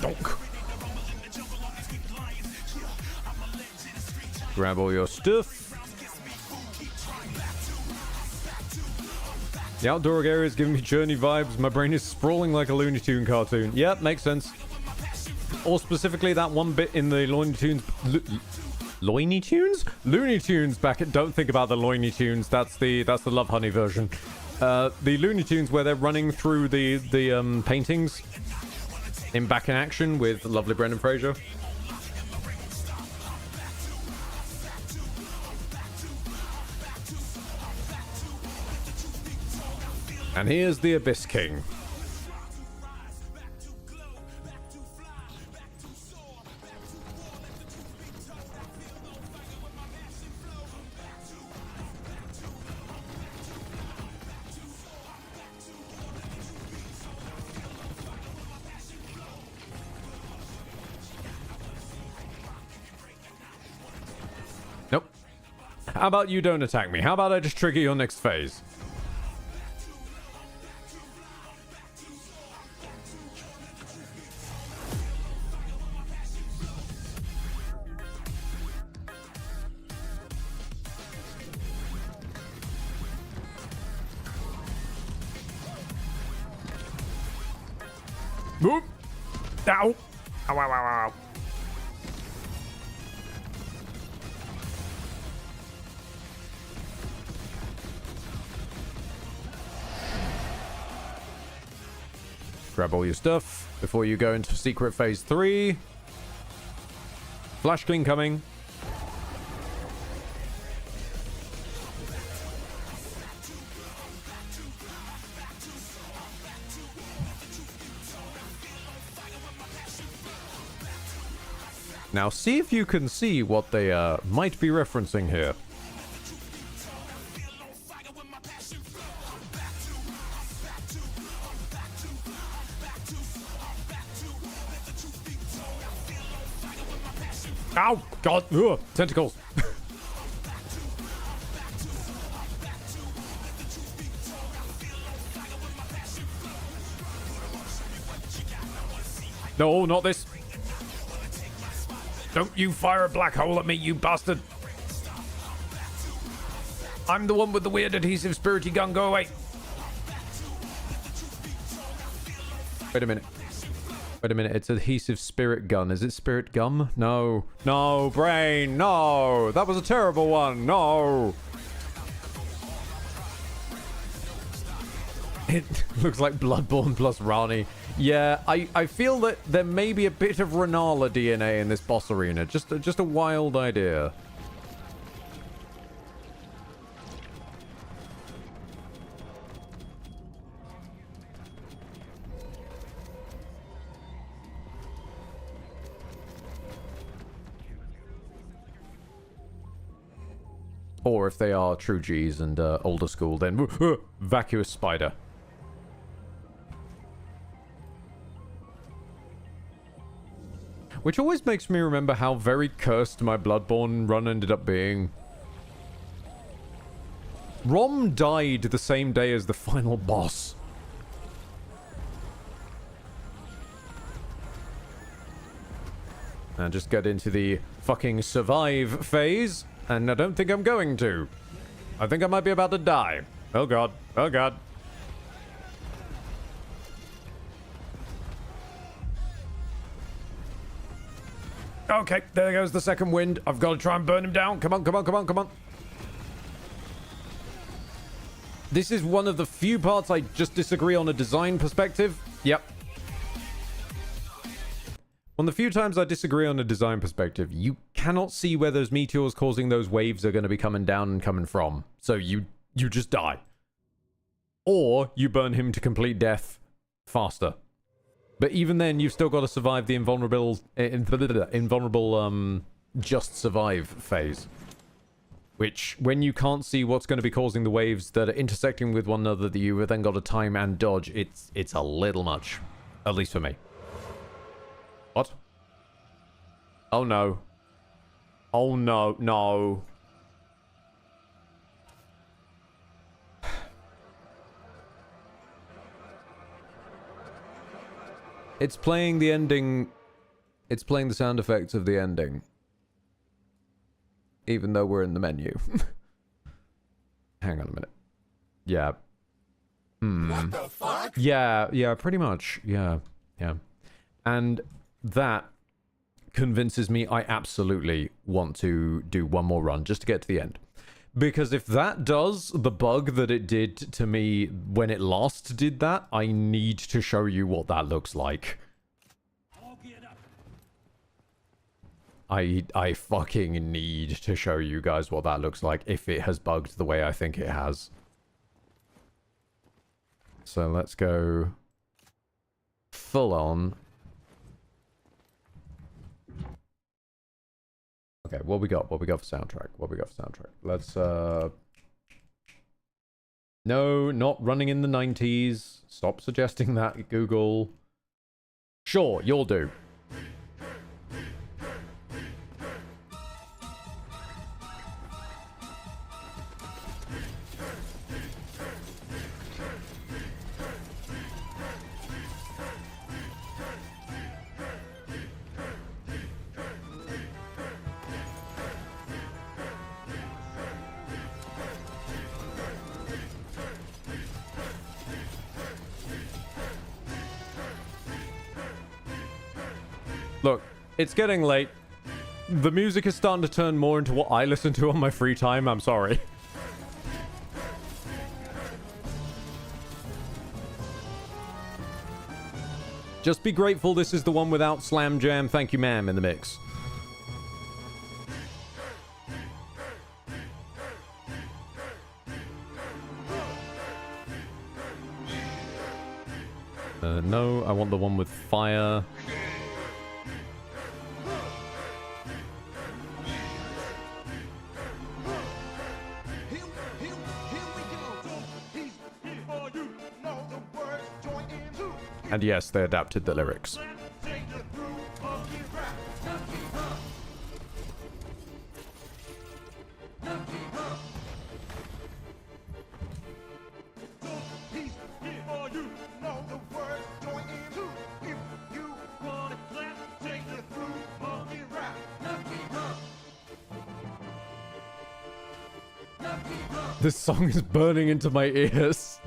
Donk. Grab all your stuff. The outdoor area is giving me Journey vibes. My brain is sprawling like a Looney Tune cartoon. Yep, makes sense. Or specifically that one bit in the Looney Tunes... Looney Tunes? Looney Tunes back at... Don't think about the Looney Tunes. That's the Love Honey version. The Looney Tunes where they're running through the paintings back in action with lovely Brendan Fraser. And here's the Abyss King. Nope. How about you don't attack me? How about I just trigger your next phase? Move! Ow! Ow, ow, ow, ow. Grab all your stuff before you go into secret phase 3. Flash clean coming. Now see if you can see what they might be referencing here. Ow! God! Ugh, tentacles! No, not this! Don't you fire a black hole at me, you bastard! I'm the one with the weird adhesive spirity gun, go away! Wait a minute. Wait a minute, it's adhesive spirit gun. Is it spirit gum? No. No, brain, no! That was a terrible one, no! It looks like Bloodborne plus Rani. Yeah, I feel that there may be a bit of Renala DNA in this boss arena. Just a wild idea. Or if they are true G's and older school, then vacuous spider. Which always makes me remember how very cursed my Bloodborne run ended up being. Rom died the same day as the final boss. And just get into the fucking survive phase. And I don't think I'm going to. I think I might be about to die. Oh god. Oh god. Okay, there goes the second wind. I've got to try and burn him down. Come on, come on, come on, come on. This is one of the few parts I just disagree on a design perspective. Yep. One of the few times I disagree on a design perspective, you cannot see where those meteors causing those waves are going to be coming down and coming from. So you just die. Or you burn him to complete death faster. But even then, you've still got to survive the invulnerable just survive phase. Which, when you can't see what's going to be causing the waves that are intersecting with one another that you have then got to time and dodge, it's a little much. At least for me. What? Oh no. Oh no, no. It's playing the ending. It's playing the sound effects of the ending. Even though we're in the menu. Hang on a minute. Yeah. What the fuck? Yeah, pretty much. Yeah. And that convinces me I absolutely want to do one more run just to get to the end. Because if that does the bug that it did to me when it last did that, I need to show you what that looks like. I fucking need to show you guys what that looks like if it has bugged the way I think it has. So let's go full on. Okay, what we got? What we got for soundtrack? What we got for soundtrack? Let's no, not running in the 90s. Stop suggesting that, Google. Sure, you'll do. Look, it's getting late. The music is starting to turn more into what I listen to on my free time. I'm sorry. Just be grateful this is the one without Slam Jam, thank you ma'am, in the mix. No, I want the one with fire. And yes, they adapted the lyrics. This song is burning into my ears.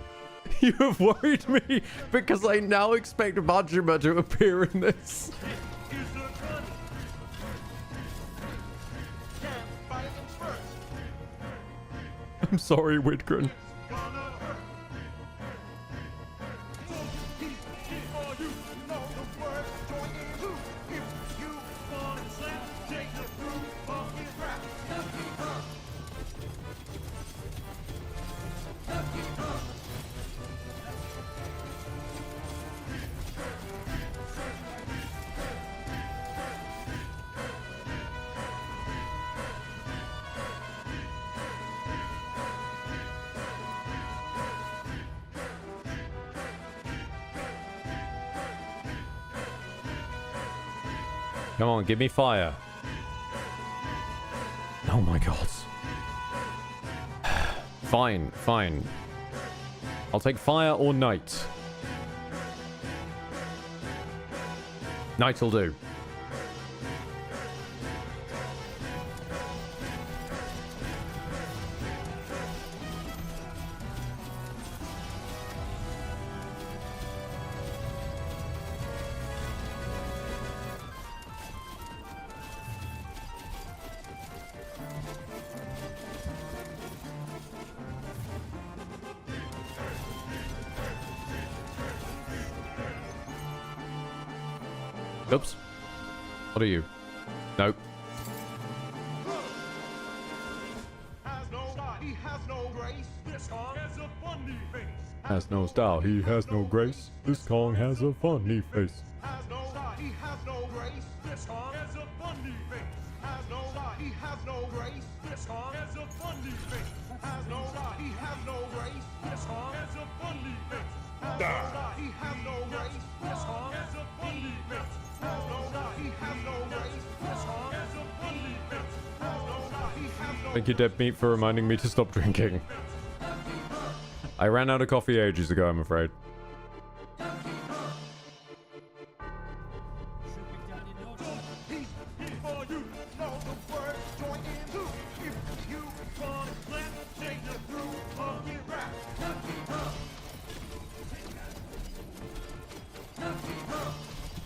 You have worried me because I now expect Majima to appear in this. I'm sorry, Whitgren. Come on, give me fire. Oh my god. Fine, fine. I'll take fire or night. Night'll do. Oops. What are you? Nope. Has no style, he has no grace. This song has a funny face. Has no style, he has no grace. This song has a funny face. Has no style, he has no grace. This song has a funny face. Has no style, he has no grace. This song has a funny face. Has no style, he has no grace. This song has a funny face. Has no style, he has no grace. This song has a funny face. Has no style, he has no. Thank you, Dead Meat, for reminding me to stop drinking. I ran out of coffee ages ago, I'm afraid. before you know the words, join in too. If you want to clap, take the groove of your rap.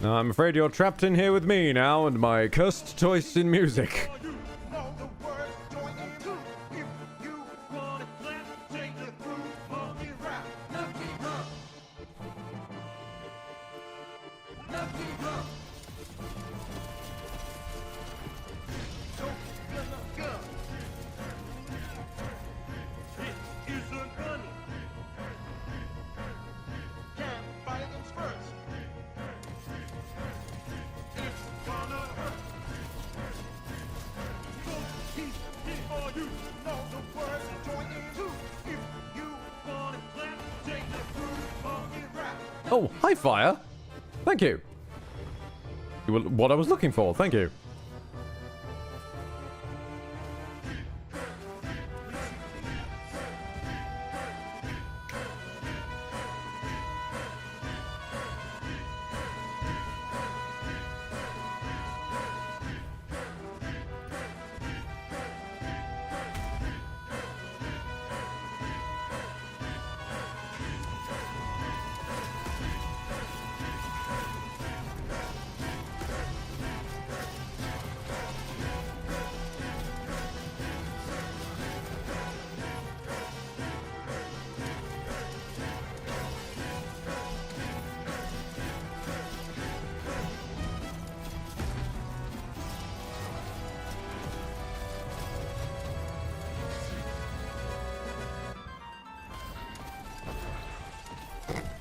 No, I'm afraid you're trapped in here with me now and my cursed choice in music. Know the words, join in too. If you want to clap, take the groove of your rap. It isn't funny. Can't fight against first. It's gonna hurt. So he's before you know the words, join in too. If you wanna clap, take the groove of your rap. Oh, hi, Fire. Thank you. You were what I was looking for. Thank you.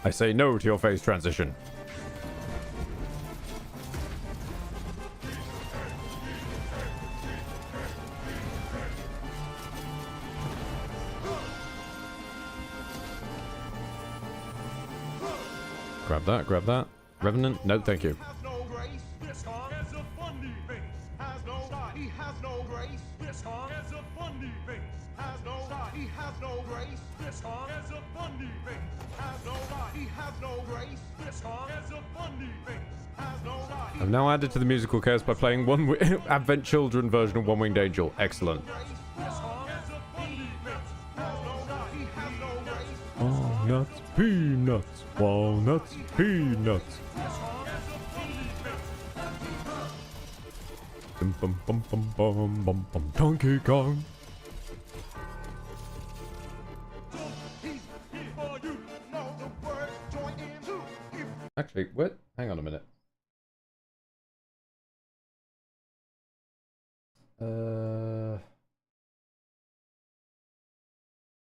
I say no to your phase transition. Grab that, grab that. Revenant? No, thank you. Has no grace. This song has a funny face. Has no side. He has no grace. This song has a funny face. Has no side. He has no grace. This song has a funny face. Has no side. He has no grace. This song has a funny face. Has no side. I've now added to the musical chaos by playing Advent Children version of One Winged Angel. Excellent. This song has a funny face. Has no side. He has no grace. Walnuts, peanuts, walnuts, peanuts. Bum bum bum bum bum bum bum. Donkey Kong. Actually, what? Hang on a minute.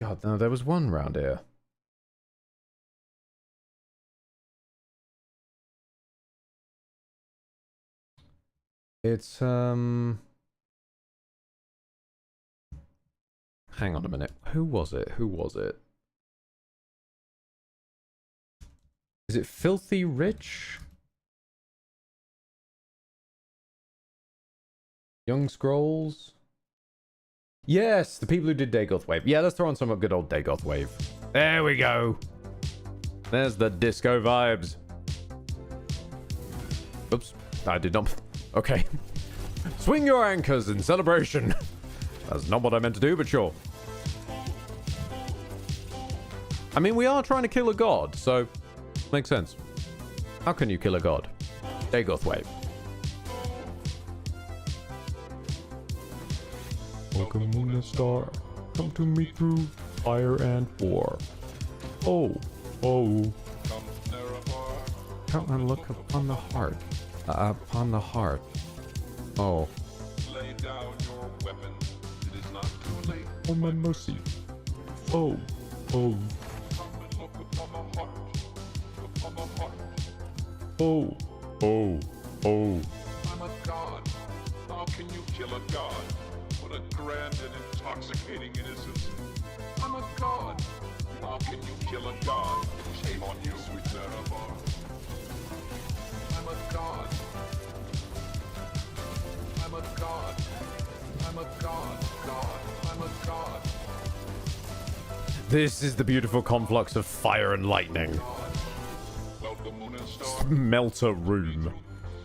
God, no, there was one round here. It's, hang on a minute. Who was it? Who was it? Is it Filthy Rich? Young Scrolls? Yes, the people who did Dagoth Wave. Yeah, let's throw on some good old Dagoth Wave. There we go. There's the disco vibes. Oops, I did not. Okay. Swing your anchors in celebration. That's not what I meant to do, but sure. I mean, we are trying to kill a god, so makes sense. How can you kill a god? Dagoth Wave. Welcome, moon and star. Come to me through fire and war. Oh, oh. Count and look upon the heart. Upon the heart. Oh. Lay down your weapons. It is not too late. Oh, my mercy. Oh, oh. Come and look upon the heart. Upon the heart. Oh, oh, oh. I'm a god. How can you kill a god? What a grand and intoxicating innocence. I'm a god. How can you kill a god? Shame on you, sweet Nerevar. I'm a god. I'm a god. I'm a god. God. I'm a god. This is the beautiful conflux of fire and lightning. Welcome, moon and star. Melter room.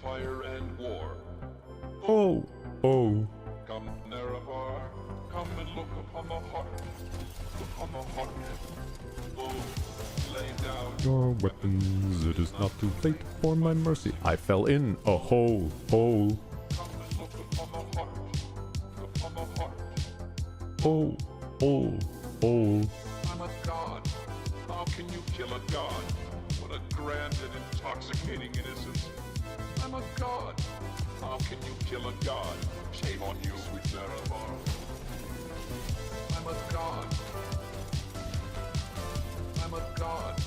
Fire and war. Oh, oh. Come Nerevar, come and look upon the heart. Upon the heart. Oh, lay down Your weapons, it is not too late for my mercy. I fell in a hole, hole. Come and look upon the heart. Upon the heart. Oh, oh, oh. I'm a god. How can you kill a god? What a grand and intoxicating innocence. I'm a god. How can you kill a god? Shame on you, sweet Nerevar. I'm a god. I'm a god.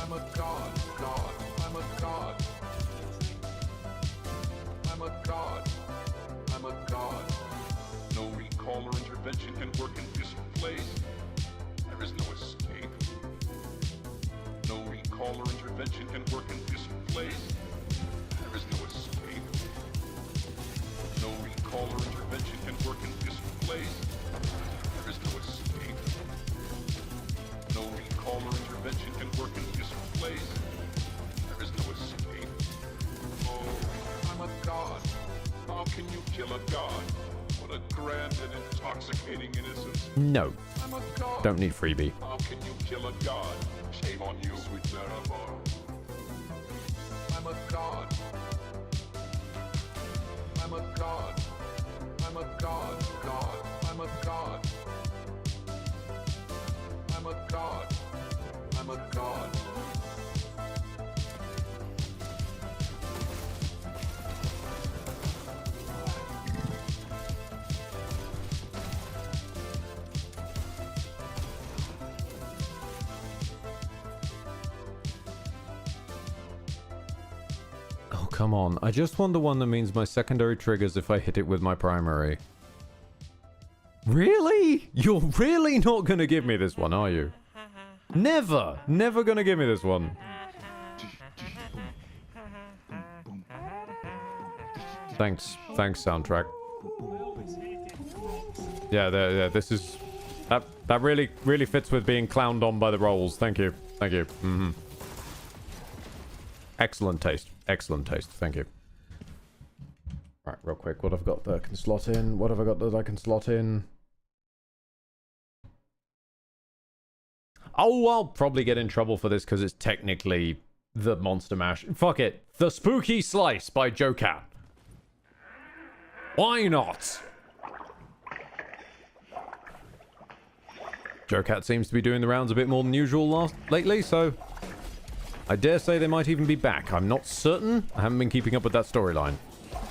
I'm a god. God. I'm a god. I'm a god. I'm a god. No recall or intervention can work in this place. There is no escape. No recall or intervention can work in this place. There is no escape. No recall or intervention can work in this place. There is no escape. No recall or intervention can work in this place. There is no escape. Oh, I'm a god. How can you kill a god? What a grand and intoxicating innocence. No, I'm a god. don't need freebie. How can you kill a god? Shame on you, sweet Nerevar. I'm a god. I'm a god. I'm a god. God. I'm a god. I'm a god. I'm a god. Oh, come on. I just want the one that means my secondary triggers if I hit it with my primary. Really? You're really not going to give me this one, are you? Never! Never going to give me this one. Thanks. Thanks, soundtrack. Yeah, this is... That really fits with being clowned on by the rolls. Thank you. Thank you. Mm-hmm. Excellent taste. Excellent taste. Thank you. Right, real quick. What have I got that I can slot in? What have I got that I can slot in? Oh, I'll probably get in trouble for this because it's technically the Monster Mash. Fuck it. The Spooky Slice by Joe Cat. Why not? Joe Cat seems to be doing the rounds a bit more than usual lately, so I dare say they might even be back. I'm not certain. I haven't been keeping up with that storyline.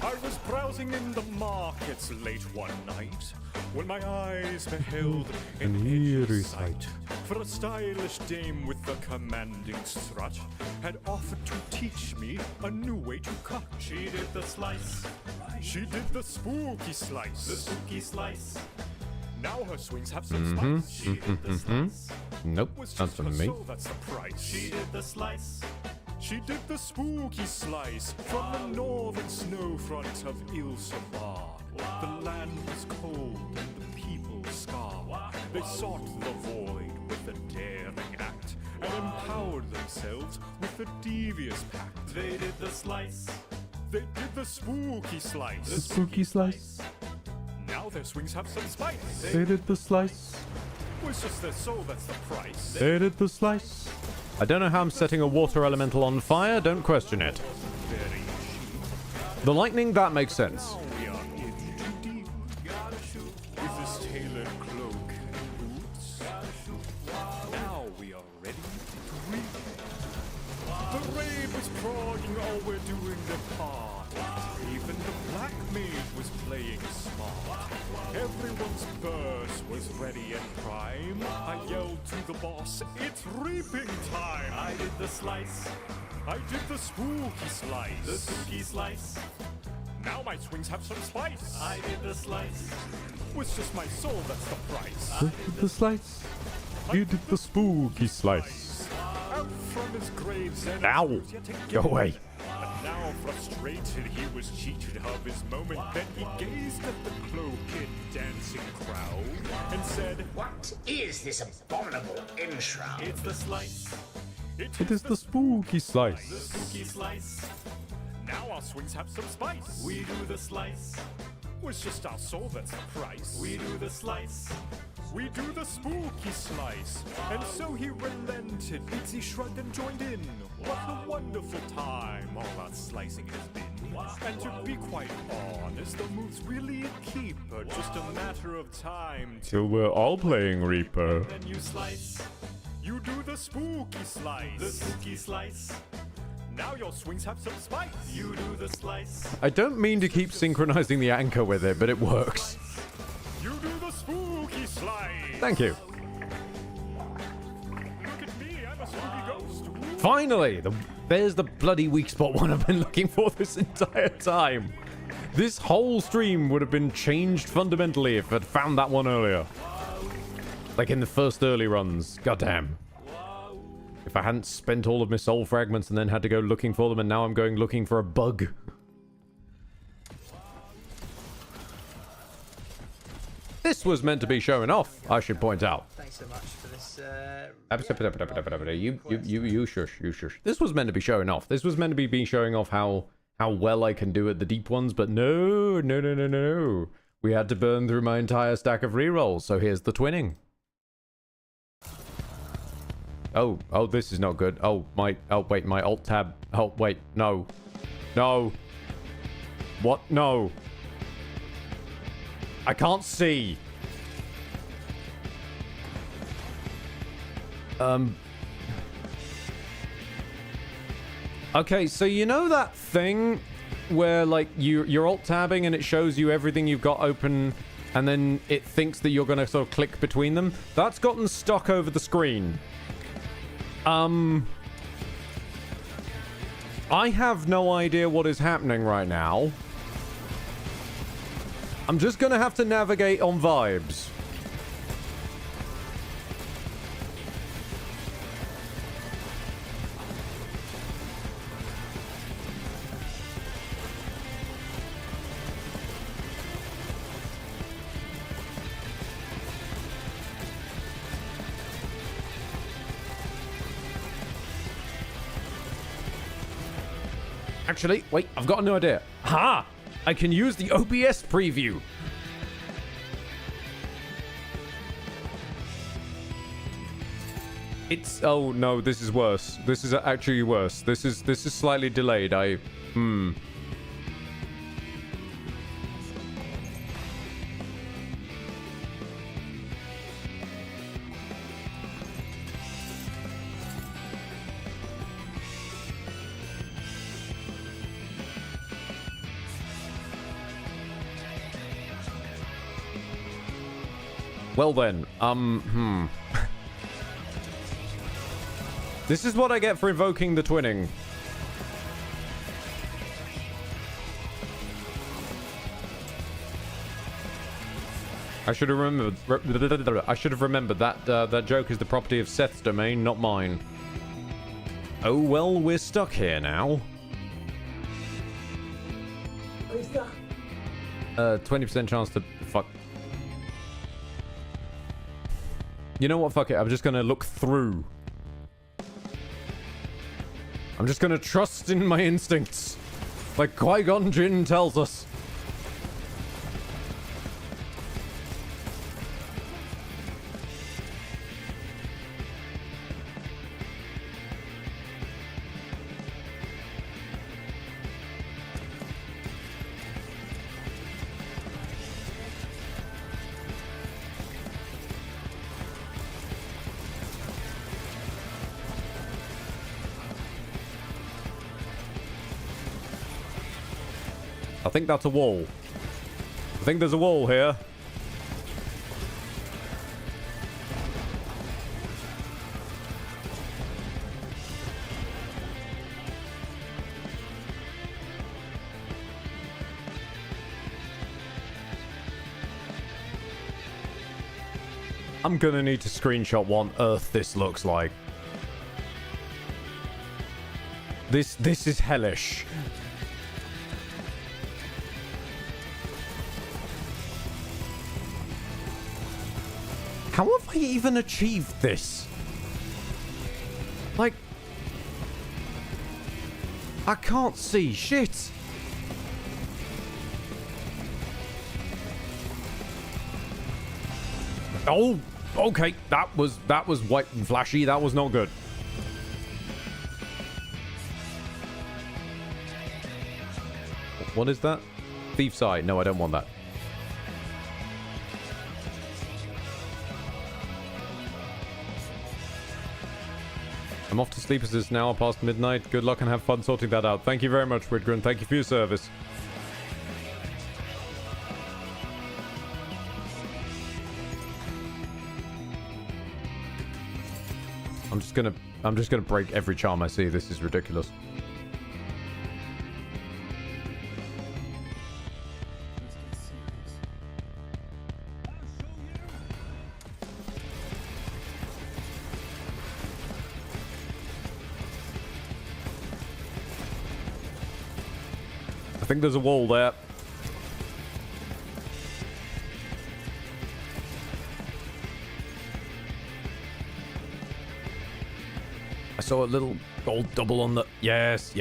I was browsing in the markets late one night when my eyes beheld an eerie sight. For a stylish dame with a commanding strut had offered to teach me a new way to cut. She did the slice. She did the spooky slice. The spooky slice. Now her swings have some spice. She did the slice. Nope, Was that's just for for me. soul, that's the price. She did the slice. She did the spooky slice from the northern snow front of Ilsabar. The land was cold and the people scarred. They sought the void with a daring act and empowered themselves with a devious pact. They did the slice. They did the spooky slice. The spooky slice. Now their swings have some spice. They did the slice. Was just their soul, that's the price. They did the slice. I don't know how I'm setting a water elemental on fire. Don't question it. Very cheap. The lightning, that makes sense. Now we are in too deep. With this tailored cloak and boots. Now we are ready to read. The raid was prodding, all we're doing the part. Even the black maid was playing smart. Everyone's purse was ready and prime. I yelled to the boss, it's reaping time. I did the slice. I did the spooky slice. The spooky slice. Now my swings have some spice. I did the slice. Was just my soul, that's the price. They did the slice. You did the spooky slice. Out from his graves and Ow! Go away. But now frustrated, he was cheated of his moment. Then he gazed at the cloaked, dancing crowd and said, What is this abominable enshroud? it's the slice. It is the spooky The slice. spooky slice. Now our swings have some spice. We do the slice. Was just our soul that's the price. We do the slice. We do the spooky slice. And so he relented. Bitsy shrugged and joined in. What a wonderful time all that slicing has been. And to be quite honest, the move's really a keeper. Just a matter of time Till we're all playing Reaper. then you slice. You do the spooky slice. The spooky slice. Now your swings have some spice. You do the slice. I don't mean to keep synchronizing the anchor with it, but it works. You do the spooky slice. Thank you. Look at me, I'm a spooky ghost. Ooh. Finally! There's the bloody weak spot one I've been looking for this entire time. This whole stream would have been changed fundamentally if I'd found that one earlier. Like in the first early runs. Goddamn. If I hadn't spent all of my soul fragments and then had to go looking for them, and now I'm going looking for a bug. This was meant to be showing off, I should point out. Thanks so much for this. You shush, you shush. This was meant to be showing off. This was meant to be showing off how well I can do at the deep ones, but no. We had to burn through my entire stack of rerolls, so here's the twinning. Oh, this is not good. Oh, wait, my alt tab. Oh, wait, no. What? No. I can't see. Okay, so you know that thing where, like, you're alt-tabbing and it shows you everything you've got open, and then it thinks that you're gonna sort of click between them? That's gotten stuck over the screen. I have no idea what is happening right now. I'm just gonna have to navigate on vibes. Actually, wait, I've got a new idea. Ha! I can use the OBS preview. It's... Oh, no, this is worse. This is actually worse. This is slightly delayed. Well then, This is what I get for invoking the twinning. I should have remembered that that joke is the property of Seth's domain, not mine. Oh well, we're stuck here now. 20% chance to fuck. You know what? Fuck it. I'm just gonna look through. I'm just gonna trust in my instincts, like Qui-Gon Jinn tells us. I think that's a wall. I think there's a wall here. I'm gonna need to screenshot what on earth this looks like. This is hellish. How have I even achieved this? Like... I can't see shit. Oh, okay. That was white and flashy. That was not good. What is that? Thief's Eye. No, I don't want that. I'm off to sleep as it's now past midnight. Good luck and have fun sorting that out. Thank you very much, Whitgren. Thank you for your service. I'm just gonna break every charm I see. This is ridiculous. I think there's a wall there. I saw a little gold double on the... Yes.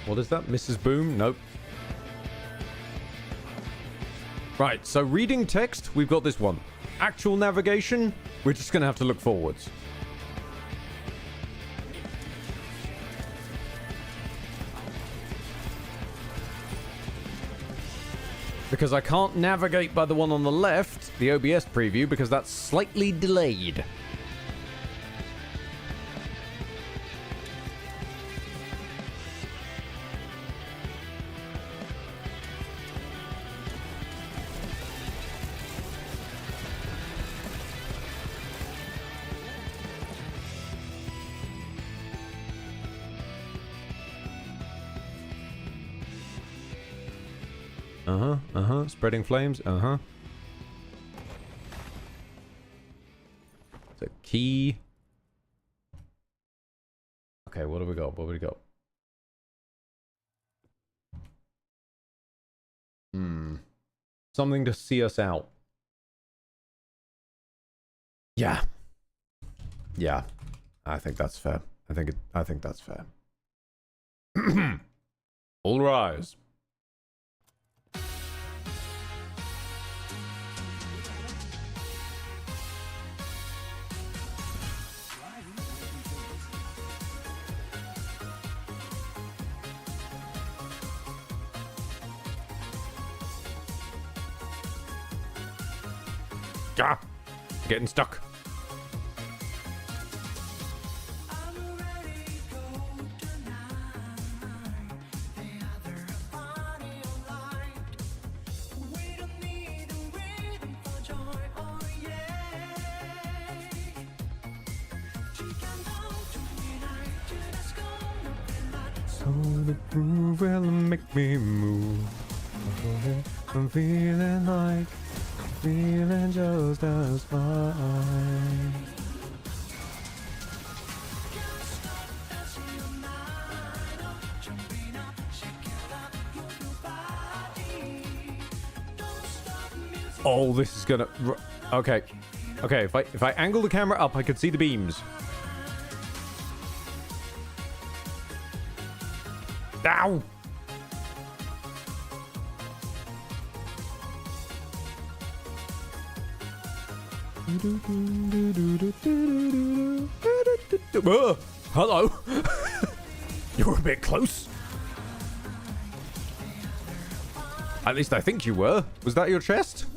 What is that? Mrs. Boom? Nope. Right, so reading text, we've got this one. Actual navigation, we're just going to have to look forwards. Because I can't navigate by the one on the left, the OBS preview, because that's slightly delayed. Spreading flames, It's a key. Okay, what do we got? Something to see us out. Yeah. I think that's fair. I think that's fair. All rise. Ah, getting stuck. So the groove will make me move. I'm feeling like feeling just as fine. Oh, this is gonna... Okay. Okay, if I angle the camera up, I could see the beams. Ow! Hello. You're a bit close. At least I think you were. Was that your chest?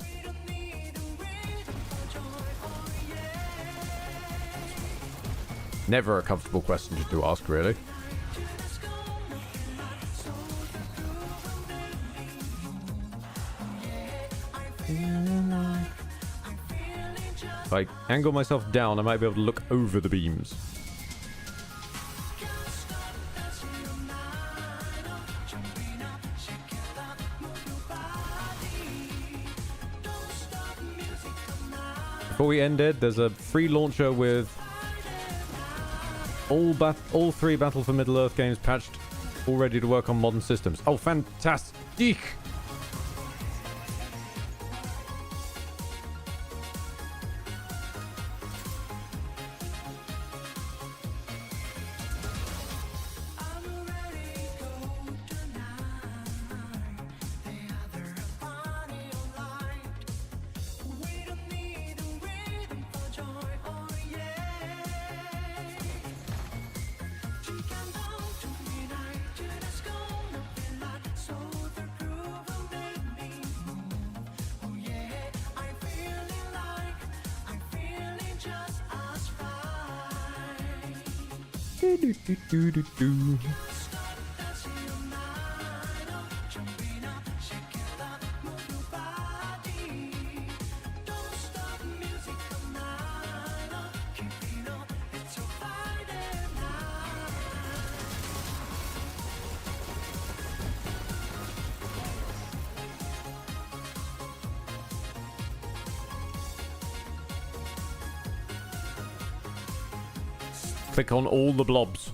Never a comfortable question to ask, really. If I angle myself down, I might be able to look over the beams. Before we end it, there's a free launcher with all three Battle for Middle-earth games patched, all ready to work on modern systems. Oh, fantastic! Do-do-do-do-do-do. Click on all the blobs.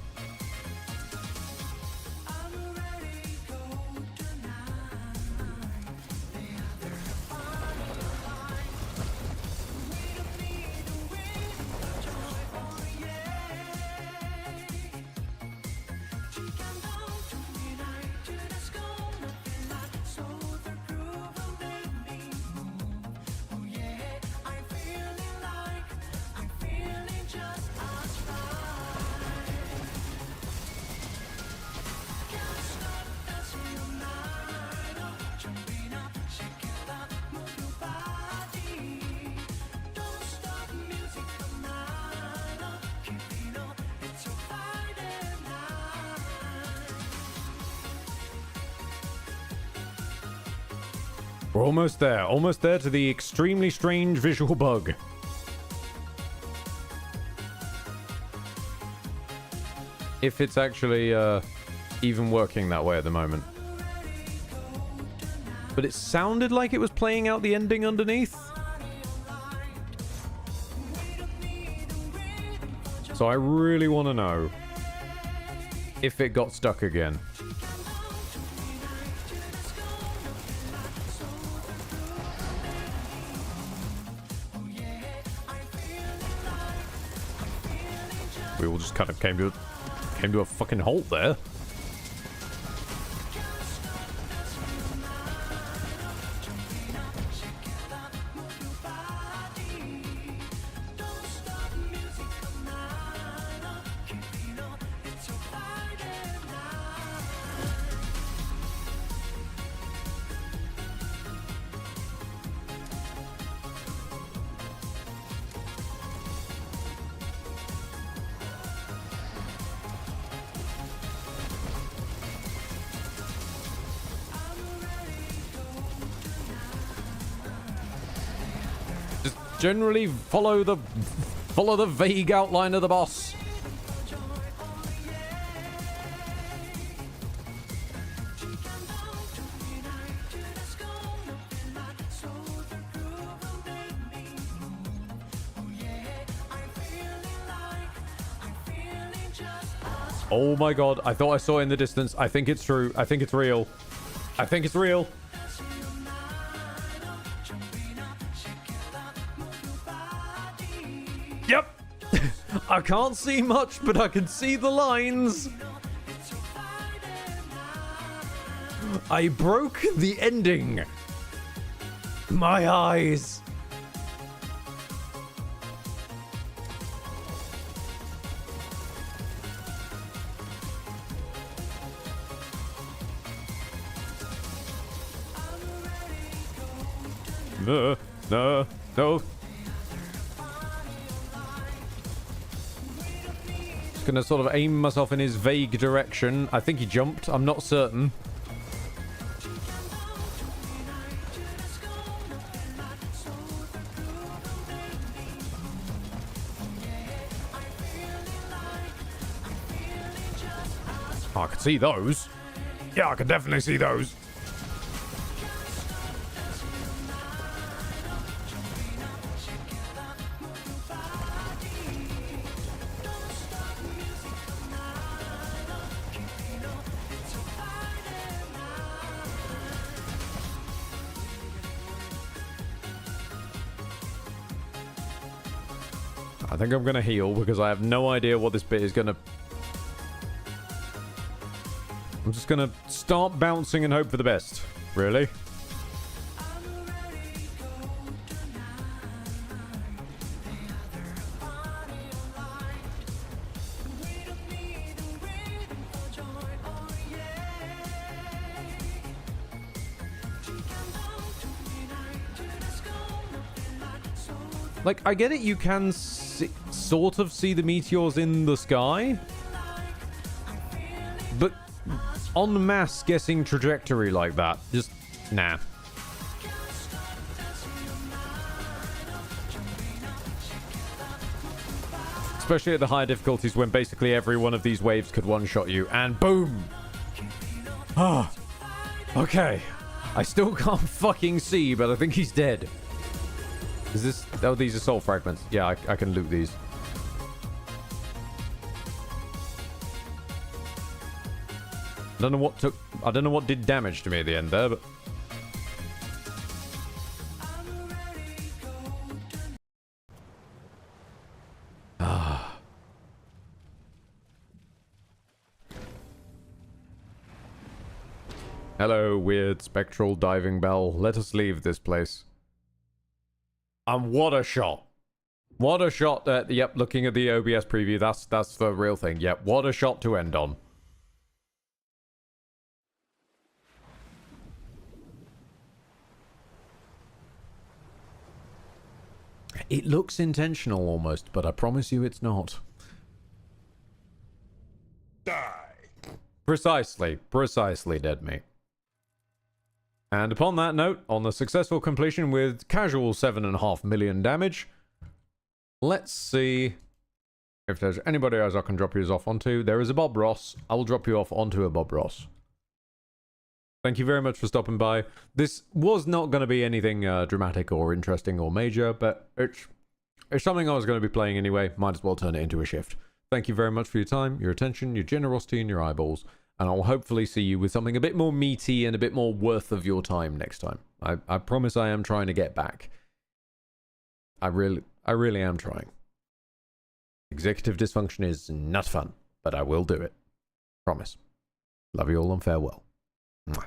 We're almost there. Almost there to the extremely strange visual bug. If it's actually even working that way at the moment. But it sounded like it was playing out the ending underneath. So I really want to know if it got stuck again. We all just kind of came to a fucking halt there. Generally follow the vague outline of the boss. Oh my god, I thought I saw it in the distance. I think it's true. I think it's real. I think it's real. Yep. I can't see much, but I can see the lines. I broke the ending. My eyes. No. Just gonna sort of aim myself in his vague direction. I think he jumped. I'm not certain. Oh, I could see those. Yeah, I could definitely see those. I think I'm going to heal because I have no idea what this bit is going to... I'm just going to start bouncing and hope for the best. Really? Like, I get it, you can sort of see the meteors in the sky, en masse guessing trajectory like that. Just, nah. Especially at the higher difficulties when basically every one of these waves could one-shot you, and boom! Ah, okay. I still can't fucking see, but I think he's dead. Is this... Oh, these are soul fragments. Yeah, I can loot these. I don't know what did damage to me at the end there, but... Hello, weird spectral diving bell. Let us leave this place. And what a shot. What a shot. Yep, looking at the OBS preview, that's the real thing. Yep, what a shot to end on. It looks intentional almost, but I promise you it's not. Die. Precisely, dead meat. And upon that note, on the successful completion with casual 7.5 million damage, let's see if there's anybody else I can drop you off onto. There is a Bob Ross. I will drop you off onto a Bob Ross. Thank you very much for stopping by. This was not going to be anything dramatic or interesting or major, but it's something I was going to be playing anyway. Might as well turn it into a shift. Thank you very much for your time, your attention, your generosity, and your eyeballs. And I'll hopefully see you with something a bit more meaty and a bit more worth of your time next time. I promise I am trying to get back. I really am trying. Executive dysfunction is not fun, but I will do it. Promise. Love you all and farewell. Mwah.